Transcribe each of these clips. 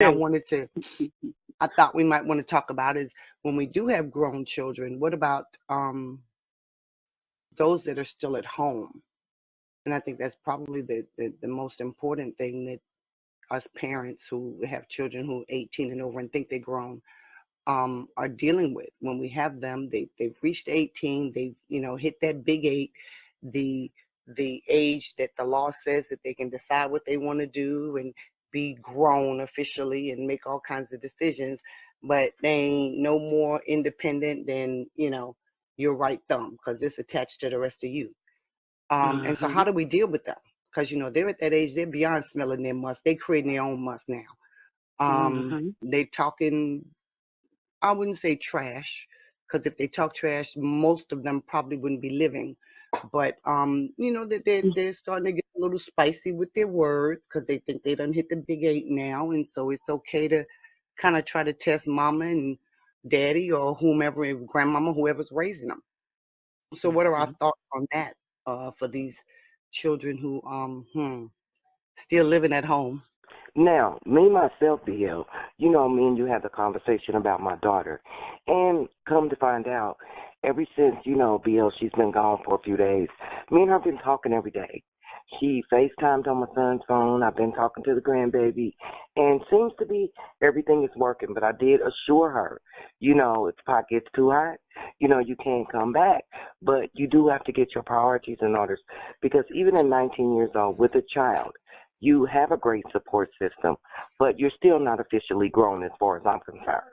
I wanted to, I thought we might want to talk about is when we do have grown children, what about those that are still at home? And I think that's probably the most important thing that us parents who have children who are 18 and over and think they're grown are dealing with. When we have them, they've reached 18, they've hit that big eight, the the age that the law says that they can decide what they want to do and be grown officially and make all kinds of decisions, but they ain't no more independent than your right thumb because it's attached to the rest of you. And so how Mm-hmm. do we deal with them? Because they're at that age, they're beyond smelling their must. They creating their own must now. Mm-hmm. They talking, I wouldn't say trash, because if they talk trash, most of them probably wouldn't be living. But that they're starting to get a little spicy with their words because they think they done hit the big eight now, and so it's okay to kind of try to test mama and daddy or whomever, if grandmama, whoever's raising them. So what are our Mm-hmm. thoughts on that for these children who still living at home? Now, me myself, BL, me and you had the conversation about my daughter. And come to find out, ever since, BL, she's been gone for a few days, me and her have been talking every day. She FaceTimed on my son's phone. I've been talking to the grandbaby. And seems to be everything is working. But I did assure her, if the pot gets too hot, you can't come back. But you do have to get your priorities in order. Because even at 19 years old, with a child, you have a great support system, but you're still not officially grown as far as I'm concerned.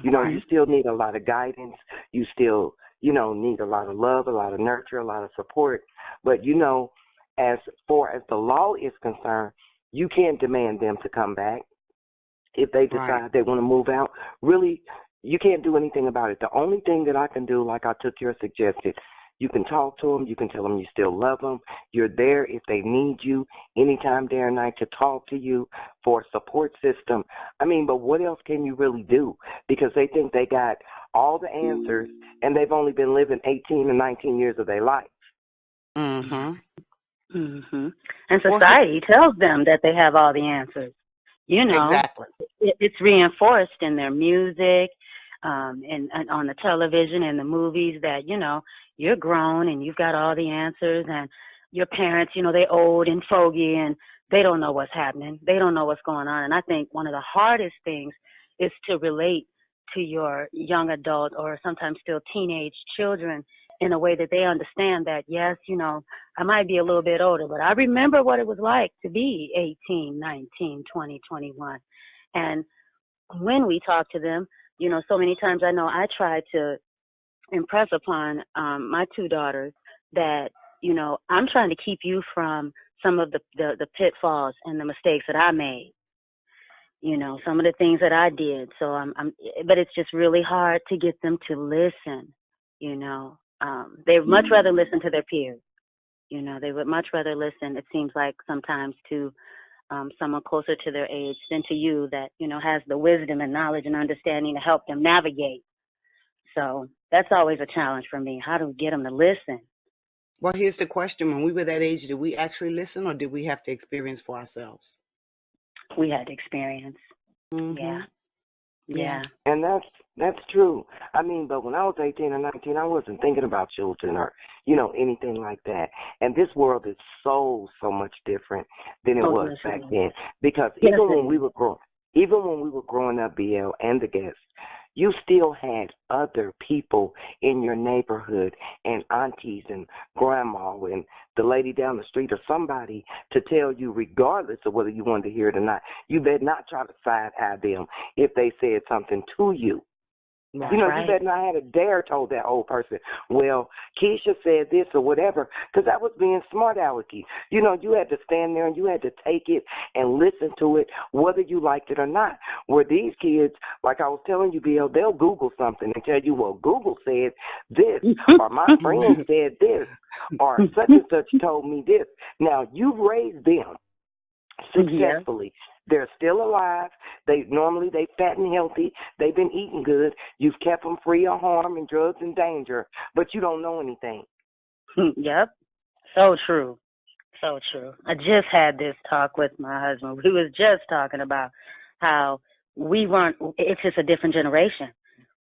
You Right. still need a lot of guidance. You still, need a lot of love, a lot of nurture, a lot of support. But, as far as the law is concerned, you can't demand them to come back. If they Right. decide they want to move out, really, you can't do anything about it. The only thing that I can do, like I took your suggested, you can talk to them. You can tell them you still love them. You're there if they need you anytime, day or night, to talk to you for a support system. I mean, but what else can you really do? Because they think they got all the answers, and they've only been living 18 and 19 years of their life. Mm-hmm. Mm-hmm. And Well, here, society tells them that they have all the answers. You know, exactly. it's reinforced in their music, and on the television and the movies that, you're grown and you've got all the answers, and your parents, they old and fogey and they don't know what's happening. They don't know what's going on. And I think one of the hardest things is to relate to your young adult or sometimes still teenage children in a way that they understand that, yes, I might be a little bit older, but I remember what it was like to be 18, 19, 20, 21. And when we talk to them, so many times I know I try to impress upon my two daughters that, I'm trying to keep you from some of the pitfalls and the mistakes that I made, some of the things that I did. So but it's just really hard to get them to listen, you know. They much rather listen to their peers. They would much rather listen, it seems like sometimes, to someone closer to their age than to you that, has the wisdom and knowledge and understanding to help them navigate. So that's always a challenge for me. How to get them to listen? Well, here's the question: when we were that age, did we actually listen, or did we have to experience for ourselves? We had experience. Yeah, Mm-hmm. Yeah. yeah. And that's true. I mean, but when I was 18 or 19, I wasn't thinking about children or, anything like that. And this world is so much different than it Oh, was yes, it back is. then. Because Yes, it is. even when we were growing up, BL and the guests, you still had other people in your neighborhood and aunties and grandma and the lady down the street or somebody to tell you, regardless of whether you wanted to hear it or not, you better not try to side eye them if they said something to you. That's Right. You right. better not have a dare told that old person, well, Keisha said this or whatever, because that was being smart alecky. You had to stand there and you had to take it and listen to it, whether you liked it or not. Where these kids, like I was telling you, Bill, they'll Google something and tell you, well, Google said this, or my friend said this, or such and such told me this. Now, you've raised them Yeah. successfully. They're still alive. They fat and healthy. They've been eating good. You've kept them free of harm and drugs and danger, but you don't know anything. Yep. So true. So true. I just had this talk with my husband. We was just talking about how we weren't, it's just a different generation.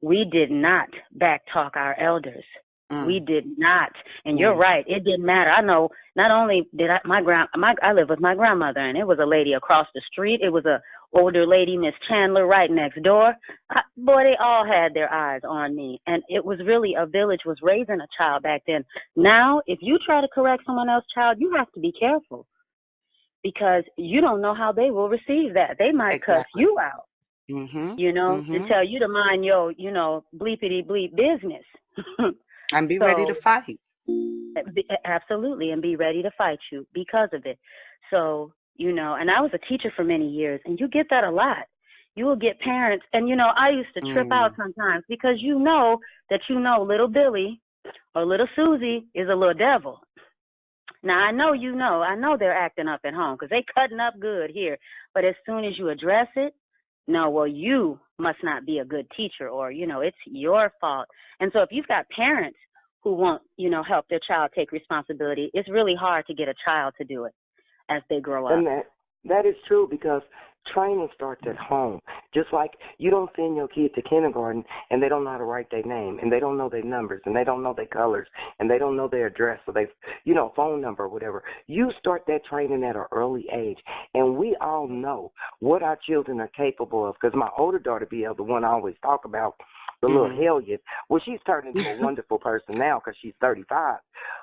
We did not backtalk our elders. We did not. And you're right. It didn't matter. I know not only did I live with my grandmother, and it was a lady across the street. It was a older lady, Miss Chandler, right next door. Boy, they all had their eyes on me. And it was really, a village was raising a child back then. Now, if you try to correct someone else's child, you have to be careful, because you don't know how they will receive that. They might cuss you out, to tell you to mind your, bleepity bleep business. And be ready to fight. Absolutely, and be ready to fight you because of it. So, and I was a teacher for many years, and you get that a lot. You will get parents, and, I used to trip out sometimes, because little Billy or little Susie is a little devil. Now, I know they're acting up at home, because they cutting up good here. But as soon as you address it, no, well, you must not be a good teacher, or, it's your fault. And so if you've got parents who won't, help their child take responsibility, it's really hard to get a child to do it as they grow up. And that is true, because training starts at home. Just like you don't send your kid to kindergarten and they don't know how to write their name, and they don't know their numbers, and they don't know their colors, and they don't know their address or their, phone number or whatever. You start that training at an early age, and we all know what our children are capable of. Because my older daughter, BL, the one I always talk about, the little hellion, well, she's turned into a wonderful person now because she's 35.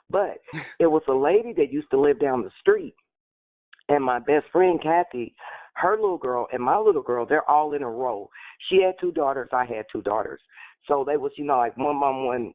But it was a lady that used to live down the street, and my best friend, Kathy, her little girl and my little girl, they're all in a row. She had 2 daughters. I had 2 daughters. So they was, like one mom, one,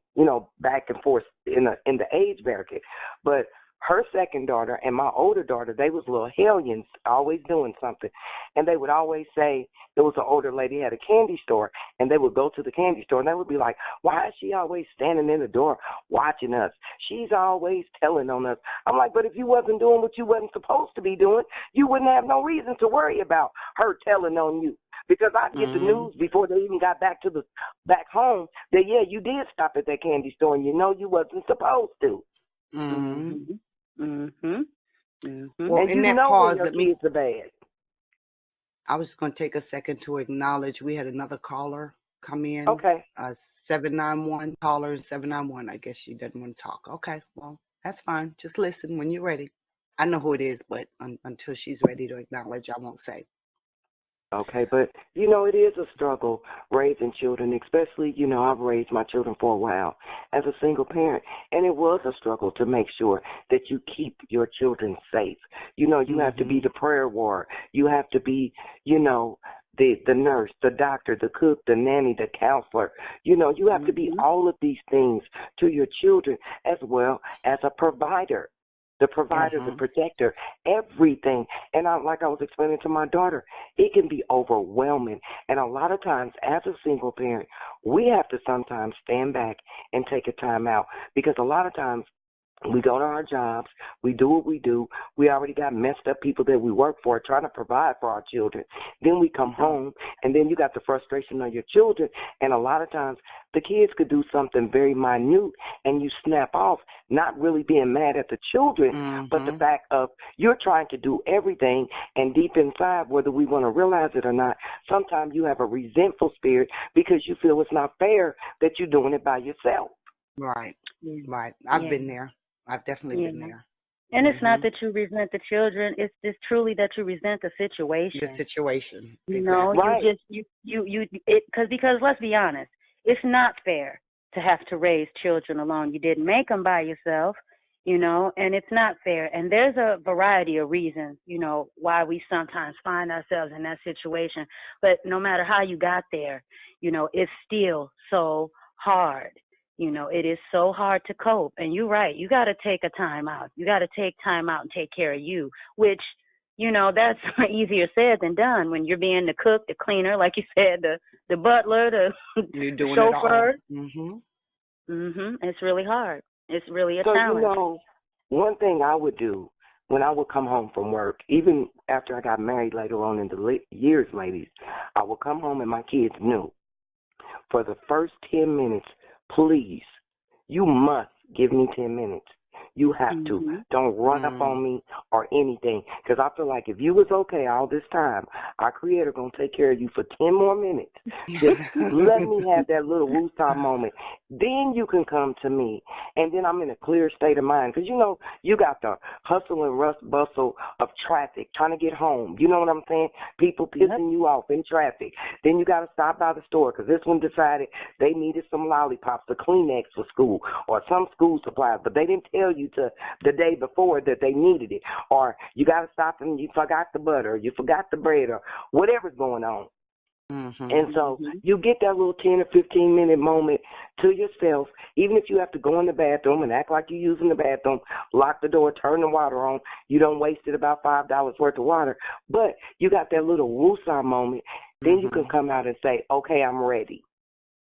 back and forth in the age bracket. But her second daughter and my older daughter, they was little hellions, always doing something. And they would always say, there was an older lady had a candy store, and they would go to the candy store, and they would be like, why is she always standing in the door watching us? She's always telling on us. I'm like, but if you wasn't doing what you wasn't supposed to be doing, you wouldn't have no reason to worry about her telling on you. Because I get the news before they even got back home that, yeah, you did stop at that candy store, and you wasn't supposed to. Well, And in that pause, when your kids are bad. I was going to take a second to acknowledge we had another caller come in. Okay. 791 caller, 791. I guess she doesn't want to talk. Okay, well, that's fine. Just listen when you're ready. I know who it is, but until she's ready to acknowledge, I won't say. Okay, but, it is a struggle raising children, especially, I've raised my children for a while as a single parent, and it was a struggle to make sure that you keep your children safe. You have to be the prayer warrior. You have to be, the nurse, the doctor, the cook, the nanny, the counselor. You have to be all of these things to your children, as well as a provider. The provider, the protector, everything. And like I was explaining to my daughter, it can be overwhelming. And a lot of times, as a single parent, we have to sometimes stand back and take a time out, because a lot of times we go to our jobs, we do what we do. We already got messed up people that we work for trying to provide for our children. Then we come home, and then you got the frustration of your children. And a lot of times the kids could do something very minute, and you snap off, not really being mad at the children, but the fact of you're trying to do everything, and deep inside, whether we want to realize it or not, sometimes you have a resentful spirit because you feel it's not fair that you're doing it by yourself. Right, right. I've been there. I've definitely been there. And it's not that you resent the children; it's just truly that you resent the situation. The situation, right? Because let's be honest, it's not fair to have to raise children alone. You didn't make them by yourself, and it's not fair. And there's a variety of reasons, why we sometimes find ourselves in that situation. But no matter how you got there, it's still so hard. It is so hard to cope. And you're right. You got to take a time out. You got to take time out and take care of you, which, that's easier said than done when you're being the cook, the cleaner, like you said, the butler, the chauffeur. It's really hard. It's really a challenge. One thing I would do when I would come home from work, even after I got married later on in the years, ladies, I would come home and my kids knew for the first 10 minutes, please, you must give me 10 minutes. You have to. Mm-hmm. Don't run up on me or anything. Because I feel like if you was okay all this time, our Creator going to take care of you for 10 more minutes. Just let me have that little woosah moment. Then you can come to me. And then I'm in a clear state of mind. Because, you got the hustle and bustle of traffic, trying to get home. You know what I'm saying? People pissing you off in traffic. Then you got to stop by the store because this one decided they needed some lollipops or Kleenex for school or some school supplies, but they didn't tell you to the day before that they needed it. Or you got to stop and you forgot the butter, or you forgot the bread, or whatever's going on. And so you get that little 10 or 15-minute moment to yourself, even if you have to go in the bathroom and act like you're using the bathroom, lock the door, turn the water on. You don't wasted about $5 worth of water, but you got that little woosah moment. Then you can come out and say, okay, I'm ready.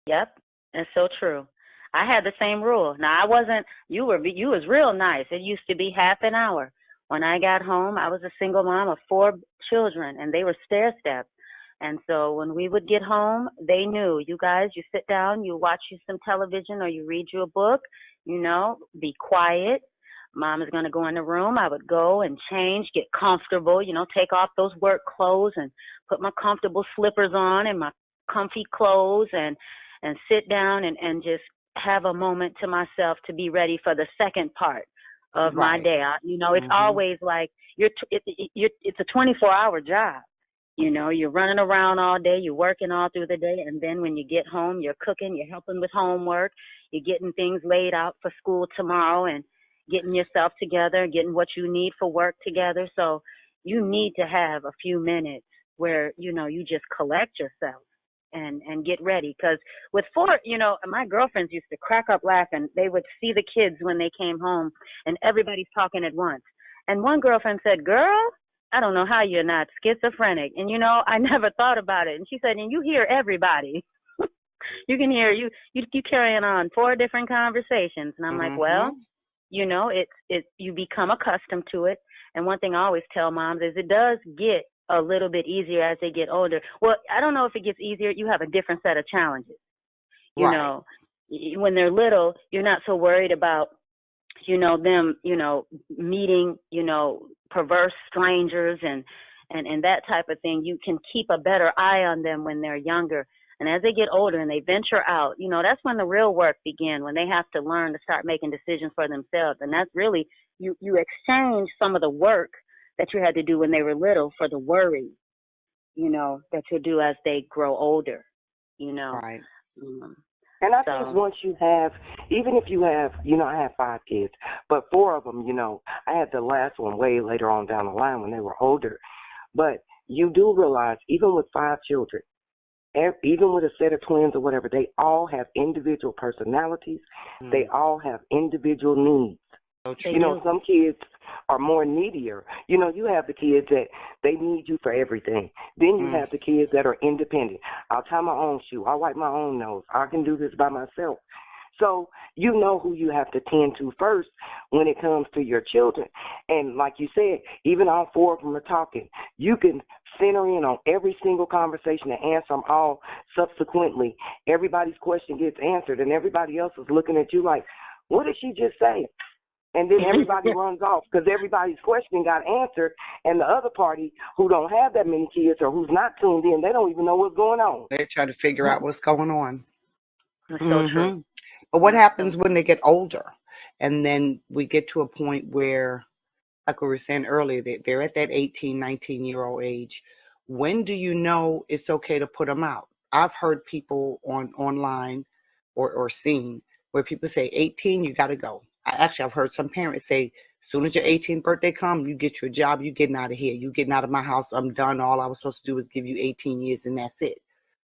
Yep, that's so true. I had the same rule. Now, I wasn't, you was real nice. It used to be half an hour. When I got home, I was a single mom of 4 children, and they were stair-steps. And so when we would get home, they knew, you guys, you sit down, you watch you some television or you read you a book, be quiet. Mom is going to go in the room. I would go and change, get comfortable, take off those work clothes and put my comfortable slippers on and my comfy clothes and sit down and just have a moment to myself to be ready for the second part of my day. It's always like it's a 24-hour job. You're running around all day, you're working all through the day, and then when you get home, you're cooking, you're helping with homework, you're getting things laid out for school tomorrow and getting yourself together, getting what you need for work together. So you need to have a few minutes where, you just collect yourself and get ready. Because with 4, my girlfriends used to crack up laughing. They would see the kids when they came home and everybody's talking at once. And one girlfriend said, girl, I don't know how you're not schizophrenic. And, I never thought about it. And she said, and you hear everybody. You can hear you carrying on 4 different conversations. And I'm like, well, you become accustomed to it. And one thing I always tell moms is it does get a little bit easier as they get older. Well, I don't know if it gets easier. You have a different set of challenges. When they're little, you're not so worried about, them, meeting, perverse strangers and that type of thing. You can keep a better eye on them when they're younger. And as they get older and they venture out, that's when the real work begins, when they have to learn to start making decisions for themselves. And that's really, you exchange some of the work that you had to do when they were little for the worry, that you'll do as they grow older, Right. And I think once you have, even if you have, I have 5 kids, but 4 of them, I had the last one way later on down the line when they were older. But you do realize, even with 5 children, even with a set of twins or whatever, they all have individual personalities. They all have individual needs. Some kids are more needier. You have the kids that they need you for everything. Then you have the kids that are independent. I'll tie my own shoe. I'll wipe my own nose. I can do this by myself. So you know who you have to tend to first when it comes to your children. And like you said, even all 4 of them are talking. You can center in on every single conversation and answer them all subsequently. Everybody's question gets answered, and everybody else is looking at you like, what did she just say? And then everybody runs off because everybody's question got answered, and the other party who don't have that many kids or who's not tuned in, they don't even know what's going on. They're trying to figure out what's going on. That's so true. But what happens when they get older? And then we get to a point where, like we were saying earlier, they're at that 18, 19-year-old age. When do you know it's okay to put them out? I've heard people online or seen where people say, 18, you got to go. I've heard some parents say, as soon as your 18th birthday comes, you get your job, you getting out of here. You getting out of my house, I'm done. All I was supposed to do is give you 18 years and that's it.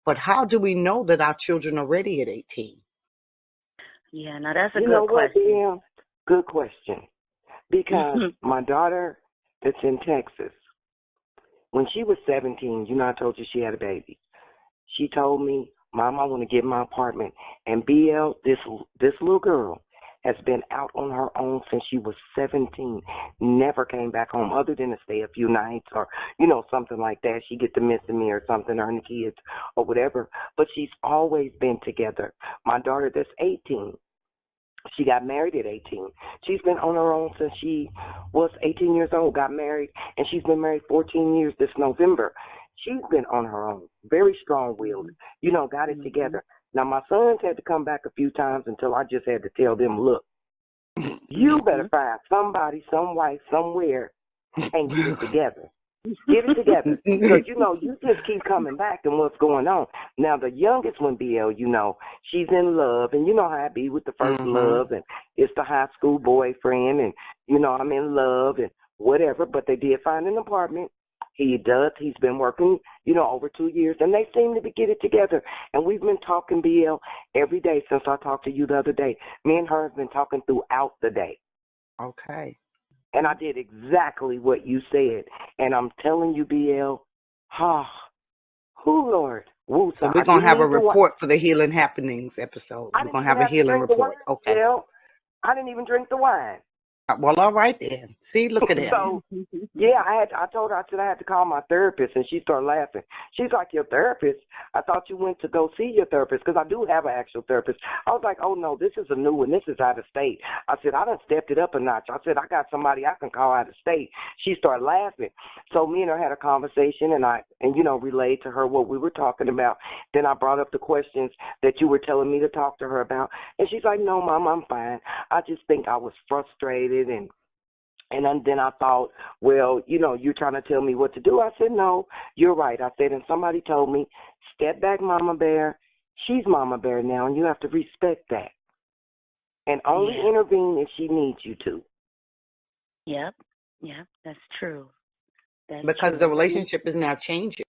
But how do we know that our children are ready at 18? Yeah, now that's a good question. Yeah, good question. Because my daughter that's in Texas, when she was 17, I told you she had a baby. She told me, Mom, I want to get my apartment. And BL, this little girl, has been out on her own since she was 17, never came back home other than to stay a few nights or, something like that. She get to missing me or something, or the kids or whatever. But she's always been together. My daughter that's 18, She got married at 18. She's been on her own since she was 18 years old, got married, and she's been married 14 years this November. She's been on her own, very strong-willed, got it together. Now, my sons had to come back a few times until I just had to tell them, look, you better find somebody, some wife, somewhere, and get it together. Get it together. Because, you just keep coming back and what's going on. Now, the youngest one, BL, she's in love. And you know how I be with the first love. And it's the high school boyfriend. And, I'm in love and whatever. But they did find an apartment. He's been working, over 2 years. And they seem to get it together. And we've been talking, BL, every day since I talked to you the other day. Me and her have been talking throughout the day. Okay. And I did exactly what you said. And I'm telling you, BL, Lord. Woo, so we're going to have a report for the Healing Happenings episode. We're going to have a healing report. Okay. BL. I didn't even drink the wine. Well, all right then. See, look at that. So, yeah, I told her, I said I had to call my therapist, and she started laughing. She's like, your therapist? I thought you went to go see your therapist, because I do have an actual therapist. I was like, oh, no, this is a new one. This is out of state. I said, I done stepped it up a notch. I said, I got somebody I can call out of state. She started laughing. So me and her had a conversation, and relayed to her what we were talking about. Then I brought up the questions that you were telling me to talk to her about. And she's like, no, Mom, I'm fine. I just think I was frustrated. And then I thought, well, you're trying to tell me what to do. I said, no, you're right. I said, and somebody told me, step back, Mama Bear. She's Mama Bear now, and you have to respect that. And only intervene if she needs you to. Yep, that's true. Because the relationship is now changing.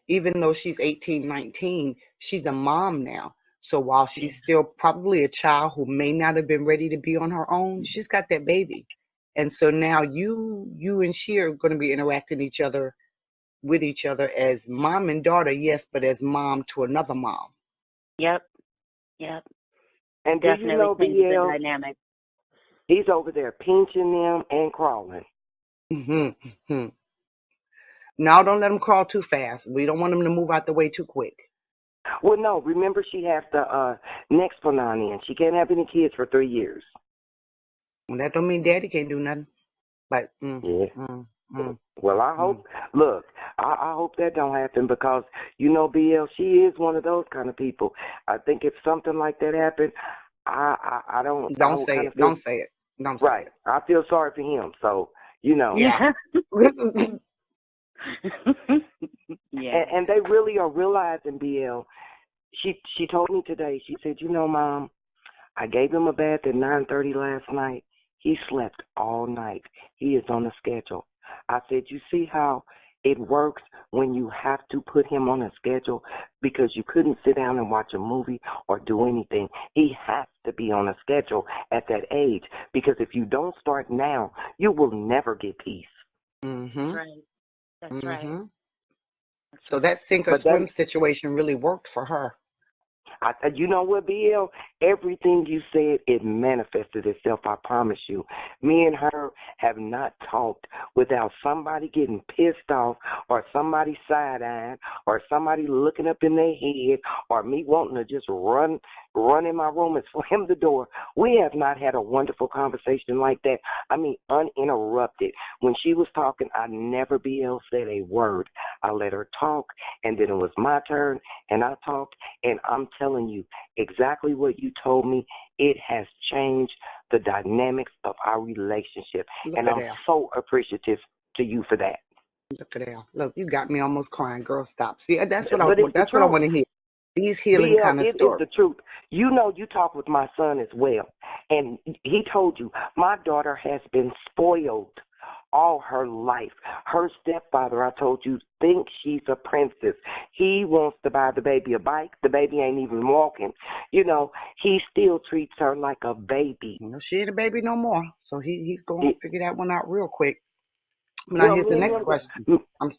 Even though she's 18, 19, she's a mom now. So while she's still probably a child who may not have been ready to be on her own, she's got that baby. And so now you and she are going to be interacting with each other as mom and daughter, yes, but as mom to another mom. Yep. And definitely changes the dynamic. He's over there pinching them and crawling. Mm-hmm. Now don't let him crawl too fast. We don't want him to move out the way too quick. Well, no. Remember, she has the next Nexplanon in. She can't have any kids for 3 years. Well, that don't mean Daddy can't do nothing. But Well, I hope. Look, I hope that don't happen because BL, she is one of those kind of people. I think if something like that happened, I don't. Don't say it. Don't say it. Don't say right. It. I feel sorry for him. So Yeah. Yeah. And they really are realizing, BL. She told me today. She said, Mom, I gave him a bath at 9:30 last night. He slept all night. He is on a schedule. I said, you see how it works when you have to put him on a schedule because you couldn't sit down and watch a movie or do anything. He has to be on a schedule at that age because if you don't start now, you will never get peace. Mm-hmm. That's right. So that sink or swim situation really worked for her. You know what, BL? Everything you said, it manifested itself, I promise you. Me and her have not talked without somebody getting pissed off or somebody side-eyeing or somebody looking up in their head or me wanting to just run in my room and slam the door. We have not had a wonderful conversation like that. I mean, uninterrupted. When she was talking, I never, BL, said a word. I let her talk, and then it was my turn, and I talked, and I'm telling you exactly what you told me. It has changed the dynamics of our relationship, and I'm so appreciative to you for that. Look at that. Look, you got me almost crying. Girl, stop. See, that's what I want to hear. These healing kind of stories. It's the truth. You talk with my son as well, and he told you my daughter has been spoiled all her life. Her stepfather, I told you, thinks she's a princess. He wants to buy the baby a bike. The baby ain't even walking. He still treats her like a baby. She ain't a baby no more. So he's going to figure that one out real quick. Now, here's the next question. I'm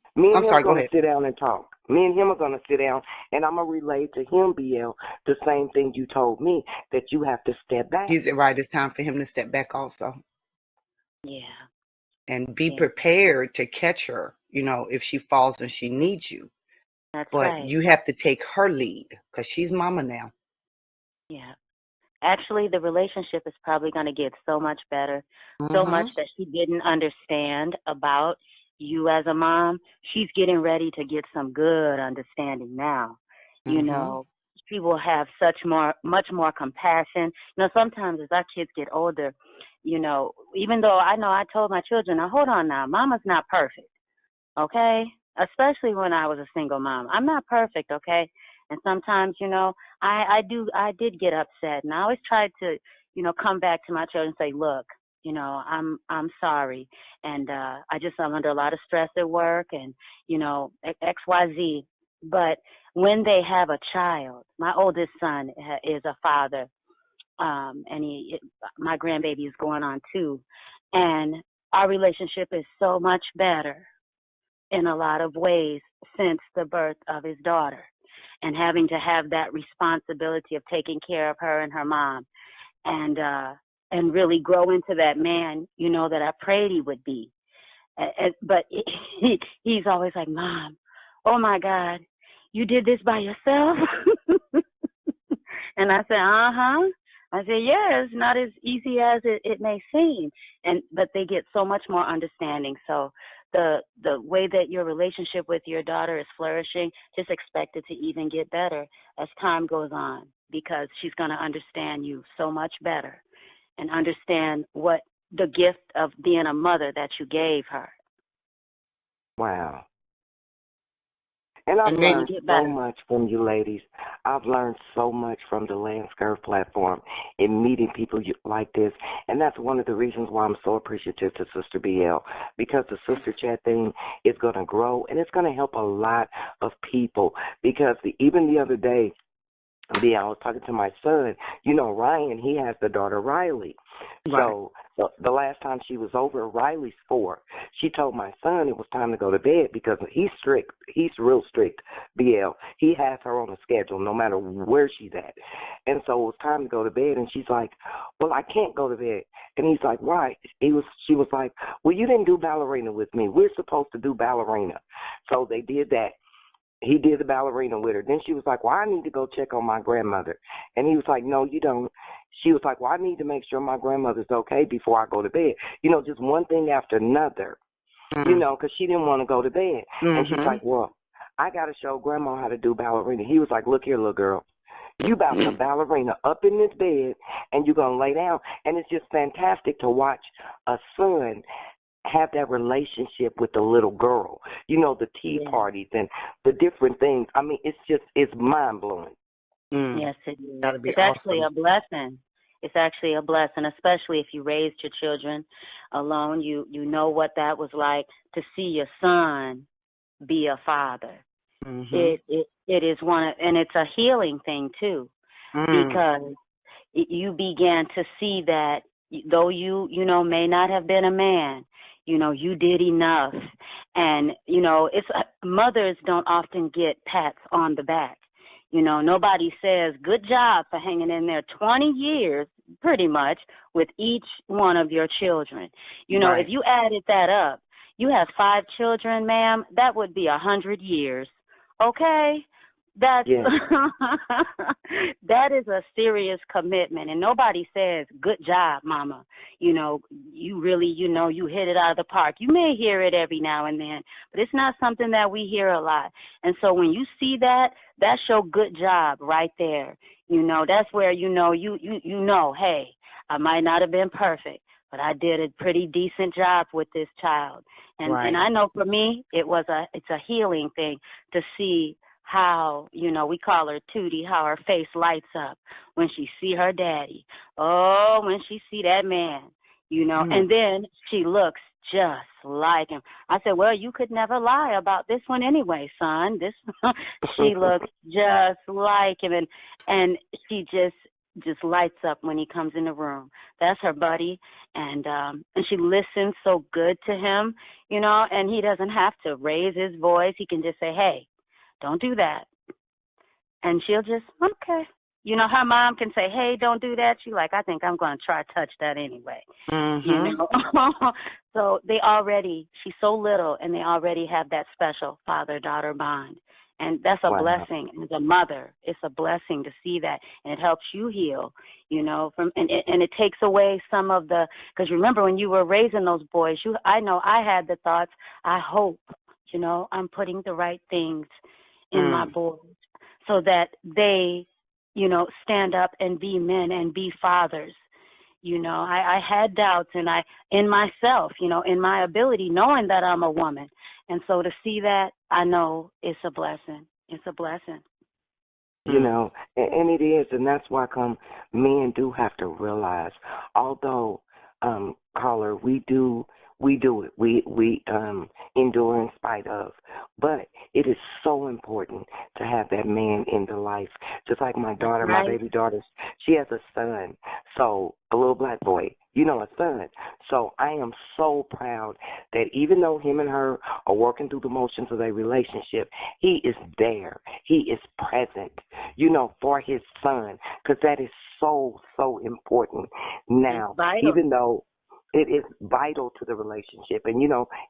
sorry, go ahead. Sit down and talk. Me and him are going to sit down, and I'm going to relay to him, BL, the same thing you told me, that you have to step back. He's right. It's time for him to step back also. Yeah. And be prepared to catch her, if she falls and she needs you. That's but right. You have to take her lead because she's mama now. Yeah. actually the relationship is probably going to get so much better, so much Mhm. that she didn't understand about you as a mom. She's getting ready to get some good understanding now. You Mhm. know, she will have much more compassion. You know, sometimes as our kids get older, you know, even though I know I told my children, now hold on now, mama's not perfect, okay? Especially when I was a single mom. I'm not perfect, okay? And sometimes, you know, I did get upset, and I always tried to, you know, come back to my children and say, look, you know, I'm sorry, and I'm under a lot of stress at work, and you know, XYZ. But when they have a child, my oldest son is a father, and my grandbaby is going on too, and our relationship is so much better in a lot of ways since the birth of his daughter, and having to have that responsibility of taking care of her and her mom, and really grow into that man, you know, that I prayed he would be. But he's always like, Mom, oh my God, you did this by yourself? And I said, uh-huh. I said, yeah, it's not as easy as it may seem. But they get so much more understanding. So the way that your relationship with your daughter is flourishing, just expect it to even get better as time goes on, because she's going to understand you so much better and understand what the gift of being a mother that you gave her. Wow. And I've And It's going then learned to get so better. much from you ladies. I've learned so much from the Lance Curve platform in meeting people like this. And that's one of the reasons why I'm so appreciative to Sister BL, because the Sister Chat thing is going to grow, and it's going to help a lot of people. Because even the other day, I was talking to my son. You know, Ryan, he has the daughter Riley. right. So the last time she was over, Riley's 4. She told my son it was time to go to bed because he's strict. He's real strict, BL. He has her on a schedule no matter where she's at. And so it was time to go to bed, and she's like, well, I can't go to bed. And he's like, why? She was like, well, you didn't do ballerina with me. We're supposed to do ballerina. So they did that. He did the ballerina with her. Then she was like, well, I need to go check on my grandmother. And he was like, no, you don't. She was like, well, I need to make sure my grandmother's okay before I go to bed. You know, just one thing after another, you know, because she didn't want to go to bed. And she's Mhm. like, well, I got to show grandma how to do ballerina. He was like, look here, little girl. You about to ballerina up in this bed, and you're going to lay down. And it's just fantastic to watch a son have that relationship with the little girl. You know, the tea Yeah. parties and the different things. I mean, it's mind-blowing. Yes, it is. That'll be It's actually awesome. a blessing. It's actually a blessing, especially if you raised your children alone. You know what that was like to see your son be a father. Mhm. It is and it's a healing thing too, Mm. because you began to see that though you know may not have been a man, you know you did enough, and you know it's mothers don't often get pats on the back. You know, nobody says good job for hanging in there 20 years pretty much with each one of your children. You know, if Right. you added that up, you have 5 children, ma'am, that would be 100 years. Okay? That's Yes. that is a serious commitment, and nobody says good job, mama. You know, you really, you know, you hit it out of the park. You may hear it every now and then, but it's not something that we hear a lot. And so when you see that, that's your good job right there. You know, that's where you know you know, hey, I might not have been perfect, but I did a pretty decent job with this child. And Right. I know for me it's a healing thing to see how, you know, we call her Tootie, how her face lights up when she see her daddy. Oh, when she see that man, you know, Mm. and then she looks just like him. I said, well, you could never lie about this one anyway, son. This she looks just like him, and she just lights up when he comes in the room. That's her buddy, and she listens so good to him, you know, and he doesn't have to raise his voice. He can just say, hey, don't do that. And she'll just, okay. You know, her mom can say, hey, don't do that. She's like, I think I'm going to try to touch that anyway. You Mhm. know, so she's so little, and they already have that special father-daughter bond. And that's a Wow. blessing as a mother. It's a blessing to see that, and it helps you heal, from and it takes away some of the, because remember when you were raising those boys, I know I had the thoughts, I hope, I'm putting the right things in my Mm. boys so that they, stand up and be men and be fathers. I had doubts in myself, in my ability, knowing that I'm a woman. And so to see that, I know it's a blessing. It's a blessing. Mm. And it is, and that's why come men do have to realize, although, caller, we do it, we endure in spite of, but it is so important to have that man in the life. Just like my That's daughter, my right. baby daughter, she has a son, so a little black boy, a son. So I am so proud that even though him and her are working through the motions of their relationship, he is there. He is present, for his son, because that is so, so important It's now, vital. even though it is vital to the relationship. And,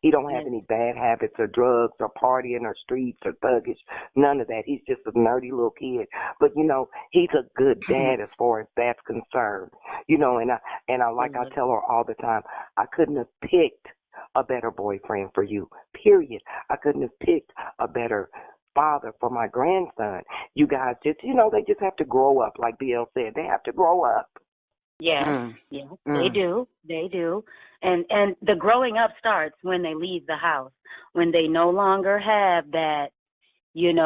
he don't have Yes. any bad habits or drugs or partying or streets or thuggish, none of that. He's just a nerdy little kid. But, he's a good dad as far as that's concerned. And I like I tell her all the time, I couldn't have picked a better boyfriend for you, period. I couldn't have picked a better father for my grandson. You guys just, they just have to grow up, like BL said. They have to grow up. Yes, Mm. yes, they Mm. do. They do. And the growing up starts when they leave the house, when they no longer have that,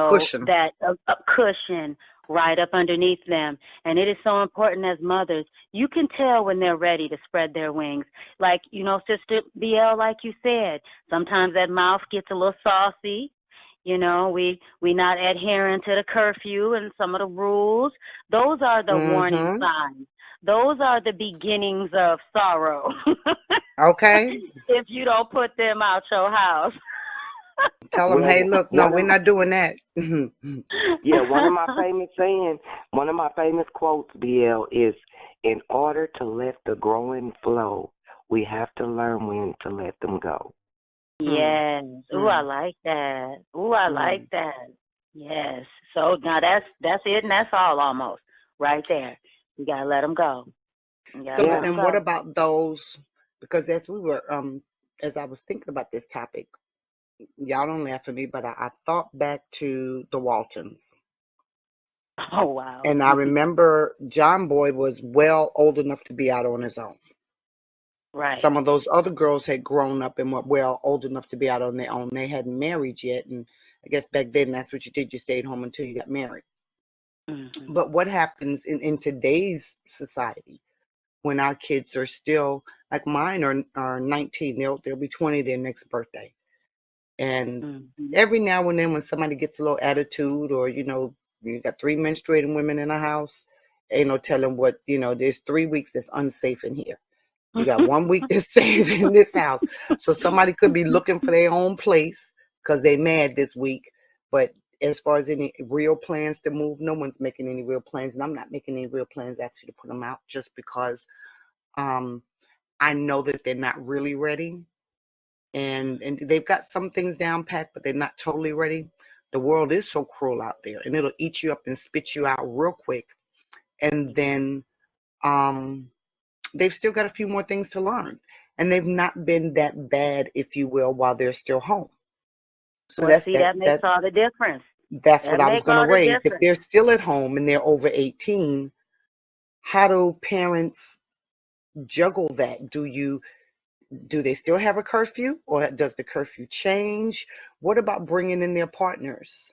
Cushion. that a cushion right up underneath them. And it is so important as mothers. You can tell when they're ready to spread their wings. Like, Sister BL, like you said, sometimes that mouth gets a little saucy. We not adhering to the curfew and some of the rules. Those are the warning Mm-hmm. signs. Those are the beginnings of sorrow. Okay. If you don't put them out your house. Tell them, hey, Well, look, no, one we're of not doing that. yeah, one of my famous quotes, BL, is, in order to let the growing flow, we have to learn when to let them go. Mm. Yes. Ooh, I Mm. like that. Ooh, I like Mm. that. Yes. So now that's it, and that's all almost right there. You gotta let them go. You gotta So, let but Yeah. them then what go. about those? Because as I was thinking about this topic, y'all don't laugh at me, but I thought back to the Waltons. Oh wow. And I remember John Boy was well old enough to be out on his own. Right. Some of those other girls had grown up and were well old enough to be out on their own. They hadn't married yet. And I guess back then that's what you did. You stayed home until you got married. Hmm. But what happens in today's society when our kids are still, like mine are 19, they'll be 20 their next birthday. And Hmm. every now and then when somebody gets a little attitude, or, you got 3 menstruating women in a house, ain't no telling what, there's 3 weeks that's unsafe in here. You got 1 week that's safe in this house. So somebody could be looking for their own place because they mad this week. But as far as any real plans to move, no one's making any real plans. And I'm not making any real plans actually to put them out, just because um, I know that they're not really ready. And they've got some things down packed, but they're not totally ready. The world is so cruel out there, and it'll eat you up and spit you out real quick. And Yeah. then um, they've still got a few more things to learn, and they've not been that bad, if you will, while they're still home. So Well, see, that makes all the difference. that's what That I was make going to all the raise. If difference. they're still at home and they're over 18, how do parents juggle that? Do they still have a curfew, or does the curfew change? What about bringing in their partners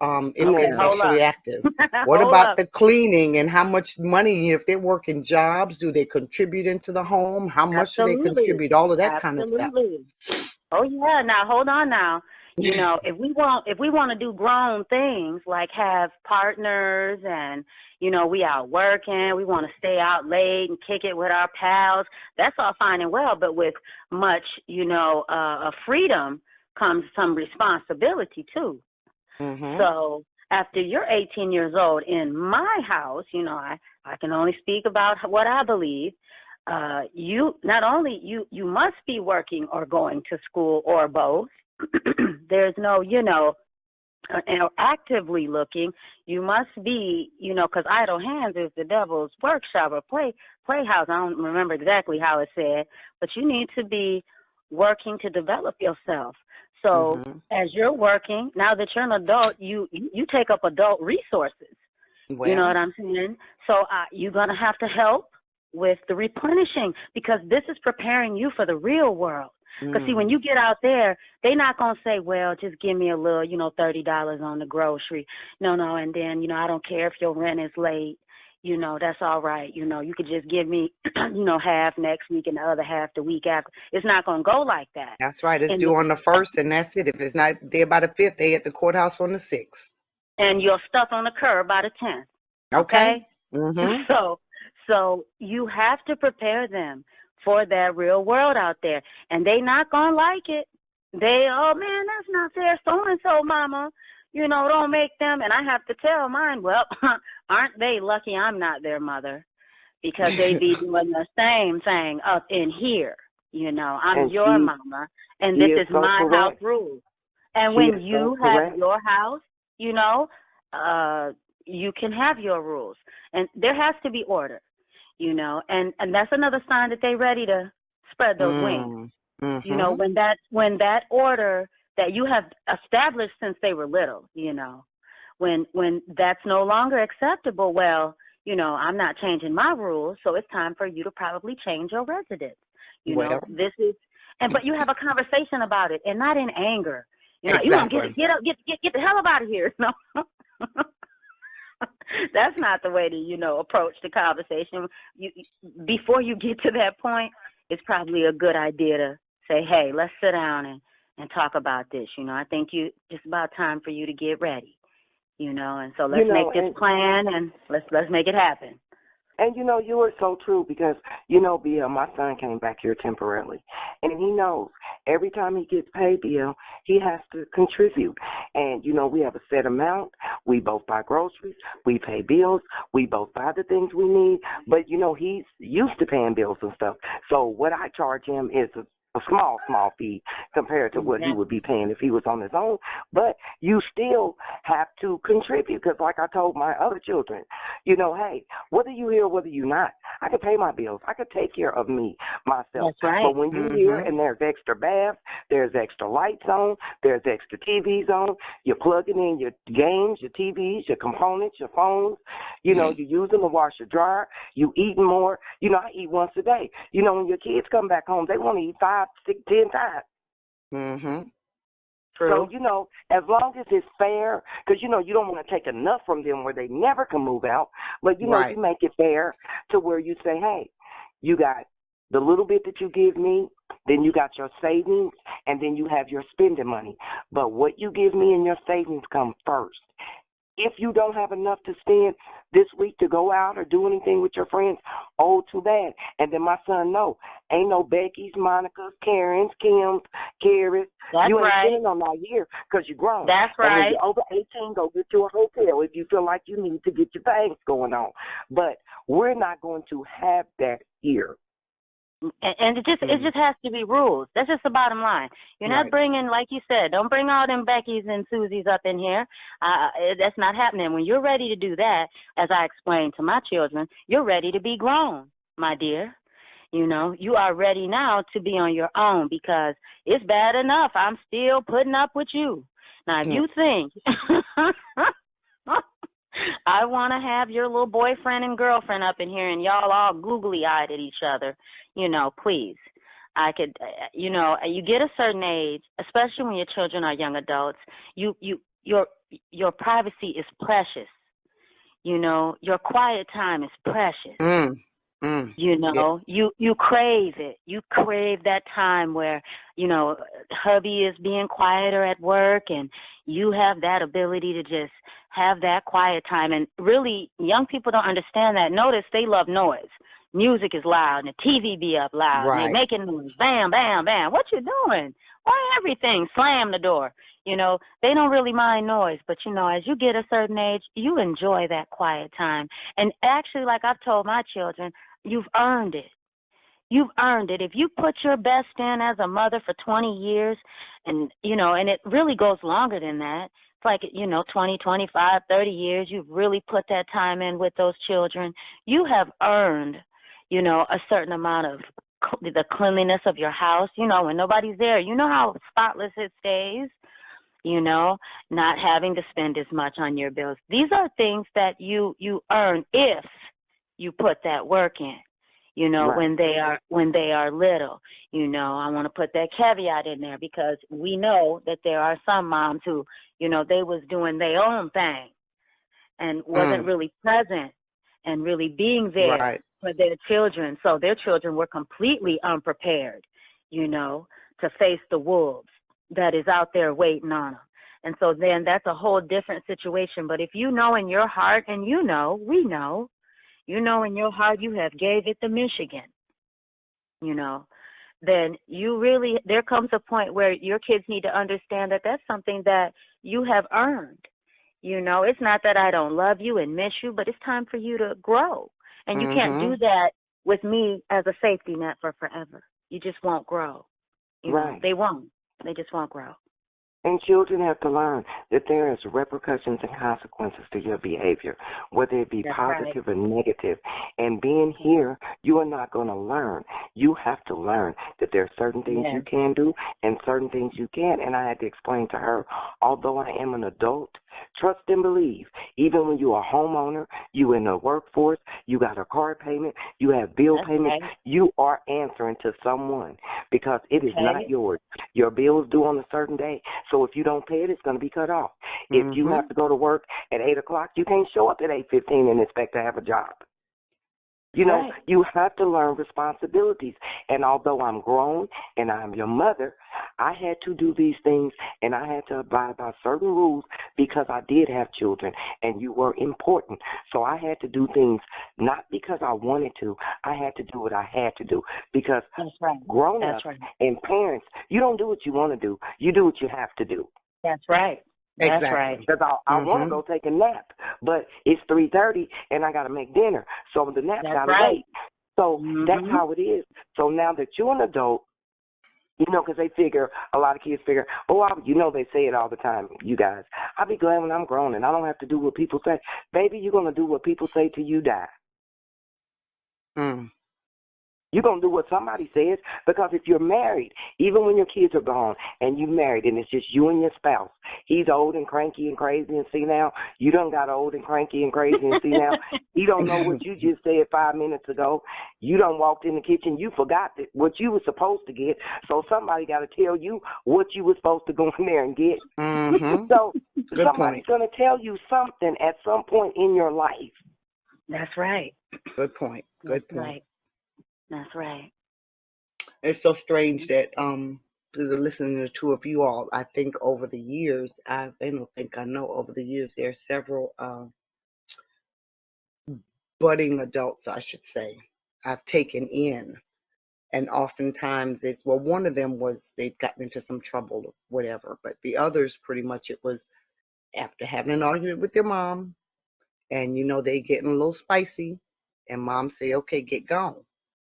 if they're Okay, Yeah. hold sexually up. active? What Hold about up. the cleaning and how much money, if they're working jobs, do they contribute into the home? How much do they Absolutely. contribute? All of that kind of stuff. Absolutely. Oh yeah. Now hold on now. If we want to do grown things like have partners and we out working, we want to stay out late and kick it with our pals, that's all fine and well, but with much, freedom comes some responsibility too. Mm-hmm. So after you're 18 years old in my house, I can only speak about what I believe. You not only you must be working or going to school or both. There's no, or actively looking, you must be, because idle hands is the devil's workshop or playhouse. I don't remember exactly how it said, but you need to be working to develop yourself. So as you're working, now that you're an adult, you take up adult resources. Well, you know what I'm saying? So you're going to have to help with the replenishing, because this is preparing you for the real world. Because, see, when you get out there, they're not going to say, well, just give me a little, $30 on the grocery. No, and then, I don't care if your rent is late. That's all right. You could just give me, half next week and the other half the week after. It's not going to go like that. That's right. It's due on the 1st, and that's it. If it's not there by the 5th, they at the courthouse on the 6th. And you're stuck on the curb by the 10th. Okay? So you have to prepare them for that real world out there. And they not going to like it. Oh, man, that's not fair. So-and-so, mama, don't make them. And I have to tell mine, well, aren't they lucky I'm not their mother? Because they be doing the same thing up in here. I'm your mama, and this is my house rules. And when you have your house, you can have your rules. And there has to be order. And that's another sign that they're ready to spread those wings. When that order that you have established since they were little, when that's no longer acceptable, well, I'm not changing my rules, so it's time for you to probably change your residence. But you have a conversation about it, and not in anger. Exactly. You want to get the hell up out of here. No. That's not the way to, approach the conversation. Before you get to that point, it's probably a good idea to say, hey, let's sit down and talk about this. I think it's about time for you to get ready, and so let's make this plan and let's make it happen. And, you were so true because, Bill, my son came back here temporarily. And he knows every time he gets paid, Bill, he has to contribute. And, we have a set amount. We both buy groceries. We pay bills. We both buy the things we need. But, he's used to paying bills and stuff. So what I charge him is a small fee compared to what he would be paying if he was on his own. But you still have to contribute because like I told my other children, hey, whether you here or whether you not, I can pay my bills. I can take care of me, myself. That's right. But when you're here and there's extra baths, there's extra lights on, there's extra TVs on, you're plugging in your games, your TVs, your components, your phones, you're using the washer dryer, you eating more. I eat once a day. When your kids come back home, they want to eat 5, 6, 10 times. True. So, as long as it's fair, because, you don't want to take enough from them where they never can move out, but, you make it fair to where you say, hey, you got the little bit that you give me, then you got your savings, and then you have your spending money. But what you give me and your savings come first. If you don't have enough to spend this week to go out or do anything with your friends, oh, too bad. And then my son, no, ain't no Becky's, Monica's, Karen's, Kim's, Carrie's. You ain't spending on all year because you're grown. That's right. And when you're over 18, go get you a hotel if you feel like you need to get your things going on. But we're not going to have that here. And it just has to be rules. That's just the bottom line. You're not bringing, like you said, don't bring all them Beckys and Susies up in here. That's not happening. When you're ready to do that, as I explained to my children, you're ready to be grown, my dear. You are ready now to be on your own because it's bad enough I'm still putting up with you. Now, if you think I want to have your little boyfriend and girlfriend up in here and y'all all googly-eyed at each other, please. I could, you get a certain age, especially when your children are young adults, your privacy is precious. Your quiet time is precious. You crave it. You crave that time where, hubby is being quieter at work and you have that ability to just have that quiet time. And really, young people don't understand that. Notice they love noise. Music is loud and the TV be up loud. Right. And they making noise. Bam, bam, bam. What you doing? Why everything? Slam the door. They don't really mind noise. But, as you get a certain age, you enjoy that quiet time. And actually, like I've told my children, you've earned it. You've earned it. If you put your best in as a mother for 20 years, and it really goes longer than that, like, 20, 25, 30 years, you've really put that time in with those children. You have earned, a certain amount of the cleanliness of your house, when nobody's there. You know how spotless it stays, not having to spend as much on your bills. These are things that you earn if you put that work in. Right. when they are little. I want to put that caveat in there because we know that there are some moms who, they was doing their own thing and wasn't really present and really being there Right. for their children. So their children were completely unprepared, to face the wolves that is out there waiting on them. And so then that's a whole different situation. But if you know in your heart, and we know, in your heart you have gave it to Michigan, then there comes a point where your kids need to understand that that's something that you have earned. It's not that I don't love you and miss you, but it's time for you to grow. And you can't do that with me as a safety net for forever. You just won't grow. Right. They won't. They just won't grow. And children have to learn that there is repercussions and consequences to your behavior, whether it be That's positive or negative. And being here, you are not going to learn. You have to learn that there are certain things you can do and certain things you can't. And I had to explain to her, although I am an adult, trust and believe. Even when you're a homeowner, you in the workforce, you got a car payment, you have bill payments, you are answering to someone because it is not yours. Your bill is due on a certain day. So if you don't pay it, it's going to be cut off. If you have to go to work at 8 o'clock, you can't show up at 8:15 and expect to have a job. You have to learn responsibilities. And although I'm grown and I'm your mother, I had to do these things and I had to abide by certain rules because I did have children and you were important. So I had to do things not because I wanted to. I had to do what I had to do because grown-ups and parents, you don't do what you want to do. You do what you have to do. That's right. That's Exactly. right. Because I want to go take a nap, but it's 3:30 and I got to make dinner, so the nap got to wait. So that's how it is. So now that you're an adult, because a lot of kids figure, they say it all the time, you guys, I'll be glad when I'm grown and I don't have to do what people say. Baby, you're going to do what people say till you die. You're going to do what somebody says because if you're married, even when your kids are gone and you're married and it's just you and your spouse, he's old and cranky and crazy and senile. You done got old and cranky and crazy and senile. He don't know what you just said 5 minutes ago. You done walked in the kitchen. You forgot what you were supposed to get. So somebody got to tell you what you were supposed to go in there and get. So somebody's going to tell you something at some point in your life. That's right. Good point. Good point. Right. That's right. It's so strange that listening to the two of you all, I think over the years, over the years, there are several budding adults, I should say, I've taken in. And oftentimes one of them they'd gotten into some trouble or whatever, but the others pretty much it was after having an argument with their mom and, they getting a little spicy and mom say, okay, get gone.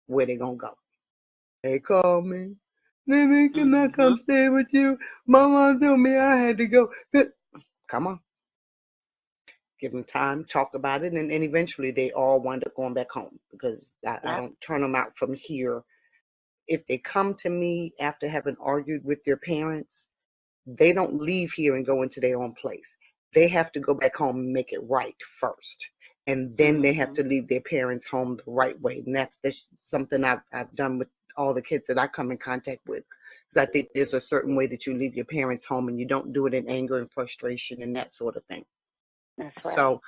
Where they gonna go? They call me. Maybe can I come stay with you? Mama told me I had to go. Come on. Give them time, talk about it, and eventually they all wind up going back home because I don't turn them out from here. If they come to me after having argued with their parents, they don't leave here and go into their own place. They have to go back home and make it right first. And then they have to leave their parents home the right way. And that's something I've done with all the kids that I come in contact with. Because I think there's a certain way that you leave your parents home and you don't do it in anger and frustration and that sort of thing. That's right. So,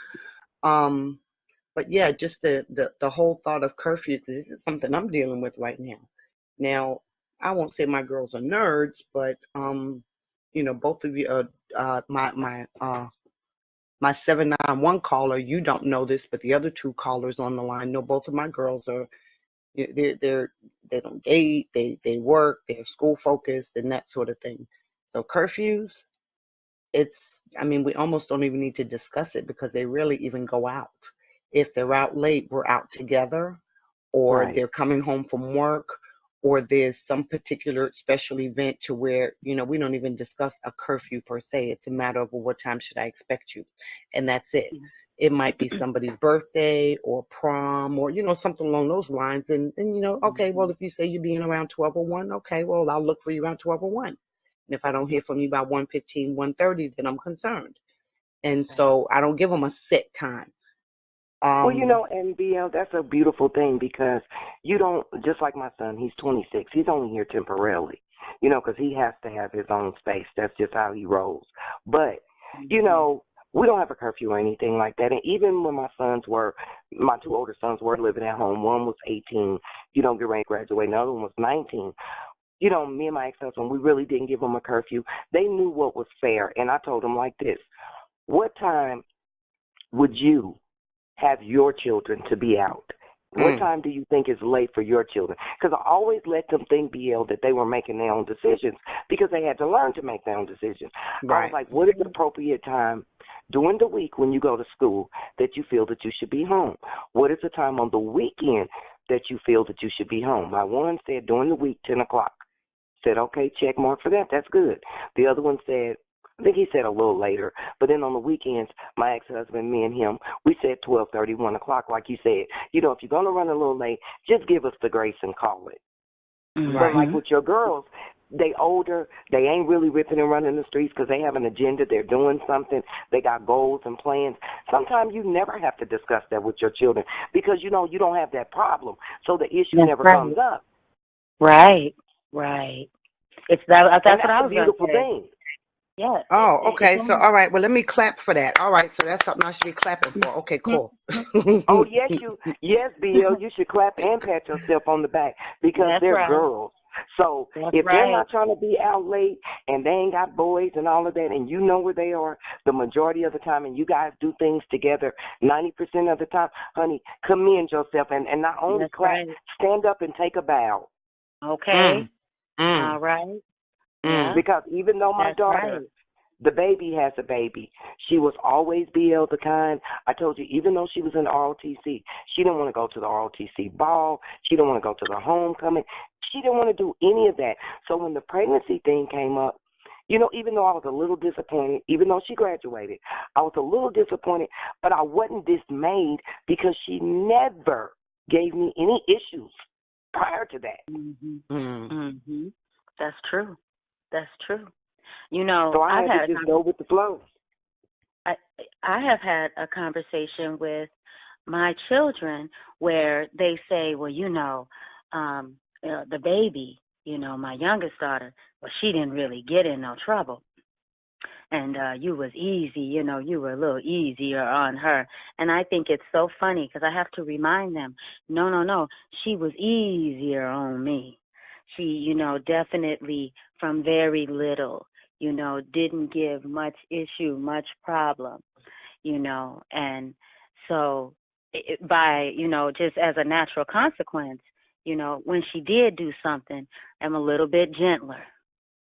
but yeah, just the whole thought of curfew, because this is something I'm dealing with right now. Now, I won't say my girls are nerds, but, both of you are my 791 caller, you don't know this, but the other two callers on the line know both of my girls are, they don't date, they work, they're school focused and that sort of thing. So curfews, we almost don't even need to discuss it because they rarely even go out. If they're out late, we're out together or they're coming home from work or there's some particular special event to where, we don't even discuss a curfew per se. It's a matter of, well, what time should I expect you? And that's it. It might be somebody's birthday or prom or, something along those lines. And okay, well, if you say you're being around 12 or 1, okay, well, I'll look for you around 12 or 1. And if I don't hear from you by 1:15, 1:30, then I'm concerned. And so I don't give them a set time. Well, and BL, that's a beautiful thing because you don't, just like my son, he's 26. He's only here temporarily, because he has to have his own space. That's just how he rolls. But, we don't have a curfew or anything like that. And even when my two older sons were living at home, one was 18, get ready to graduate, and the other one was 19. Me and my ex-husband, we really didn't give them a curfew. They knew what was fair. And I told them like this, what time would you have your children to be out? What time do you think is late for your children? Because I always let them think, BL, that they were making their own decisions because they had to learn to make their own decisions. Right. I was like, what is the appropriate time during the week when you go to school that you feel that you should be home? What is the time on the weekend that you feel that you should be home? My one said during the week, 10 o'clock. Said, okay, check mark for that. That's good. The other one said, I think he said a little later, but then on the weekends, my ex-husband, me and him, we said 12:30, 1 o'clock, like you said. If you're going to run a little late, just give us the grace and call it. Right. But like with your girls, they older, they ain't really ripping and running the streets because they have an agenda, they're doing something, they got goals and plans. Sometimes you never have to discuss that with your children because, you don't have that problem, so the issue never comes up. Right. That's what I was going to say. That's a beautiful thing. Yeah. Oh, okay. So, all right. Well, let me clap for that. All right. So that's something I should be clapping for. Okay, cool. Oh, yes, BL, you should clap and pat yourself on the back because they're girls. So if they're not trying to be out late and they ain't got boys and all of that and you know where they are the majority of the time and you guys do things together 90% of the time, honey, commend yourself and not only clap, stand up and take a bow. Okay. All right. Yeah. Because even though my daughter, the baby has a baby, she was always BL the kind. I told you, even though she was in the ROTC, she didn't want to go to the ROTC ball. She didn't want to go to the homecoming. She didn't want to do any of that. So when the pregnancy thing came up, even though I was a little disappointed, even though she graduated, I was a little disappointed, but I wasn't dismayed because she never gave me any issues prior to that. That's true. So I had to just go with the flow. I have had a conversation with my children where they say, well, the baby, my youngest daughter, well, she didn't really get in no trouble. And you was easy, you were a little easier on her. And I think it's so funny because I have to remind them, no, she was easier on me. She, definitely from very little, didn't give much issue, much problem, and so by, just as a natural consequence, when she did do something, I'm a little bit gentler,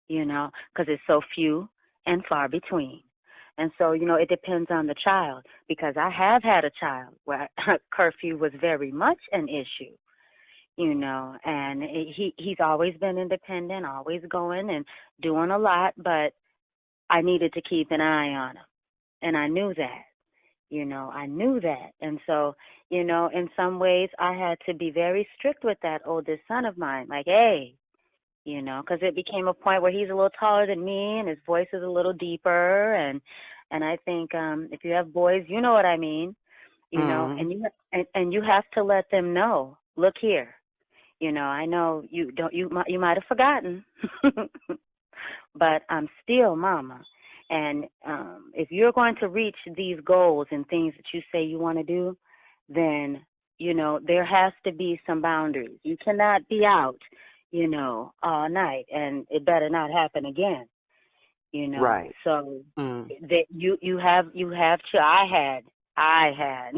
because it's so few and far between. And so, it depends on the child because I have had a child where curfew was very much an issue. And he's always been independent, always going and doing a lot, but I needed to keep an eye on him. And I knew that. And so, in some ways I had to be very strict with that oldest son of mine. Like, hey, because it became a point where he's a little taller than me and his voice is a little deeper. And I think if you have boys, you know what I mean, and you have to let them know, look here. I know you might have forgotten, but I'm still mama. And if you're going to reach these goals and things that you say you want to do, then, there has to be some boundaries. You cannot be out, all night, and it better not happen again, Right. So that I had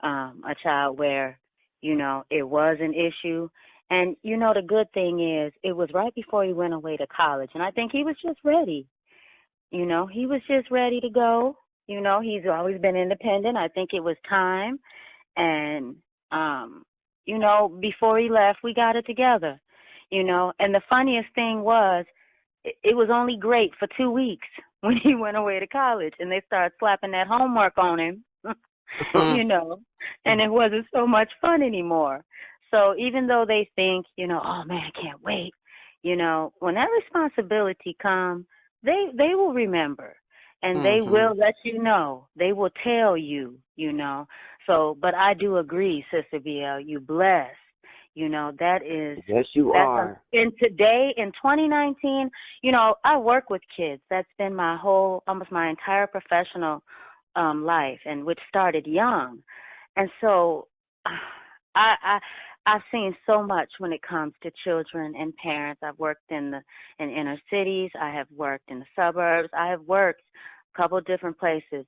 a child where, it was an issue. And, the good thing is it was right before he went away to college. And I think he was just ready. He was just ready to go. He's always been independent. I think it was time. And, before he left, we got it together. you know. And the funniest thing was, it was only great for 2 weeks when he went away to college and they started slapping that homework on him, Mm. you know, and it wasn't so much fun anymore. So even though they think, you know, oh man, I can't wait, you know, when that responsibility comes, they will remember and they Mhm. will let you know. They will tell you, you know. So, but I do agree, Sister BL, you blessed. You know, Yes, you that's are. in today in 2019, you know, I work with kids. That's been my whole, almost my entire professional life, and which started young. And so I I've seen so much when it comes to children and parents. I've worked in inner cities. I have worked in the suburbs. I have worked a couple of different places,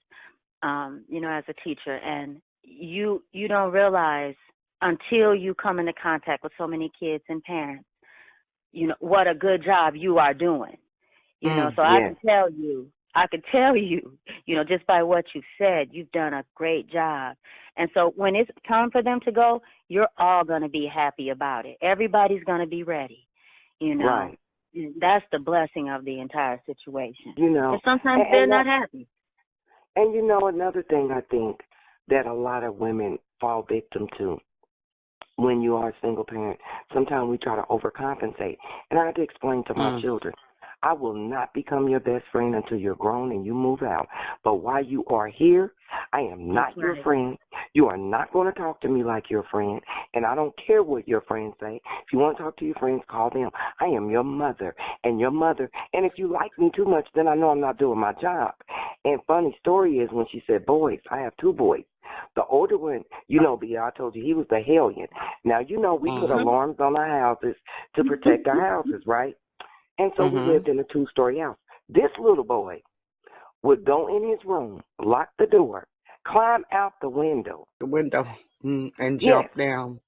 you know, as a teacher. And you don't realize until you come into contact with so many kids and parents, you know, what a good job you are doing. You know, Mm. so Yes. I can tell you, you know, just by what you said, you've done a great job. And so when it's time for them to go, you're all going to be happy about it. Everybody's going to be ready, you know. Right. That's the blessing of the entire situation. You Because know, sometimes they're and not that, happy. and you know, another thing I think that a lot of women fall victim to when you are a single parent, sometimes we try to overcompensate. And I had to explain to my Mm. children, I will not become your best friend until you're grown and you move out. But while you are here, I am That's not your right. friend. You are not going to talk to me like your friend. And I don't care what your friends say. If you want to talk to your friends, call them. I am your mother and your mother. And if you like me too much, then I know I'm not doing my job. And funny story is when she said boys, I have two boys. The older one, you know, I told you he was the hellion. Now, you know, we put Mhm. alarms on our houses to protect our houses, right? And so we Mhm. lived in a two-story house. This little boy would go in his room, lock the door, climb out the window, The window. And yes, jump down.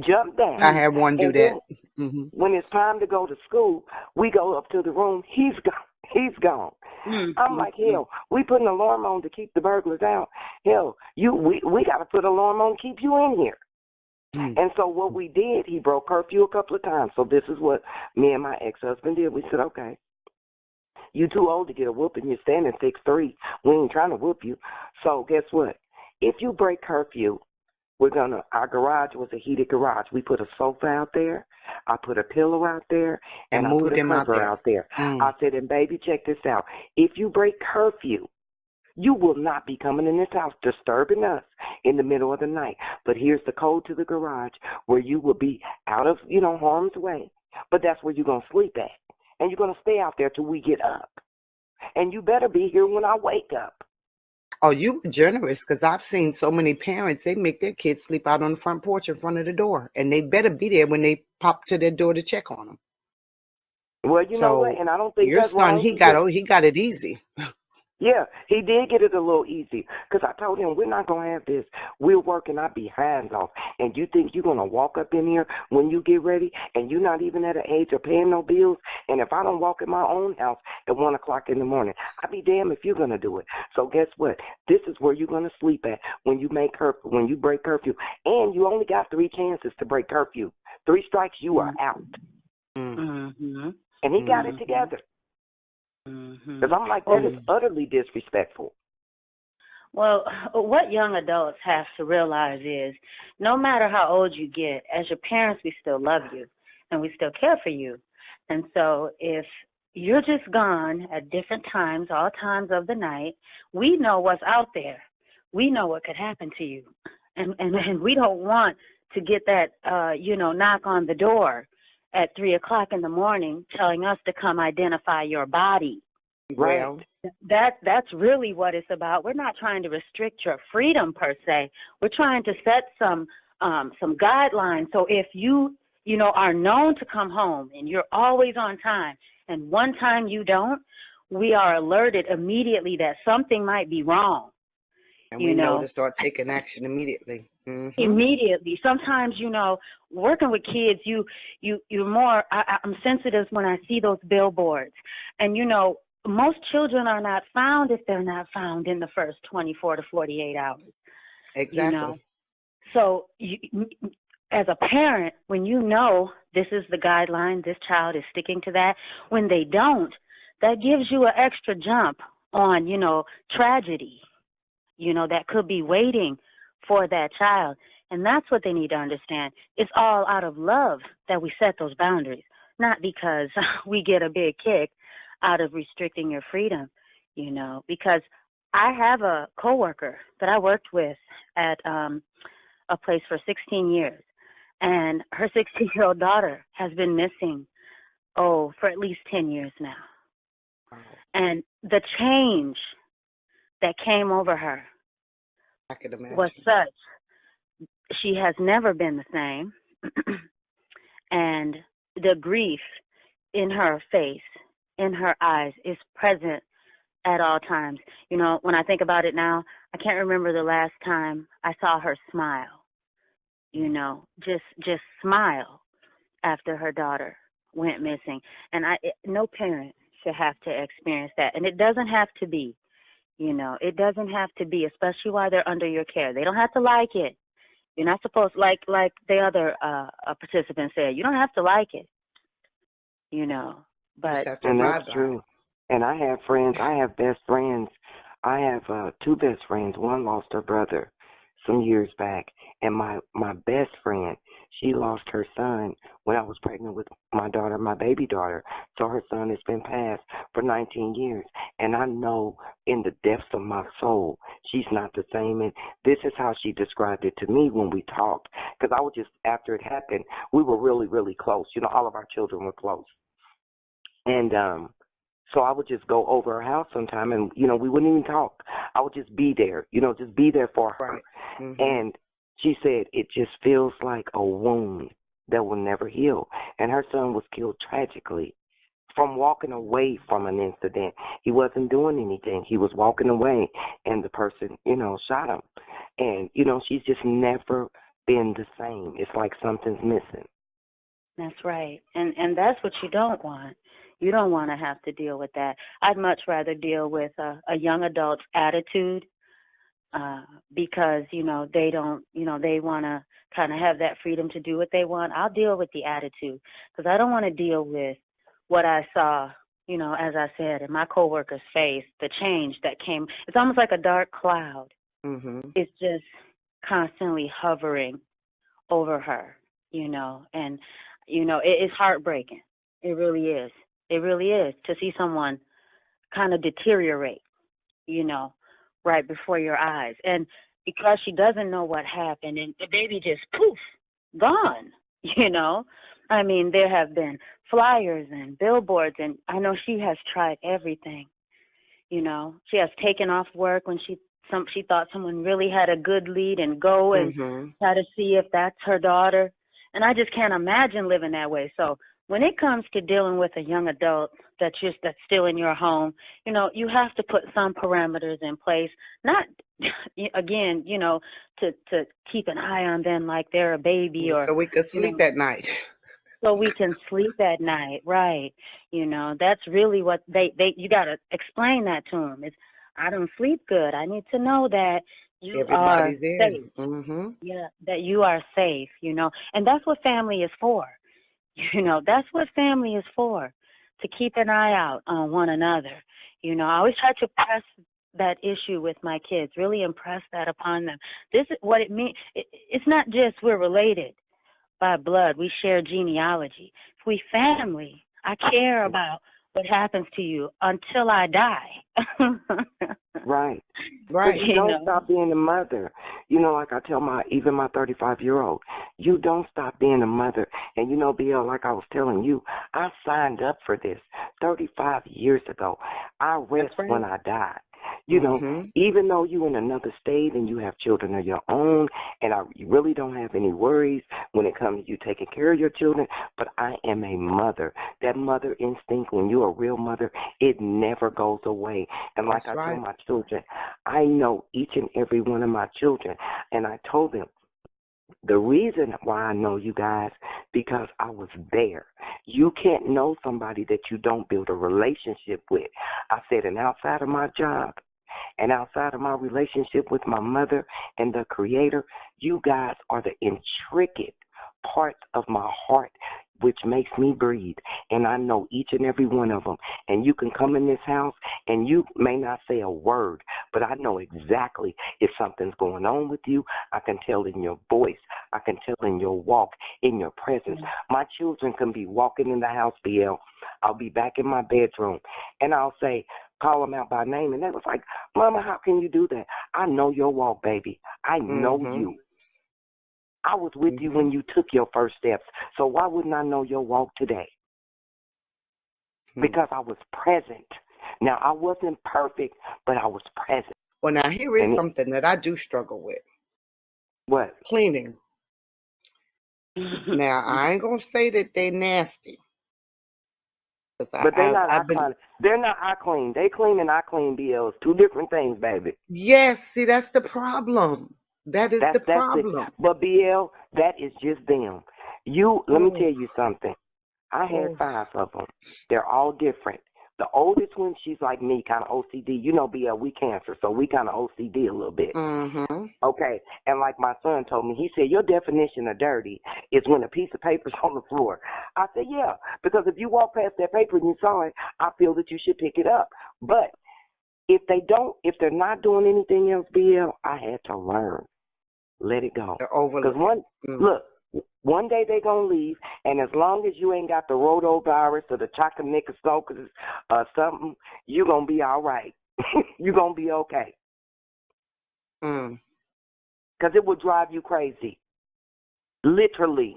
jump I down. had one do And that. then Mhm. when it's time to go to school, we go up to the room. He's gone. He's gone. I'm like, Mm-hmm. hell, we put an alarm on to keep the burglars out. Hell, we got to put an alarm on to keep you in here. Mm. And so what we did, he broke curfew a couple of times. So this is what me and my ex-husband did. We said, okay, you too old to get a whooping. You're standing 6'3". We ain't trying to whoop you. So guess what? If you break curfew, our garage was a heated garage. We put a sofa out there. I put a pillow out there, And and I put moved a him out cover there. out there. I Mm. said, and baby, check this out. If you break curfew, you will not be coming in this house disturbing us in the middle of the night. But here's the code to the garage where you will be out of, harm's way. But that's where you're going to sleep at. And you're going to stay out there till we get up. And you better be here when I wake up. Oh, you were generous because I've seen so many parents, they make their kids sleep out on the front porch in front of the door. And they better be there when they pop to their door to check on them. Well, you know what? So And I don't think your that's son, wrong either. he got it easy. Yeah, he did get it a little easy because I told him we're not going to have this. We're working our behinds off. And you think you're going to walk up in here when you get ready and you're not even at an age of paying no bills? And if I don't walk in my own house at 1 o'clock in the morning, I'd be damned if you're going to do it. So guess what? This is where you're going to sleep at when you break curfew. And you only got 3 chances to break curfew. 3 strikes, you are out. Mm. Mm-hmm. And he got it Mm. together. Mm-hmm. Because I'm like, that is Well, utterly disrespectful. well, what young adults have to realize is no matter how old you get, as your parents, we still love you and we still care for you. And so if you're just gone at different times, all times of the night, we know what's out there. We know what could happen to you. And we don't want to get that, knock on the door at 3 o'clock in the morning telling us to come identify your body. Right. Well, That's really what it's about. We're not trying to restrict your freedom per se. We're trying to set some guidelines. So if you are known to come home and you're always on time, and one time you don't, we are alerted immediately that something might be wrong. and You we know know, to start taking action immediately. Mm-hmm. immediately. Sometimes, working with kids, you're more. I'm sensitive when I see those billboards, and most children are not found if they're not found in the first 24 to 48 hours. You know, Exactly. so as a parent, when you know this is the guideline, this child is sticking to that, when they don't, that gives you an extra jump on, tragedy, that could be waiting for that child. And that's what they need to understand. It's all out of love that we set those boundaries, not because we get a big kick out of restricting your freedom, because I have a coworker that I worked with at a place for 16 years, and her 16-year-old daughter has been missing, for at least 10 years now. Wow. And the change that came over her I could imagine. was such. She has never been the same. And the grief in her face, in her eyes, is present at all times. When I think about it now, I can't remember the last time I saw her smile. Just smile after her daughter went missing. And no parent should have to experience that. And it doesn't have to be, it doesn't have to be, especially while they're under your care. They don't have to like it. You're not supposed, like the other participant said, you don't have to like it, but. And that's true. And I have friends, I have best friends. I have two best friends. One lost her brother some years back. And my best friend, she lost her son when I was pregnant with my daughter, my baby daughter. So her son has been passed for 19 years. And I know in the depths of my soul, she's not the same. And this is how she described it to me when we talked. Because I was just, after it happened, we were really, really close. All of our children were close. And so I would just go over her house sometime and, we wouldn't even talk. I would just be there, just be there for her. Right. Mm-hmm. And she said it just feels like a wound that will never heal. And her son was killed tragically from walking away from an incident. He wasn't doing anything. He was walking away, and the person, shot him. And, she's just never been the same. It's like something's missing. That's right. And that's what you don't want. You don't want to have to deal with that. I'd much rather deal with a young adult's attitude because, they don't, they want to kind of have that freedom to do what they want. I'll deal with the attitude because I don't want to deal with what I saw, as I said, in my coworker's face, the change that came. It's almost like a dark cloud. Mm-hmm. It's just constantly hovering over her, and, it's heartbreaking. It really is. It really is to see someone kind of deteriorate, right before your eyes. And because she doesn't know what happened and the baby just poof, gone, I mean, there have been flyers and billboards, and I know she has tried everything, She has taken off work when she thought someone really had a good lead and go and try to see if that's her daughter. And I just can't imagine living that way. So when it comes to dealing with a young adult that's still in your home, you have to put some parameters in place. Not, again, to keep an eye on them like they're a baby, or so we could sleep at night. So we can sleep at night, right? That's really what you got to explain that to them. It's, I don't sleep good. I need to know that you Everybody's are there. safe. Mm-hmm. Yeah, that you are safe, and that's what family is for. That's what family is for, to keep an eye out on one another. I always try to press that issue with my kids, really impress that upon them. This is what it means. It's not just we're related by blood. We share genealogy. If we family, I care about what happens to you until I die. Right. Right. But you don't stop being a mother. Like I tell even my 35-year-old, you don't stop being a mother. And BL, like I was telling you, I signed up for this 35 years ago. I rest when I die. Even though you're in another state and you have children of your own, and you really don't have any worries when it comes to you taking care of your children, but I am a mother. That mother instinct, when you're a real mother, it never goes away. And like I tell my children, I know each and every one of my children, and I told them, the reason why I know you guys, because I was there. You can't know somebody that you don't build a relationship with. I said, and outside of my job and outside of my relationship with my mother and the Creator, you guys are the intricate parts of my heart which makes me breathe, and I know each and every one of them. And you can come in this house, and you may not say a word, but I know exactly if something's going on with you. I can tell in your voice. I can tell in your walk, in your presence. My children can be walking in the house, BL. I'll be back in my bedroom, and I'll say, call them out by name, and they was like, Mama, how can you do that? I know your walk, baby. I know you. I was with you when you took your first steps, so why wouldn't I know your walk today? Because I was present. Now, I wasn't perfect, but I was present. Well, now, here is something that I do struggle with. What? Cleaning. Now, I ain't going to say that they nasty. But they're not eye clean. They're not eye clean. They clean and I clean, BL. It's two different things, baby. Yes, see, that's the problem. That's the problem. But BL, that is just them. Let me tell you something. I had 5 of them. They're all different. The oldest one, she's like me, kind of OCD. You know, BL, we Cancer, so we kind of OCD a little bit. Okay, and like my son told me, he said, your definition of dirty is when a piece of paper's on the floor. I said, yeah, because if you walk past that paper and you saw it, I feel that you should pick it up. But if they're not doing anything else, BL, I had to learn. Let it go. Because one day they're going to leave, and as long as you ain't got the rotavirus or the trichomoniasis or something, you're going to be all right. You're going to be okay. Because it will drive you crazy. Literally.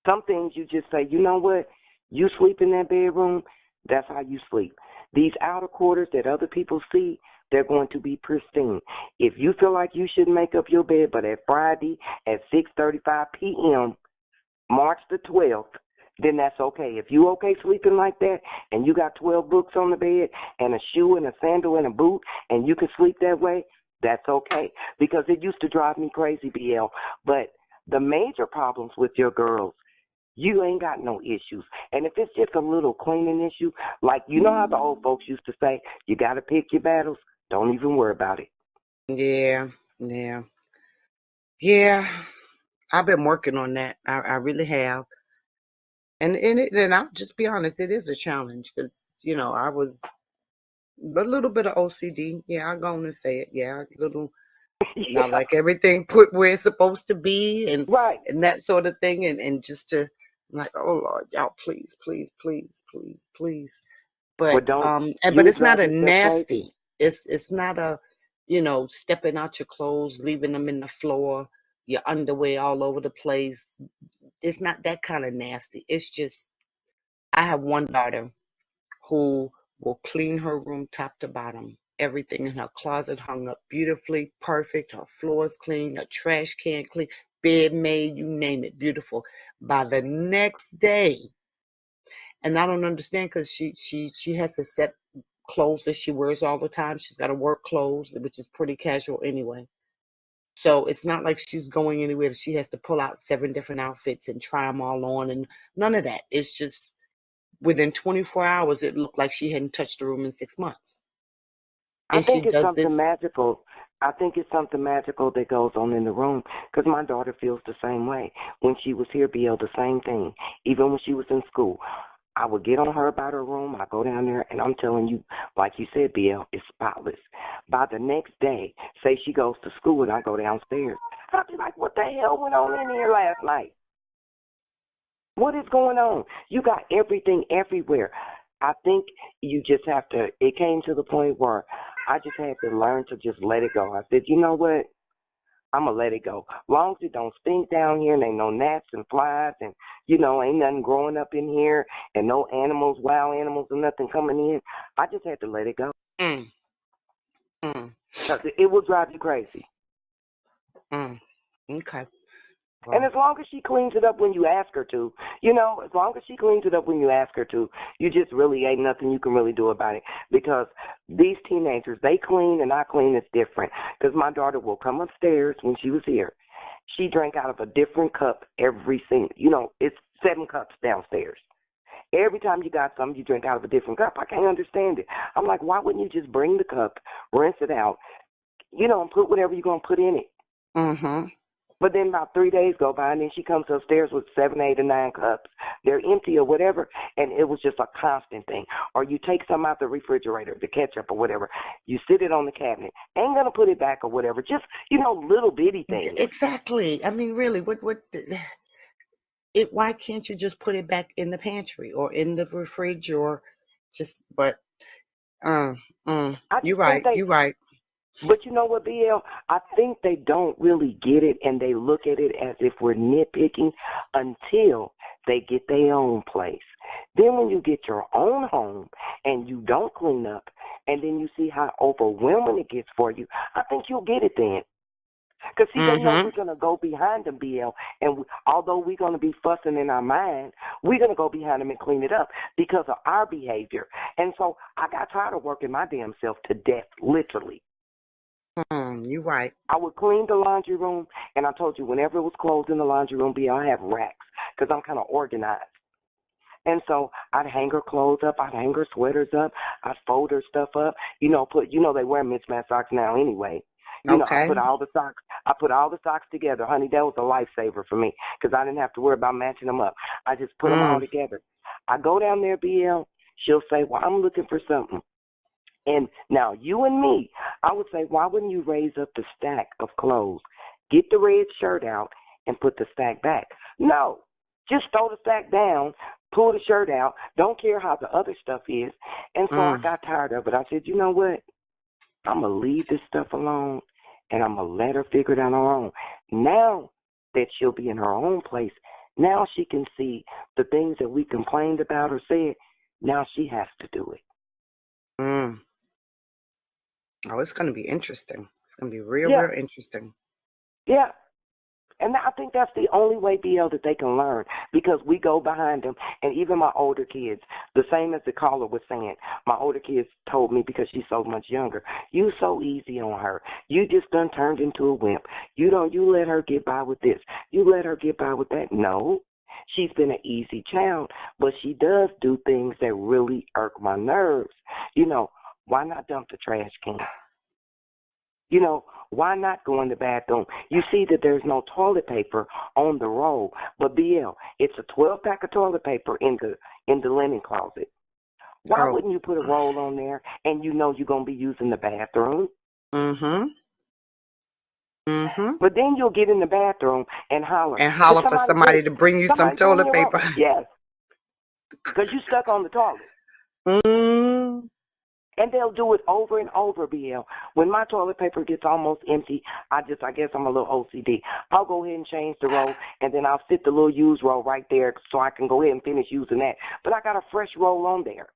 Some things you just say, you know what? You sleep in that bedroom, that's how you sleep. These outer quarters that other people see, they're going to be pristine. If you feel like you shouldn't make up your bed, but at Friday at 6:35 p.m., March the 12th, then that's okay. If you okay sleeping like that and you got 12 books on the bed and a shoe and a sandal and a boot and you can sleep that way, that's okay. Because it used to drive me crazy, BL. But the major problems with your girls, you ain't got no issues. And if it's just a little cleaning issue, like you know how the old folks used to say, you got to pick your battles, don't even worry about it. Yeah. I've been working on that. I really have. And I'll just be honest, it is a challenge because, you know, I was a little bit of OCD. Yeah, I'm going to say it. Yeah, a little, not like everything put where it's supposed to be and that sort of thing. And just to, like, oh, Lord, y'all, please. But but it's not a nasty. It's not a, you know, stepping out your clothes, leaving them in the floor, your underwear all over the place. It's not that kind of nasty. It's just, I have one daughter who will clean her room top to bottom. Everything in her closet hung up beautifully, perfect. Her floors clean, her trash can clean, bed made, you name it, beautiful. By the next day, and I don't understand because she has a set clothes that she wears all the time. She's got to work clothes, which is pretty casual anyway. So it's not like she's going anywhere. She has to pull out 7 different outfits and try them all on, and none of that. It's just within 24 hours, it looked like she hadn't touched the room in 6 months. I think it's something magical. I think it's something magical that goes on in the room because my daughter feels the same way. When she was here, BL, the same thing. Even when she was in school, I would get on her about her room. I go down there, and I'm telling you, like you said, BL, it's spotless. By the next day, say she goes to school and I go downstairs, I'll be like, what the hell went on in here last night? What is going on? You got everything everywhere. I think you just have to, it came to the point where I just had to learn to just let it go. I said, you know what? I'm going to let it go. Long as it don't stink down here and ain't no gnats and flies and, you know, ain't nothing growing up in here and no animals, wild animals or nothing coming in, I just had to let it go. Because it will drive you crazy. Okay. Wow. And as long as she cleans it up when you ask her to, you know, as long as she cleans it up when you ask her to, you just really ain't nothing you can really do about it. Because these teenagers, they clean and I clean is different. Because my daughter will come upstairs when she was here. She drank out of a different cup every single, you know, it's 7 cups downstairs. Every time you got something, you drink out of a different cup. I can't understand it. I'm like, why wouldn't you just bring the cup, rinse it out, you know, and put whatever you're going to put in it? But then about 3 days go by, and then she comes upstairs with 7, 8, or 9 cups. They're empty or whatever, and it was just a constant thing. Or you take some out the refrigerator, the ketchup or whatever, you sit it on the cabinet. Ain't gonna put it back or whatever. Just little bitty things. Exactly. I mean, really, why can't you just put it back in the pantry or in the fridge or just? But you're right. You're right. But you know what, BL? I think they don't really get it, and they look at it as if we're nitpicking until they get their own place. Then when you get your own home and you don't clean up, and then you see how overwhelming it gets for you, I think you'll get it then. Because, see, they know we're going to go behind them, BL, and although we're going to be fussing in our mind, we're going to go behind them and clean it up because of our behavior. And so I got tired of working my damn self to death, literally. You're right. I would clean the laundry room, and I told you, whenever it was clothes in the laundry room, I have racks because I'm kind of organized. And so I'd hang her clothes up, I'd hang her sweaters up, I'd fold her stuff up. They wear mismatched socks now anyway. Okay. I put all the socks together. Honey, that was a lifesaver for me because I didn't have to worry about matching them up. I just put them all together. I go down there, BL, she'll say, well, I'm looking for something. And now you and me, I would say, why wouldn't you raise up the stack of clothes? Get the red shirt out and put the stack back. No, just throw the stack down, pull the shirt out, don't care how the other stuff is. And so I got tired of it. I said, you know what? I'm going to leave this stuff alone, and I'm going to let her figure it out on her own. Now that she'll be in her own place, now she can see the things that we complained about or said. Now she has to do it. Oh, it's going to be interesting. It's going to be real interesting. Yeah. And I think that's the only way, BL, that they can learn because we go behind them. And even my older kids, the same as the caller was saying, my older kids told me because she's so much younger, you so easy on her. You just done turned into a wimp. You let her get by with this. You let her get by with that. No, she's been an easy child, but she does do things that really irk my nerves. Why not dump the trash can? Why not go in the bathroom? You see that there's no toilet paper on the roll. But BL, it's a 12-pack of toilet paper in the linen closet. Why wouldn't you put a roll on there and you're going to be using the bathroom? But then you'll get in the bathroom and holler. And holler for somebody to bring you some toilet paper. Yes. Because you stuck on the toilet. And they'll do it over and over, BL. When my toilet paper gets almost empty, I guess I'm a little OCD. I'll go ahead and change the roll, and then I'll sit the little used roll right there so I can go ahead and finish using that. But I got a fresh roll on there.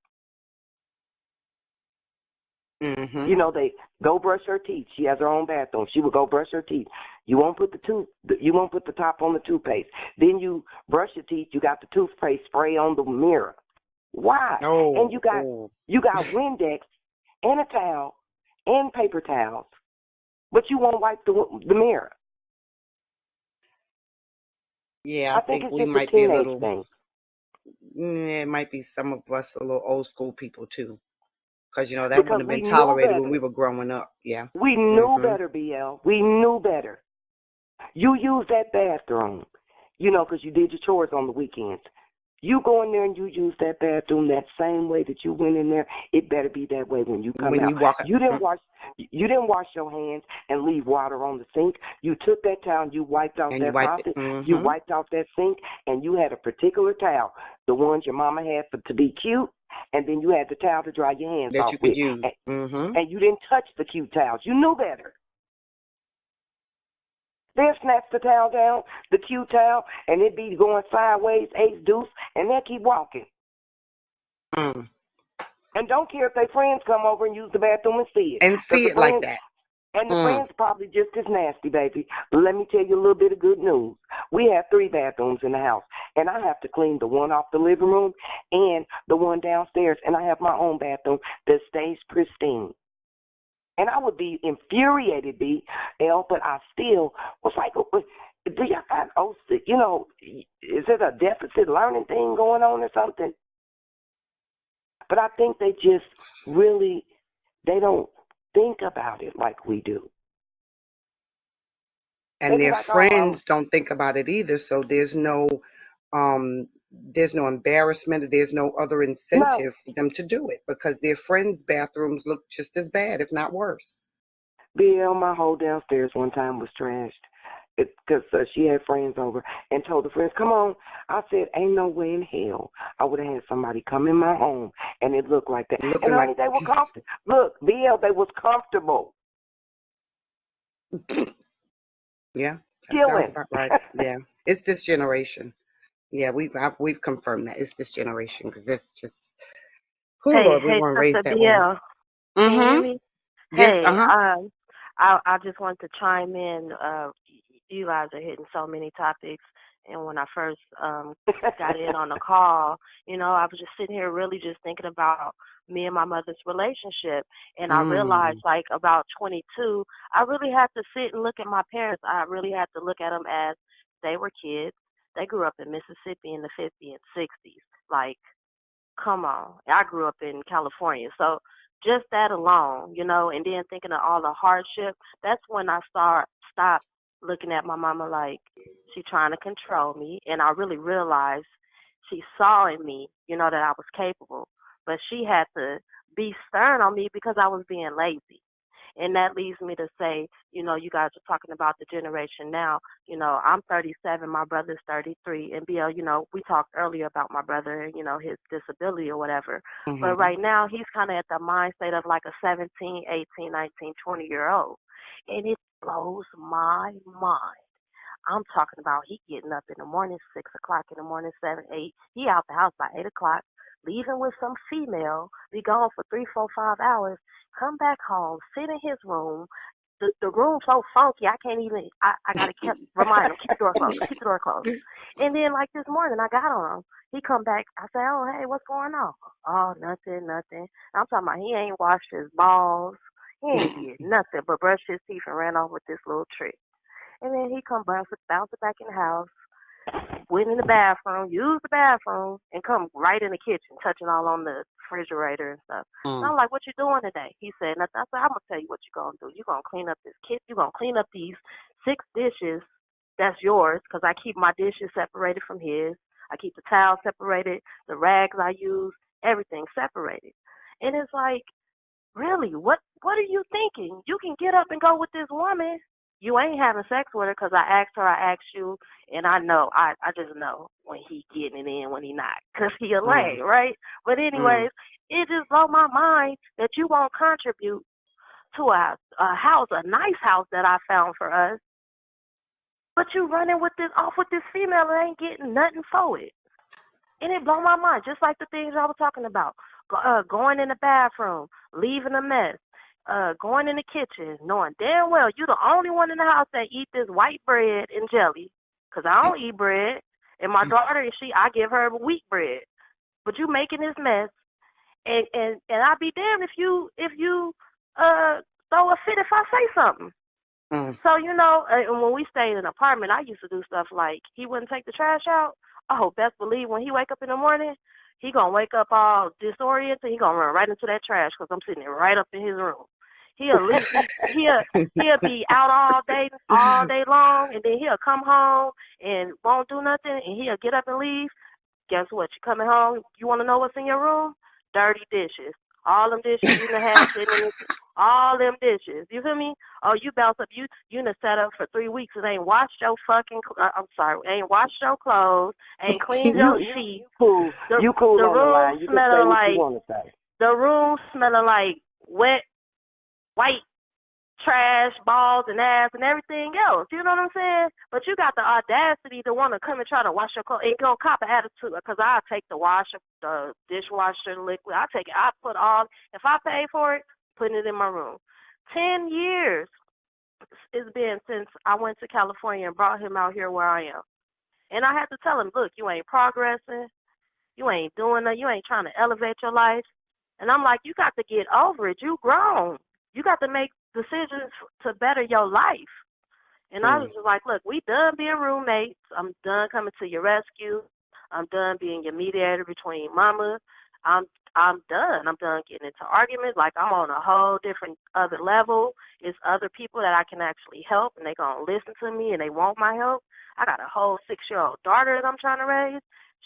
They go brush her teeth. She has her own bathroom. She would go brush her teeth. You won't put the top on the toothpaste. Then you brush your teeth. You got the toothpaste spray on the mirror. Why? And you got Windex and a towel and paper towels, but you won't wipe the mirror. Yeah, I think we might be a little thing. It might be some of us a little old school people too, because that wouldn't have been tolerated when we were growing up. Yeah, we knew better, BL. We knew better. You use that bathroom, because you did your chores on the weekends. You go in there and you use that bathroom that same way that you went in there. It better be that way when you come out. You didn't wash your hands and leave water on the sink. You took that towel and you wiped off that faucet. You wiped off that sink, and you had a particular towel, the ones your mama had to be cute, and then you had the towel to dry your hands off with. And you didn't touch the cute towels. You knew better. They'll snatch the towel down, the cute towel, and it'd be going sideways, ace deuce, and they'll keep walking. And don't care if their friends come over and use the bathroom and see it. And see it like that. And the friends probably just as nasty, baby. Let me tell you a little bit of good news. We have 3 bathrooms in the house, and I have to clean the one off the living room and the one downstairs, and I have my own bathroom that stays pristine. And I would be infuriated, BL, but I still was like, do y'all got, is it a deficit learning thing going on or something? But I think they just really, they don't think about it like we do. and They be their like, oh, friends don't think about it either. So there's no embarrassment, there's no other no. incentive for them to do it because their friends' bathrooms look just as bad, if not worse. BL, my whole downstairs one time was trashed. Because she had friends over and told the friends, come on. I said, ain't no way in hell I would have had somebody come in my home and it looked like that. And Looking honey, like, they were comfortable. Look, BL, they was comfortable. yeah, that sounds Chilling. about right. Yeah, it's this generation. Yeah, we've confirmed that it's this generation because it's just, oh Hey, Lord, we hey, weren't raised Sister that way. BL, can you hear Mm-hmm. me? Yes. Hey, Uh-huh. I just wanted to chime in. You guys are hitting so many topics, and when I first got in on the call, I was just sitting here really just thinking about me and my mother's relationship, and I realized, Mm. like, about 22, I really had to sit and look at my parents. I really had to look at them as they were kids. They grew up in Mississippi in the 50s and 60s. Like, come on. I grew up in California. So just that alone, and then thinking of all the hardship, that's when I stopped looking at my mama like she trying to control me. And I really realized she saw in me, that I was capable. But she had to be stern on me because I was being lazy. And that leads me to say, you guys are talking about the generation now. I'm 37, my brother's 33. And BL, we talked earlier about my brother and, his disability or whatever. But Mm-hmm. right now, he's kind of at the mind state of like a 17, 18, 19, 20-year-old. And it blows my mind. I'm talking about he getting up in the morning, 6 o'clock in the morning, 7, 8. He out the house by 8 o'clock, leaving with some female, be gone for 3, 4, 5 hours, come back home, sit in his room. The room's so funky, I can't even, I got to keep remind him, keep the door closed, keep the door closed. And then like this morning, I got on him. He come back, I say, oh, hey, what's going on? Oh, nothing, nothing. I'm talking about he ain't washed his balls. He ain't did nothing but brush his teeth and ran off with this little trick. And then he come bouncing back in the house, went in the bathroom, used the bathroom, and come right in the kitchen, touching all on the refrigerator and stuff. And I'm Mm. like, what you doing today? He said, nothing. I said, I'm going to tell you what you're going to do. You're going to clean up this kitchen. You're going to clean up these 6 dishes that's yours, because I keep my dishes separated from his. I keep the towels separated, the rags I use, everything separated. And it's like, really, what are you thinking? You can get up and go with this woman. You ain't having sex with her because I asked her, I asked you, and I know, I just know when he getting it in, when he not, because he a Mm. lame, right? But Mm. anyways, it just blow my mind that you won't contribute to a house, a nice house that I found for us, but you running with this off with this female and ain't getting nothing for it. And it blow my mind, just like the things I was talking about. Going in the bathroom, leaving a mess, going in the kitchen, knowing damn well you the only one in the house that eat this white bread and jelly, 'cause I don't eat bread. And my daughter, I give her wheat bread. But you making this mess, and I'd be damned if you uh throw a fit if I say something. Mm. So, and when we stayed in an apartment, I used to do stuff like he wouldn't take the trash out. Oh, best believe when he wake up in the morning, he going to wake up all disoriented. He going to run right into that trash because I'm sitting right up in his room. He'll leave, he'll be out all day long, and then he'll come home and won't do nothing, and he'll get up and leave. Guess what? You coming home, you want to know what's in your room? Dirty dishes. All them dishes you done had sitting in all them dishes. You feel me? Oh, you bounce up. You done set up for 3 weeks and ain't washed your I'm sorry, ain't washed your clothes, ain't cleaned your sheets. Cool. You cool The on the room line. You can say smelling what you like want to say. the room smelling like wet white trash, balls, and ass, and everything else. You know what I'm saying? But you got the audacity to want to come and try to wash your clothes. Ain't gonna cop an attitude, because I take the dishwasher liquid. I take it. I put all. If I pay for it, putting it in my room. 10 years it's been since I went to California and brought him out here where I am. And I had to tell him, look, you ain't progressing. You ain't doing that. You ain't trying to elevate your life. And I'm like, you got to get over it. You grown. You got to make decisions to better your life. And I was just like, look, we done being roommates. I'm done coming to your rescue. I'm done being your mediator between mama. I'm done. I'm done getting into arguments. Like, I'm on a whole different other level. It's other people that I can actually help, and they going to listen to me, and they want my help. I got a whole 6-year-old daughter that I'm trying to raise.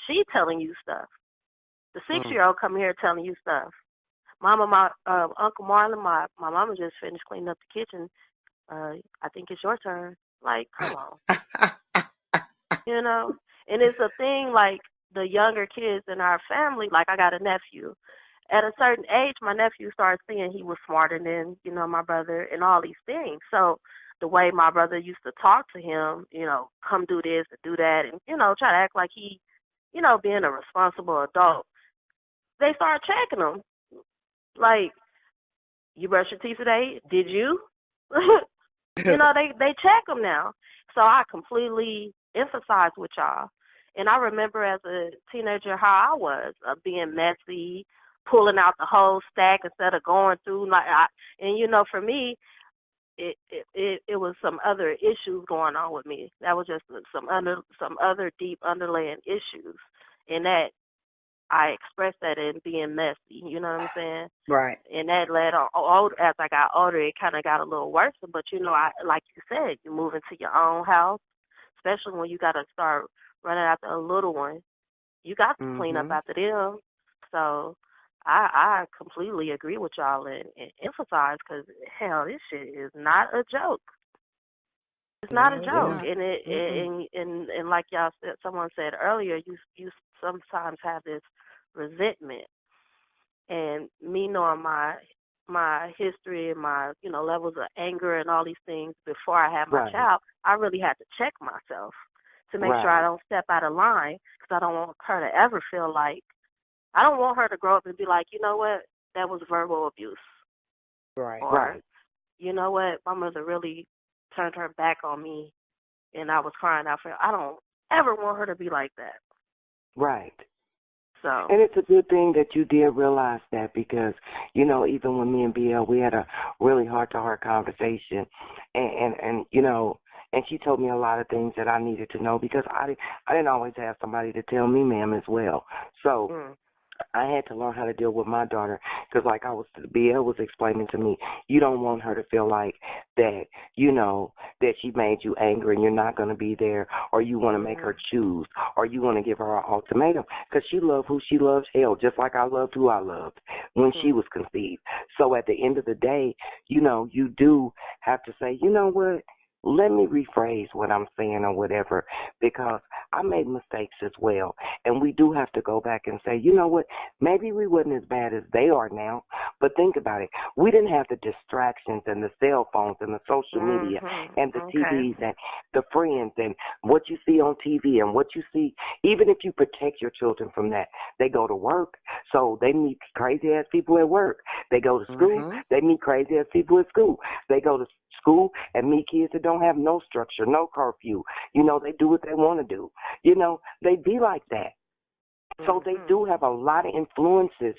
She telling you stuff. The 6-year-old coming here telling you stuff. Mama, my Uncle Marlon, my mama just finished cleaning up the kitchen. I think it's your turn. Like, come on. You know? And it's a thing, like, the younger kids in our family, like, I got a nephew. At a certain age, my nephew started seeing he was smarter than, you know, my brother and all these things. So the way my brother used to talk to him, you know, come do this and do that, and, you know, try to act like he, you know, being a responsible adult, they started checking him. Like, you brush your teeth today? Did you? You know, they check them now. So I completely emphasize with y'all. And I remember as a teenager how I was, being messy, pulling out the whole stack instead of going through. And, you know, for me, it was some other issues going on with me. That was just some other deep underlying issues. And that I expressed that in being messy, you know what I'm saying? Right. And that led on, as I got older, it kind of got a little worse. But, you know, like you said, you move into your own house, especially when you got to start running after a little one. You got to clean up after them. So I completely agree with y'all and emphasize, because, hell, this shit is not a joke. It's not a joke. And like y'all said, someone said earlier, you sometimes have this resentment. And me knowing my history and my, you know, levels of anger and all these things before I had my child, I really had to check myself to make sure I don't step out of line, because I don't want her to ever feel like, I don't want her to grow up and be like, you know what, that was verbal abuse. Right. Or, you know what, my mother really turned her back on me and I was crying out for her. I don't ever want her to be like that. Right. So. And it's a good thing that you did realize that, because, you know, even when me and BL, we had a really heart-to-heart conversation, and you know, and she told me a lot of things that I needed to know, because I didn't always have somebody to tell me, ma'am, as well. So I had to learn how to deal with my daughter, because like BL was explaining to me, you don't want her to feel like that, you know, that she made you angry and you're not going to be there, or you want to make her choose, or you want to give her an ultimatum, because she loved who she loves, hell, just like I loved who I loved when she was conceived. So at the end of the day, you know, you do have to say, you know what, let me rephrase what I'm saying or whatever, because I made mistakes as well. And we do have to go back and say, you know what, maybe we wasn't as bad as they are now, but think about it. We didn't have the distractions and the cell phones and the social media and the TVs and the friends and what you see on TV and what you see. Even if you protect your children from that, they go to work, so they meet crazy-ass people at work. They go to school, they meet crazy-ass people at school. They go to school and meet kids that don't have no structure, no curfew. You know, they do what they want to do. You know, they be like that. So they do have a lot of influences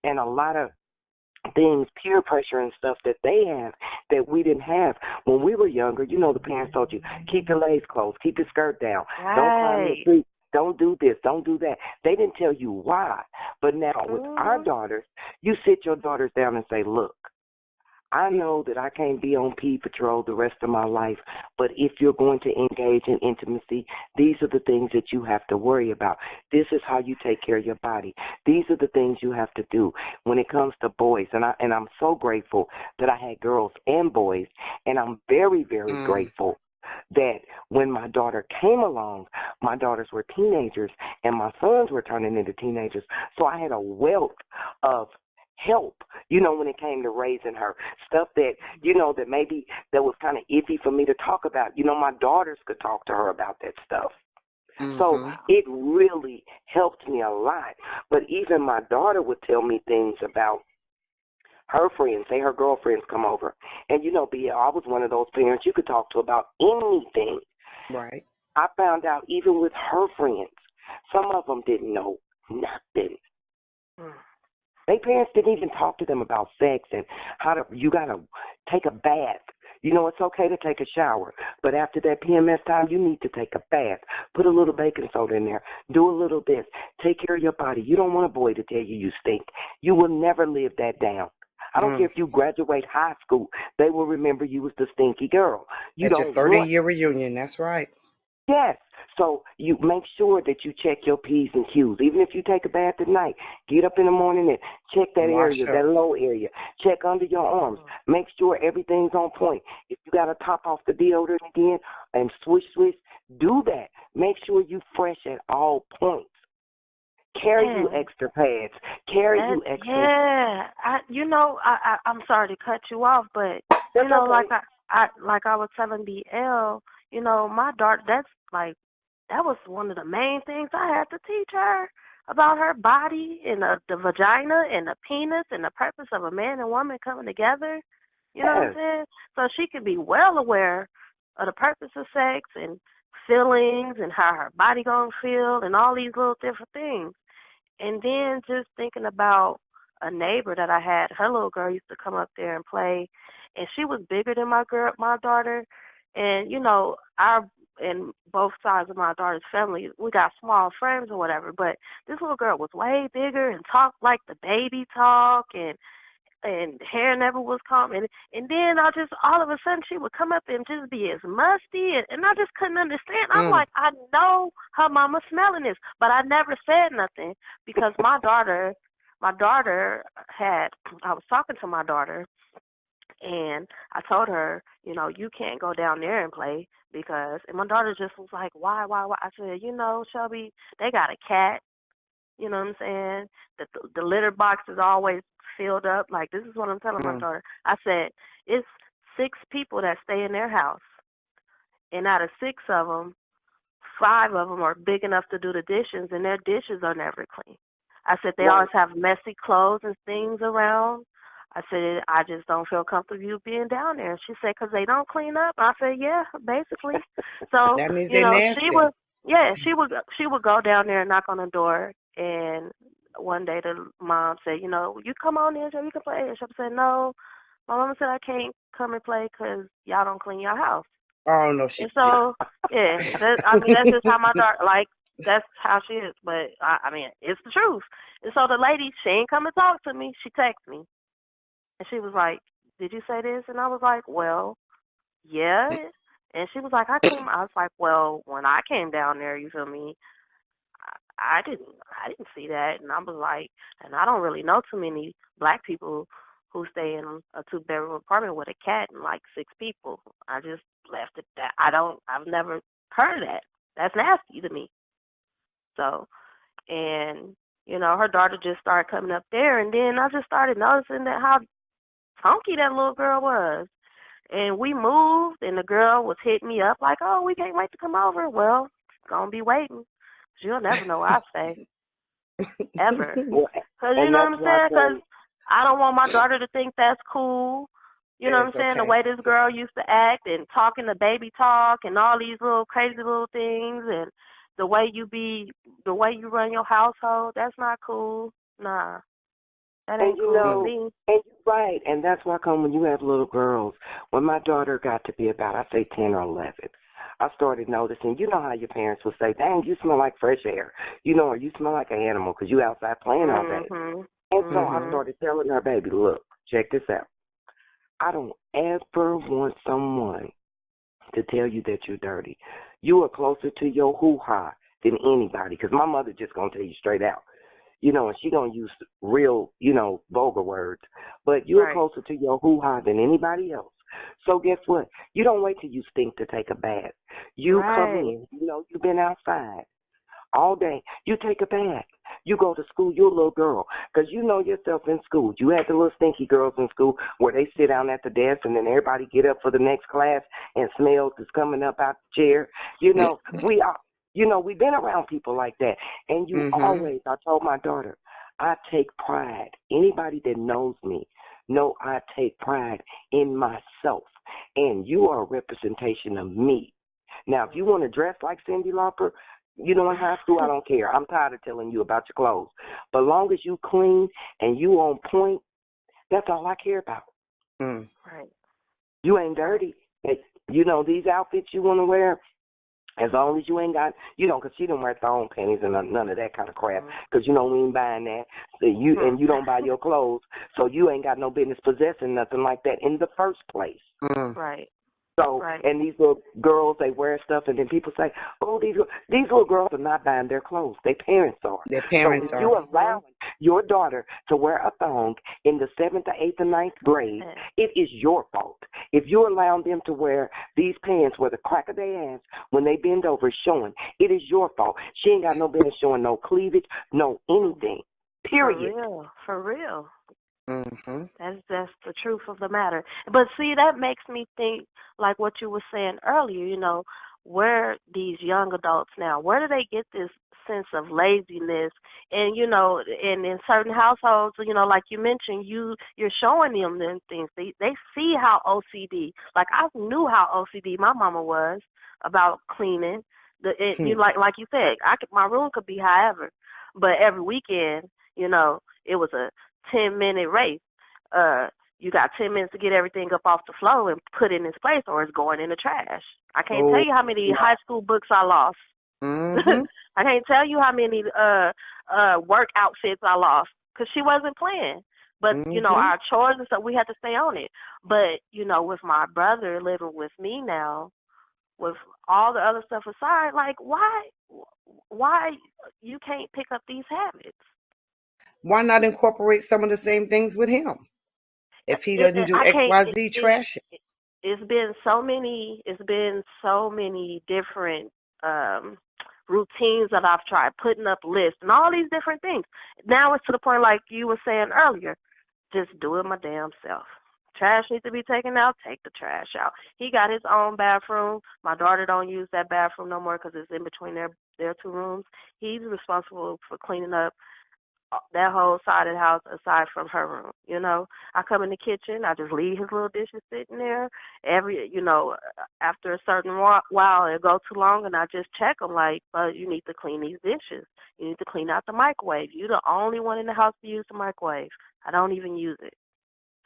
and a lot of things, peer pressure and stuff that they have that we didn't have when we were younger. You know, the parents told you, keep your legs closed, keep your skirt down, don't climb the tree, don't do this, don't do that. They didn't tell you why. But now with our daughters, you sit your daughters down and say, look, I know that I can't be on P patrol the rest of my life, but if you're going to engage in intimacy, these are the things that you have to worry about. This is how you take care of your body. These are the things you have to do when it comes to boys. And I'm so grateful that I had girls and boys, and I'm very, very grateful that when my daughter came along, my daughters were teenagers and my sons were turning into teenagers. So I had a wealth of help, you know, when it came to raising her. Stuff that, you know, that maybe that was kind of iffy for me to talk about. You know, my daughters could talk to her about that stuff. So it really helped me a lot. But even my daughter would tell me things about her friends, say her girlfriends come over. And, you know, I was one of those parents you could talk to about anything. Right. I found out even with her friends, some of them didn't know nothing. Their parents didn't even talk to them about sex and you got to take a bath. You know, it's okay to take a shower, but after that PMS time, you need to take a bath. Put a little baking soda in there. Do a little this. Take care of your body. You don't want a boy to tell you stink. You will never live that down. I don't care if you graduate high school. They will remember you as the stinky girl. You At your don't want 30-year reunion, that's right. Yes. So you make sure that you check your P's and Q's. Even if you take a bath at night, get up in the morning and check that Wash area, up. that low area. Check under your arms. Make sure everything's on point. If you got to top off the deodorant again and swish, do that. Make sure you fresh at all points. Carry you extra pads. Carry you extra. Yeah, I'm sorry to cut you off, but you know, okay. like I was telling BL, you know, my daughter. That was one of the main things I had to teach her about her body and the vagina and the penis and the purpose of a man and woman coming together. You know what I'm saying? So she could be well aware of the purpose of sex and feelings and how her body gonna feel and all these little different things. And then just thinking about a neighbor that I had, her little girl used to come up there and play, and she was bigger than my daughter. And you know, and both sides of my daughter's family, we got small frames or whatever. But this little girl was way bigger and talked like the baby talk, and hair never was combed. And then all of a sudden she would come up and just be as musty, and I just couldn't understand. I'm like, I know her mama smelling this, but I never said nothing because I was talking to my daughter, and I told her, you know, you can't go down there and play and my daughter just was like, why? I said, you know, Shelby, they got a cat. You know what I'm saying? The litter box is always filled up. Like, this is what I'm telling my daughter. I said, it's 6 people that stay in their house. And out of 6 of them, 5 of them are big enough to do the dishes, and their dishes are never clean. I said, they always have messy clothes and things around. I said, I just don't feel comfortable you being down there. She said, because they don't clean up. I said, yeah, basically. So, That means you they're know, nasty. she would go down there and knock on the door. And one day the mom said, you know, you come on in so you can play. And she said, no. My mama said, I can't come and play because y'all don't clean your house. Oh, no, she And so, yeah, that's just how my daughter, like, that's how she is. But, I mean, it's the truth. And so the lady, she ain't come to talk to me. She texted me. And she was like, did you say this? And I was like, well, yeah. And she was like, I was like, well, when I came down there, you feel me, I didn't see that. And I was like, and I don't really know too many black people who stay in a 2-bedroom apartment with a cat and like 6 people. I just left it that. I've never heard of that. That's nasty to me. So, and, you know, her daughter just started coming up there, and then I just started noticing that how funky that little girl was. And we moved, and the girl was hitting me up like, oh, we can't wait to come over. Well, gonna be waiting. You'll never know what I say. Ever. Because you know what I'm saying? Because I don't want my daughter to think that's cool. You know what I'm saying? Okay. The way this girl used to act and talking the baby talk and all these little crazy little things, and the way you run your household, that's not cool. Nah. That ain't cool to me. And you're right, and that's why when you have little girls, when my daughter got to be about, I say 10 or 11, I started noticing, you know how your parents would say, dang, you smell like fresh air, you know, or you smell like an animal because you outside playing all day. And so I started telling her, baby, look, check this out. I don't ever want someone to tell you that you're dirty. You are closer to your hoo-ha than anybody because my mother just going to tell you straight out. You know, and she going to use real, you know, vulgar words. But you're closer to your hoo-ha than anybody else. So guess what? You don't wait till you stink to take a bath. You come in, you know, you've been outside all day. You take a bath. You go to school, you're a little girl. Because you know yourself in school. You had the little stinky girls in school where they sit down at the desk and then everybody get up for the next class and smells is coming up out the chair. You know, we've been around people like that. And you always, I told my daughter, I take pride. Anybody that knows me know I take pride in myself. And you are a representation of me. Now, if you want to dress like Cyndi Lauper, you know, in high school, I don't care. I'm tired of telling you about your clothes. But long as you clean and you on point, that's all I care about. Right. You ain't dirty. You know, these outfits you want to wear, as long as you ain't got, you know, 'cause she don't wear thong panties and none of that kind of crap. 'Cause you know we ain't buying that. And you don't buy your clothes, so you ain't got no business possessing nothing like that in the first place. Right. So, Right. and these little girls, they wear stuff, and then people say, oh, these little girls are not buying their clothes. Their parents are. Their parents so are. if you're allowing your daughter to wear a thong in the 7th or 8th or 9th grade, it is your fault. If you're allowing them to wear these pants where the crack of their ass, when they bend over, is showing, it is your fault. She ain't got no business showing no cleavage, no anything. Period. For real. Mm-hmm. That's the truth of the matter. But see, that makes me think like what you were saying earlier, you know, where these young adults now, where do they get this sense of laziness? And, you know, and in certain households, you know, like you mentioned, you're showing them things. They see how OCD, like I knew how OCD my mama was about cleaning. You like you said, my room could be however, but every weekend, you know, it was a 10-minute race. You got 10 minutes to get everything up off the floor and put it in its place, or it's going in the trash. I can't tell you how many high school books I lost. Mm-hmm. I can't tell you how many work outfits I lost because she wasn't playing. But, you know, our chores and stuff, we had to stay on it. But, you know, with my brother living with me now, with all the other stuff aside, like, why you can't pick up these habits? Why not incorporate some of the same things with him? If he doesn't do X, Y, Z, trash it. It's been so many different routines that I've tried, putting up lists and all these different things. Now it's to the point, like you were saying earlier, just do it my damn self. Trash needs to be taken out, take the trash out. He got his own bathroom. My daughter don't use that bathroom no more because it's in between their two rooms. He's responsible for cleaning up that whole side of the house aside from her room. You know, I come in the kitchen, I just leave his little dishes sitting there. After a certain while, it go too long, and I just check them like, you need to clean these dishes. You need to clean out the microwave. You're the only one in the house to use the microwave. I don't even use it.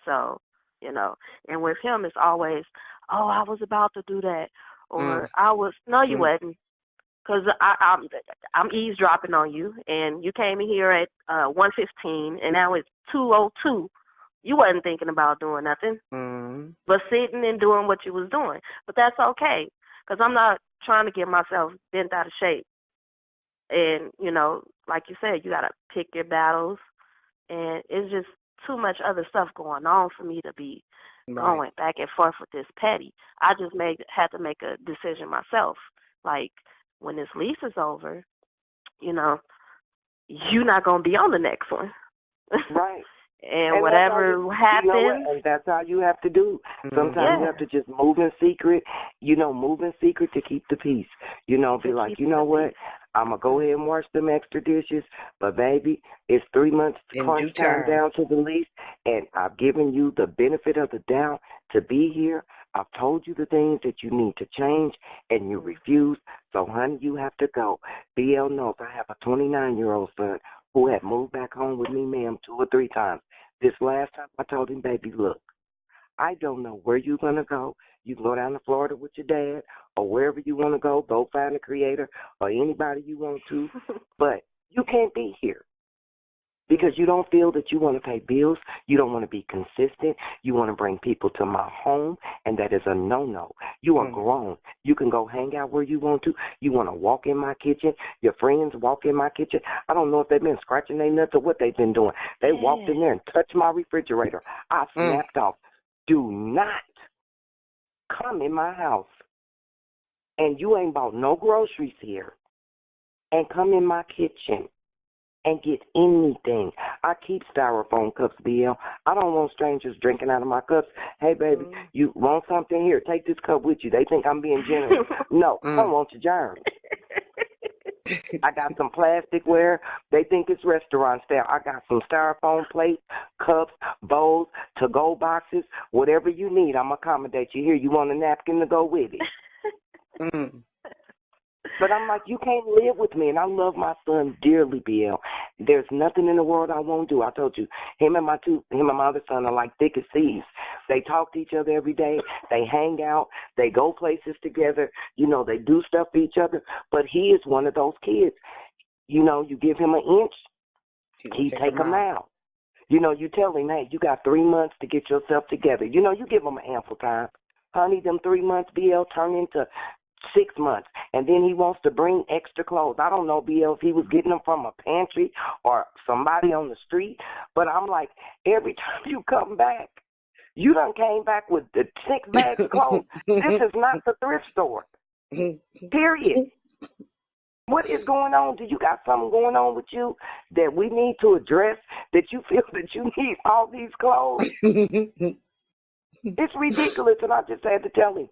So, you know, and with him, it's always, oh, I was about to do that. Or no, you wasn't. Because I'm eavesdropping on you, and you came in here at 1:15, and now it's 2:02. You wasn't thinking about doing nothing, but sitting and doing what you was doing. But that's okay, because I'm not trying to get myself bent out of shape. And, you know, like you said, you got to pick your battles, and it's just too much other stuff going on for me to be going back and forth with this petty. I just had to make a decision myself, like, when this lease is over, you know, you're not going to be on the next one. Right. and whatever happens. You know what? And that's how you have to do. Sometimes you have to just move in secret, to keep the peace. You know, be like, you know what? I'm going to go ahead and wash them extra dishes, but baby, it's 3 months crunch time down to the lease, and I've given you the benefit of the doubt to be here. I've told you the things that you need to change, and you refuse. So, honey, you have to go. BL knows I have a 29-year-old son who had moved back home with me, ma'am, 2 or 3 times. This last time I told him, baby, look, I don't know where you're going to go. You can go down to Florida with your dad or wherever you want to go find a creator or anybody you want to, but you can't be here. Because you don't feel that you want to pay bills, you don't want to be consistent, you want to bring people to my home, and that is a no-no. You are grown. You can go hang out where you want to. You want to walk in my kitchen. Your friends walk in my kitchen. I don't know if they've been scratching their nuts or what they've been doing. They walked in there and touched my refrigerator. I snapped off. Do not come in my house, and you ain't bought no groceries here, and come in my kitchen and get anything. I keep styrofoam cups, BL. I don't want strangers drinking out of my cups. Hey, baby, you want something? Here, take this cup with you. They think I'm being generous. No, I don't want your germs. I got some plasticware. They think it's restaurant style. I got some styrofoam plates, cups, bowls, to-go boxes, whatever you need. I'm accommodate you. Here, you want a napkin to go with it? But I'm like, you can't live with me, and I love my son dearly, BL. There's nothing in the world I won't do. I told you, him and my other son are like thick as thieves. They talk to each other every day. They hang out. They go places together. You know, they do stuff for each other. But he is one of those kids. You know, you give him an inch, he take a mile. You know, you tell him, hey, you got 3 months to get yourself together. You know, you give him ample time. Honey, them 3 months, BL, turn into 6 months. And then he wants to bring extra clothes. I don't know, BL, if he was getting them from a pantry or somebody on the street. But I'm like, every time you come back, you done came back with the 6 bags of clothes. This is not the thrift store. Period. What is going on? Do you got something going on with you that we need to address, that you feel that you need all these clothes? It's ridiculous. And I just had to tell him,